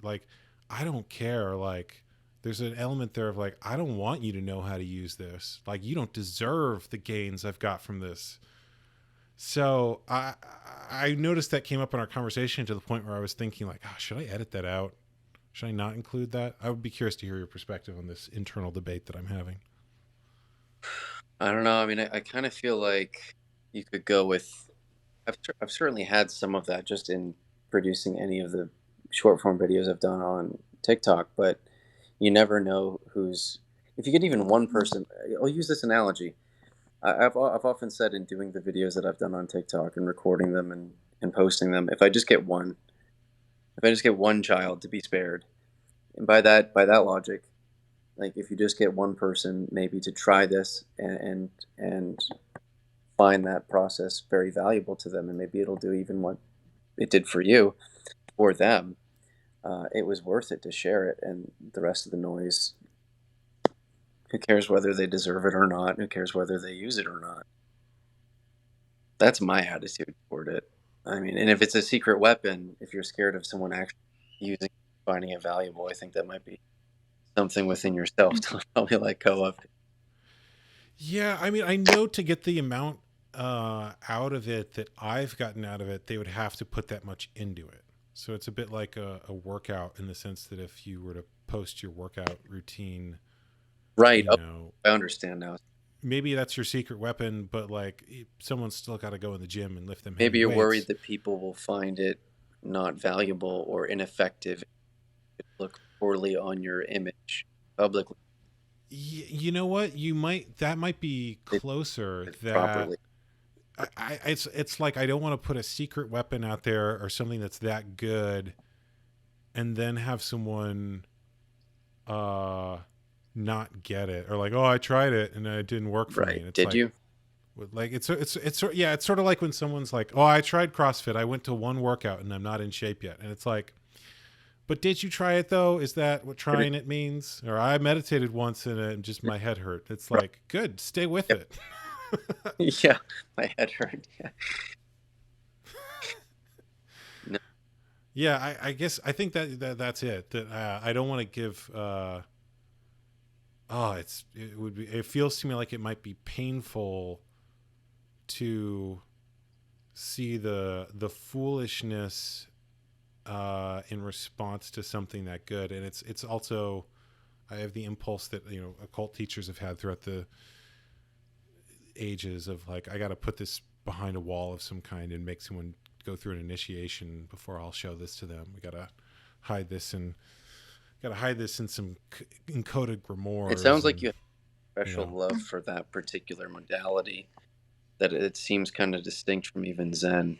like, I don't care. Like, there's an element there of like, I don't want you to know how to use this. Like, you don't deserve the gains I've got from this. So I noticed that came up in our conversation, to the point where I was thinking like, should I edit that out? Should I not include that? I would be curious to hear your perspective on this internal debate that I'm having. I don't know. I mean, I kind of feel like you could go with, I've certainly had some of that just in producing any of the short form videos I've done on TikTok, but you never know if you get even one person. I'll use this analogy. I've often said, in doing the videos that I've done on TikTok and recording them and posting them, if I just get one child to be spared, and by that logic, like, if you just get one person maybe to try this and find that process very valuable to them, and maybe it'll do even what it did for you, for them, it was worth it to share it. And the rest of the noise, who cares whether they deserve it or not? Who cares whether they use it or not? That's my attitude toward it. I mean, and if it's a secret weapon, if you're scared of someone actually using it, finding it valuable, I think that might be something within yourself to probably let go of. Yeah, I mean, I know to get the amount out of it that I've gotten out of it, they would have to put that much into it. So it's a bit like a workout in the sense that if you were to post your workout routine, Right. you know, I understand now. maybe that's your secret weapon, but like someone's still got to go in the gym and lift them Maybe heavy you're weights. worried that people will find it not valuable or ineffective. It look poorly on your image publicly. You know what? That might be closer. That Properly. it's like I don't want to put a secret weapon out there or something that's that good, and then have someone not get it, or like, oh, I tried it and it didn't work for me. And it's Did like, you? Like it's yeah, it's sort of like when someone's like, oh, I tried CrossFit, I went to one workout and I'm not in shape yet, and it's like, but did you try it though? Is that what trying it means? Or I meditated once and just my head hurt. It's like, good, stay with it. Yeah, my head hurt. Yeah. No. Yeah, I guess I think that's it. That I don't want to give. It feels to me like it might be painful to see the foolishness in response to something that good, and it's also, I have the impulse that occult teachers have had throughout the ages of like, I got to put this behind a wall of some kind and make someone go through an initiation before I'll show this to them. We got to hide this in some encoded grimoires. It sounds like you have special love for that particular modality, that it seems kind of distinct from even Zen.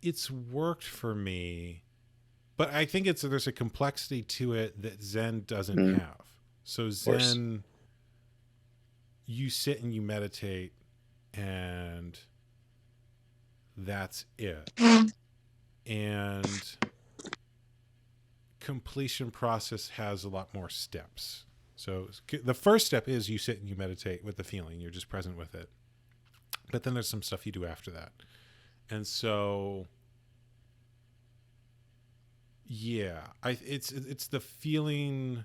It's worked for me, but I think there's a complexity to it that Zen doesn't have. So Zen, you sit and you meditate, and that's it. And completion process has a lot more steps. So the first step is you sit and you meditate with the feeling. You're just present with it. But then there's some stuff you do after that. And so, yeah, it's the feeling.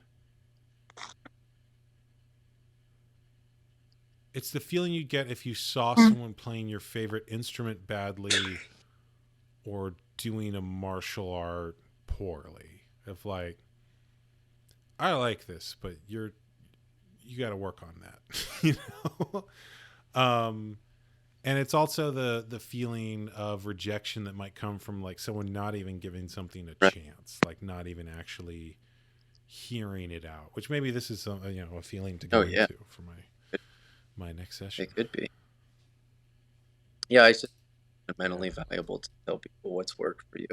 It's the feeling you get if you saw someone playing your favorite instrument badly or doing a martial art poorly. Of like, I like this, but you got to work on that, and it's also the feeling of rejection that might come from like someone not even giving something a chance, like not even actually hearing it out, which maybe this is a feeling to go into for my next session. It could be. Yeah, it's just fundamentally valuable to tell people what's worked for you,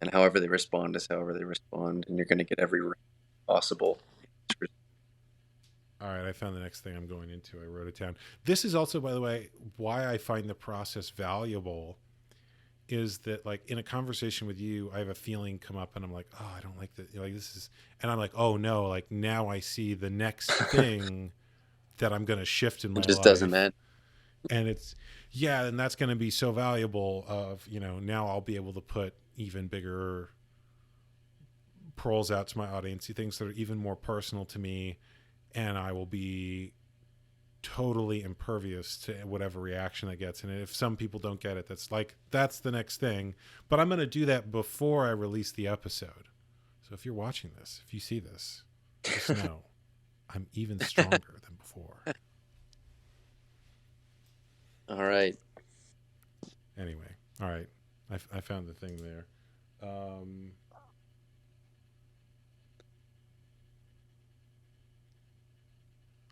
and however they respond is however they respond, and you're going to get every possible. All right, I found the next thing I'm going into. I wrote it down. This is also, by the way, why I find the process valuable, is that like in a conversation with you, I have a feeling come up and I'm like, oh, I don't like that. Like this is, and I'm like, oh no, like now I see the next thing that I'm going to shift in my life. It just doesn't end. And and that's going to be so valuable of, now I'll be able to put even bigger pearls out to my audience, things that are even more personal to me. And I will be totally impervious to whatever reaction that gets. And if some people don't get it, that's the next thing. But I'm going to do that before I release the episode. So if you're watching this, if you see this, just know I'm even stronger than before. All right. Anyway, all right. I found the thing there.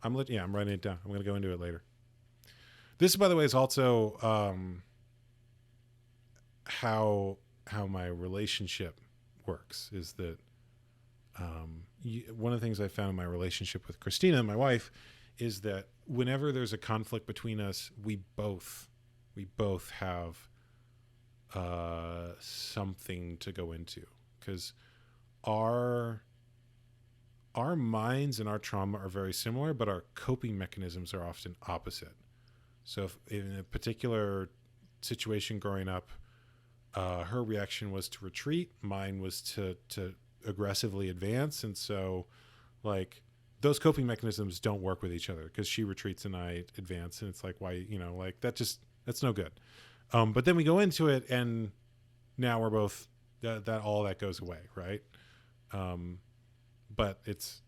I'm writing it down. I'm going to go into it later. This, by the way, is also how my relationship works. Is that one of the things I found in my relationship with Christina, my wife, is that whenever there's a conflict between us, we both we both have something to go into, because our minds and our trauma are very similar, but our coping mechanisms are often opposite. So if in a particular situation growing up, her reaction was to retreat, mine was to aggressively advance. And so like those coping mechanisms don't work with each other, because she retreats and I advance, and it's like, why, like that's no good. But then we go into it, and now we're both that all that goes away, right? But it's,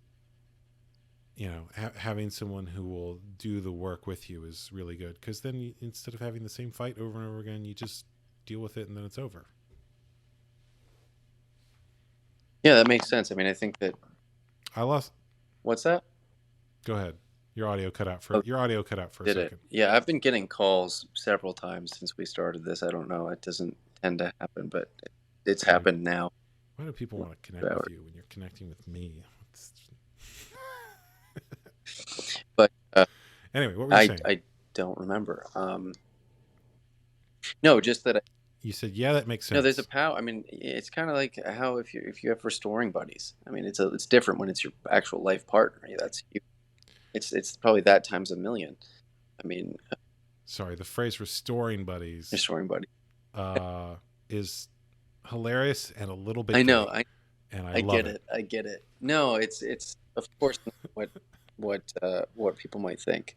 having someone who will do the work with you is really good, because then instead of having the same fight over and over again, you just deal with it and then it's over. Yeah, that makes sense. I mean, I think that I lost. What's that? Go ahead. Your audio cut out for a second. It? Yeah, I've been getting calls several times since we started this. I don't know. It doesn't tend to happen, but it's happened now. Why do people want to connect with you when you're connecting with me? But anyway, what were you saying? I don't remember. No, just that. You said, yeah, that makes sense. No, there's a power. I mean, it's kind of like how if you have restoring buddies. I mean, it's different when it's your actual life partner. That's you. It's probably that times a million. I mean, sorry, the phrase "restoring buddies" is hilarious and a little bit. I know. I get it. I get it. No, it's of course what people might think,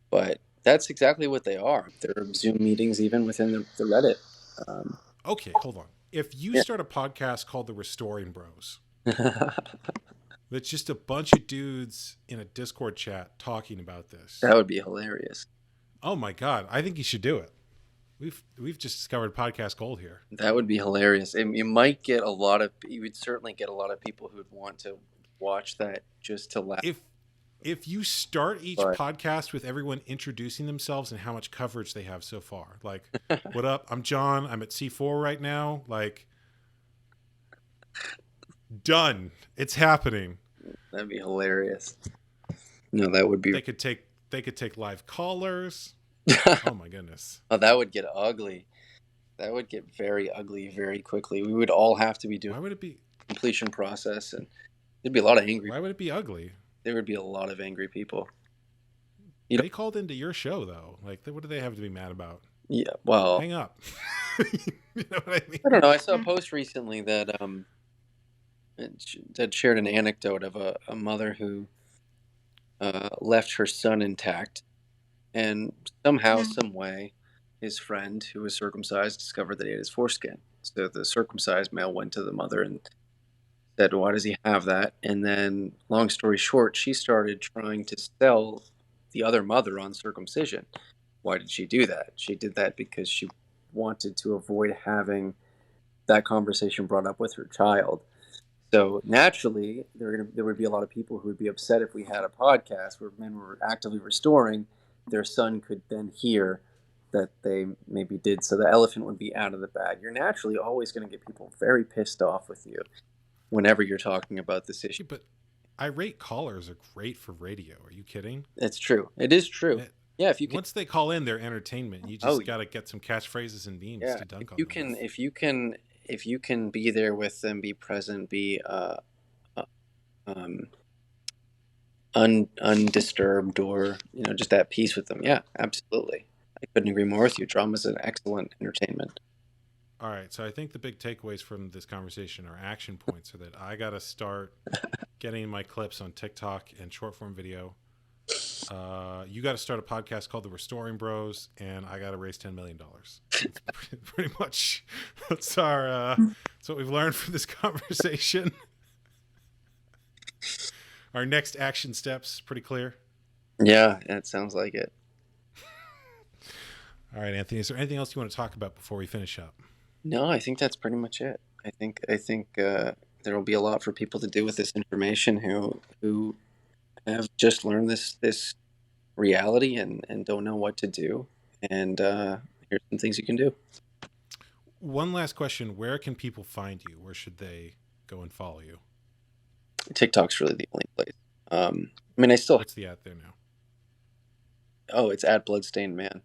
but that's exactly what they are. There are Zoom meetings even within the Reddit. Okay, hold on. If you start a podcast called the Restoring Bros, that's just a bunch of dudes in a Discord chat talking about this. That would be hilarious. Oh my God, I think you should do it. We've just discovered podcast gold here. That would be hilarious. And you would certainly get a lot of people who would want to watch that just to laugh. If you start each podcast with everyone introducing themselves and how much coverage they have so far, like, what up? I'm John. I'm at C4 right now. Like, done. It's happening. That'd be hilarious. No, that would be. They could take live callers. Oh my goodness. Oh, that would get ugly. That would get very ugly very quickly. We would all have to be doing. Why would it be completion process, and there'd be a lot of angry. Why would it be ugly? There would be a lot of angry people. They called into your show though. Like, what do they have to be mad about? Yeah, well, hang up. You know what I mean? I don't know. I saw a post recently that shared an anecdote of a mother who left her son intact, and somehow, some way, his friend who was circumcised discovered that he had his foreskin. So the circumcised male went to the mother and said, why does he have that? And then, long story short, she started trying to sell the other mother on circumcision. Why did she do that? She did that because she wanted to avoid having that conversation brought up with her child. So naturally, there would be a lot of people who would be upset if we had a podcast where men were actively restoring. Their son could then hear that they maybe did. So the elephant would be out of the bag. You're naturally always going to get people very pissed off with you whenever you're talking about this issue. But irate callers are great for radio. Are you kidding? It's true. It is true. Yeah, if you can, once they call in, they're entertainment. You just got to get some catchphrases and beams to dunk on them. If you can be there with them, be present, be undisturbed, or just at peace with them. Yeah, absolutely. I couldn't agree more with you. Drama is an excellent entertainment. All right, so I think the big takeaways from this conversation are action points, so that I got to start getting my clips on TikTok and short form video. You got to start a podcast called The Restoring Bros, and I got to raise $10 million. That's pretty much that's what we've learned from this conversation. Our next action steps pretty clear. Yeah, it sounds like it. All right, Anthony, is there anything else you want to talk about before we finish up? No, I think that's pretty much it. I think there will be a lot for people to do with this information who have just learned this reality and don't know what to do. And here's some things you can do. One last question. Where can people find you? Where should they go and follow you? TikTok's really the only place. I mean, I still... What's the ad there now? Oh, it's at Bloodstained Man.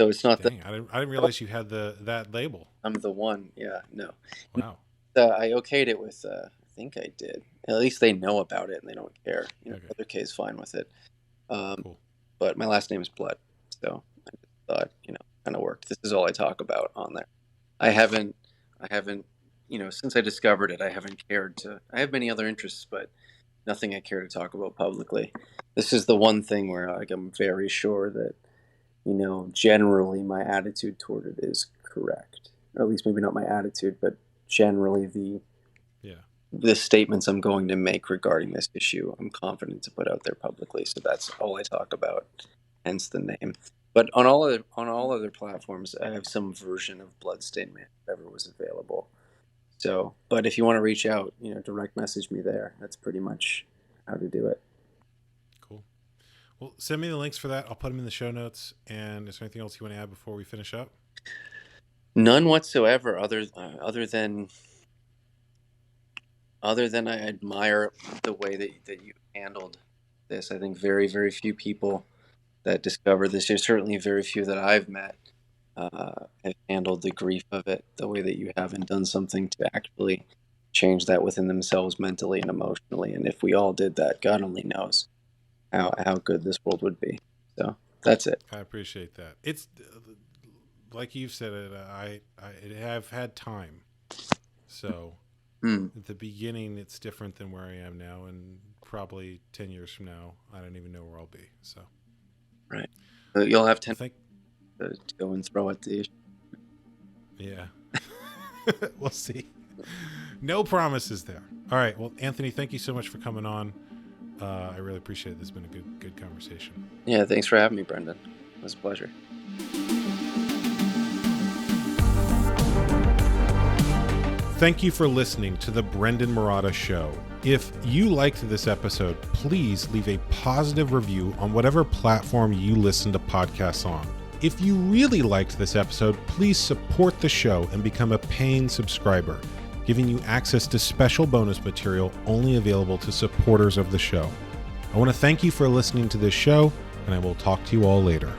So it's not Dang, I didn't realize you had that label. I'm the one. Yeah, no. Wow. I okayed it with, I think I did. At least they know about it and they don't care. Okay. Other K's fine with it. Cool. But my last name is Blood, so I just thought, kind of worked. This is all I talk about on there. I haven't, since I discovered it, I haven't cared to. I have many other interests, but nothing I care to talk about publicly. This is the one thing where I'm very sure that, generally my attitude toward it is correct, or at least maybe not my attitude, but generally the statements I'm going to make regarding this issue, I'm confident to put out there publicly. So that's all I talk about, hence the name. But on all other platforms, I have some version of Bloodstain Man, whatever was available. So, but if you want to reach out, direct message me there. That's pretty much how to do it. Cool. Well, send me the links for that. I'll put them in the show notes. And is there anything else you want to add before we finish up? None whatsoever, other than I admire the way that you handled this. I think very, very few people that discover this, there's certainly very few that I've met, have handled the grief of it the way that you have, and done something to actually change that within themselves mentally and emotionally. And if we all did that, God only knows how good this world would be. So that's it. I appreciate that. It's like you've said it. I have had time. So at the beginning, it's different than where I am now, and probably 10 years from now, I don't even know where I'll be. So, right. You'll have 10 to go and throw at the issue. Yeah. We'll see. No promises there. All right. Well, Anthony, thank you so much for coming on. I really appreciate it. This has been a good conversation. Yeah. Thanks for having me, Brendon. It was a pleasure. Thank you for listening to the Brendon Marotta Show. If you liked this episode, please leave a positive review on whatever platform you listen to podcasts on. If you really liked this episode, please support the show and become a paying subscriber, giving you access to special bonus material only available to supporters of the show. I want to thank you for listening to this show, and I will talk to you all later.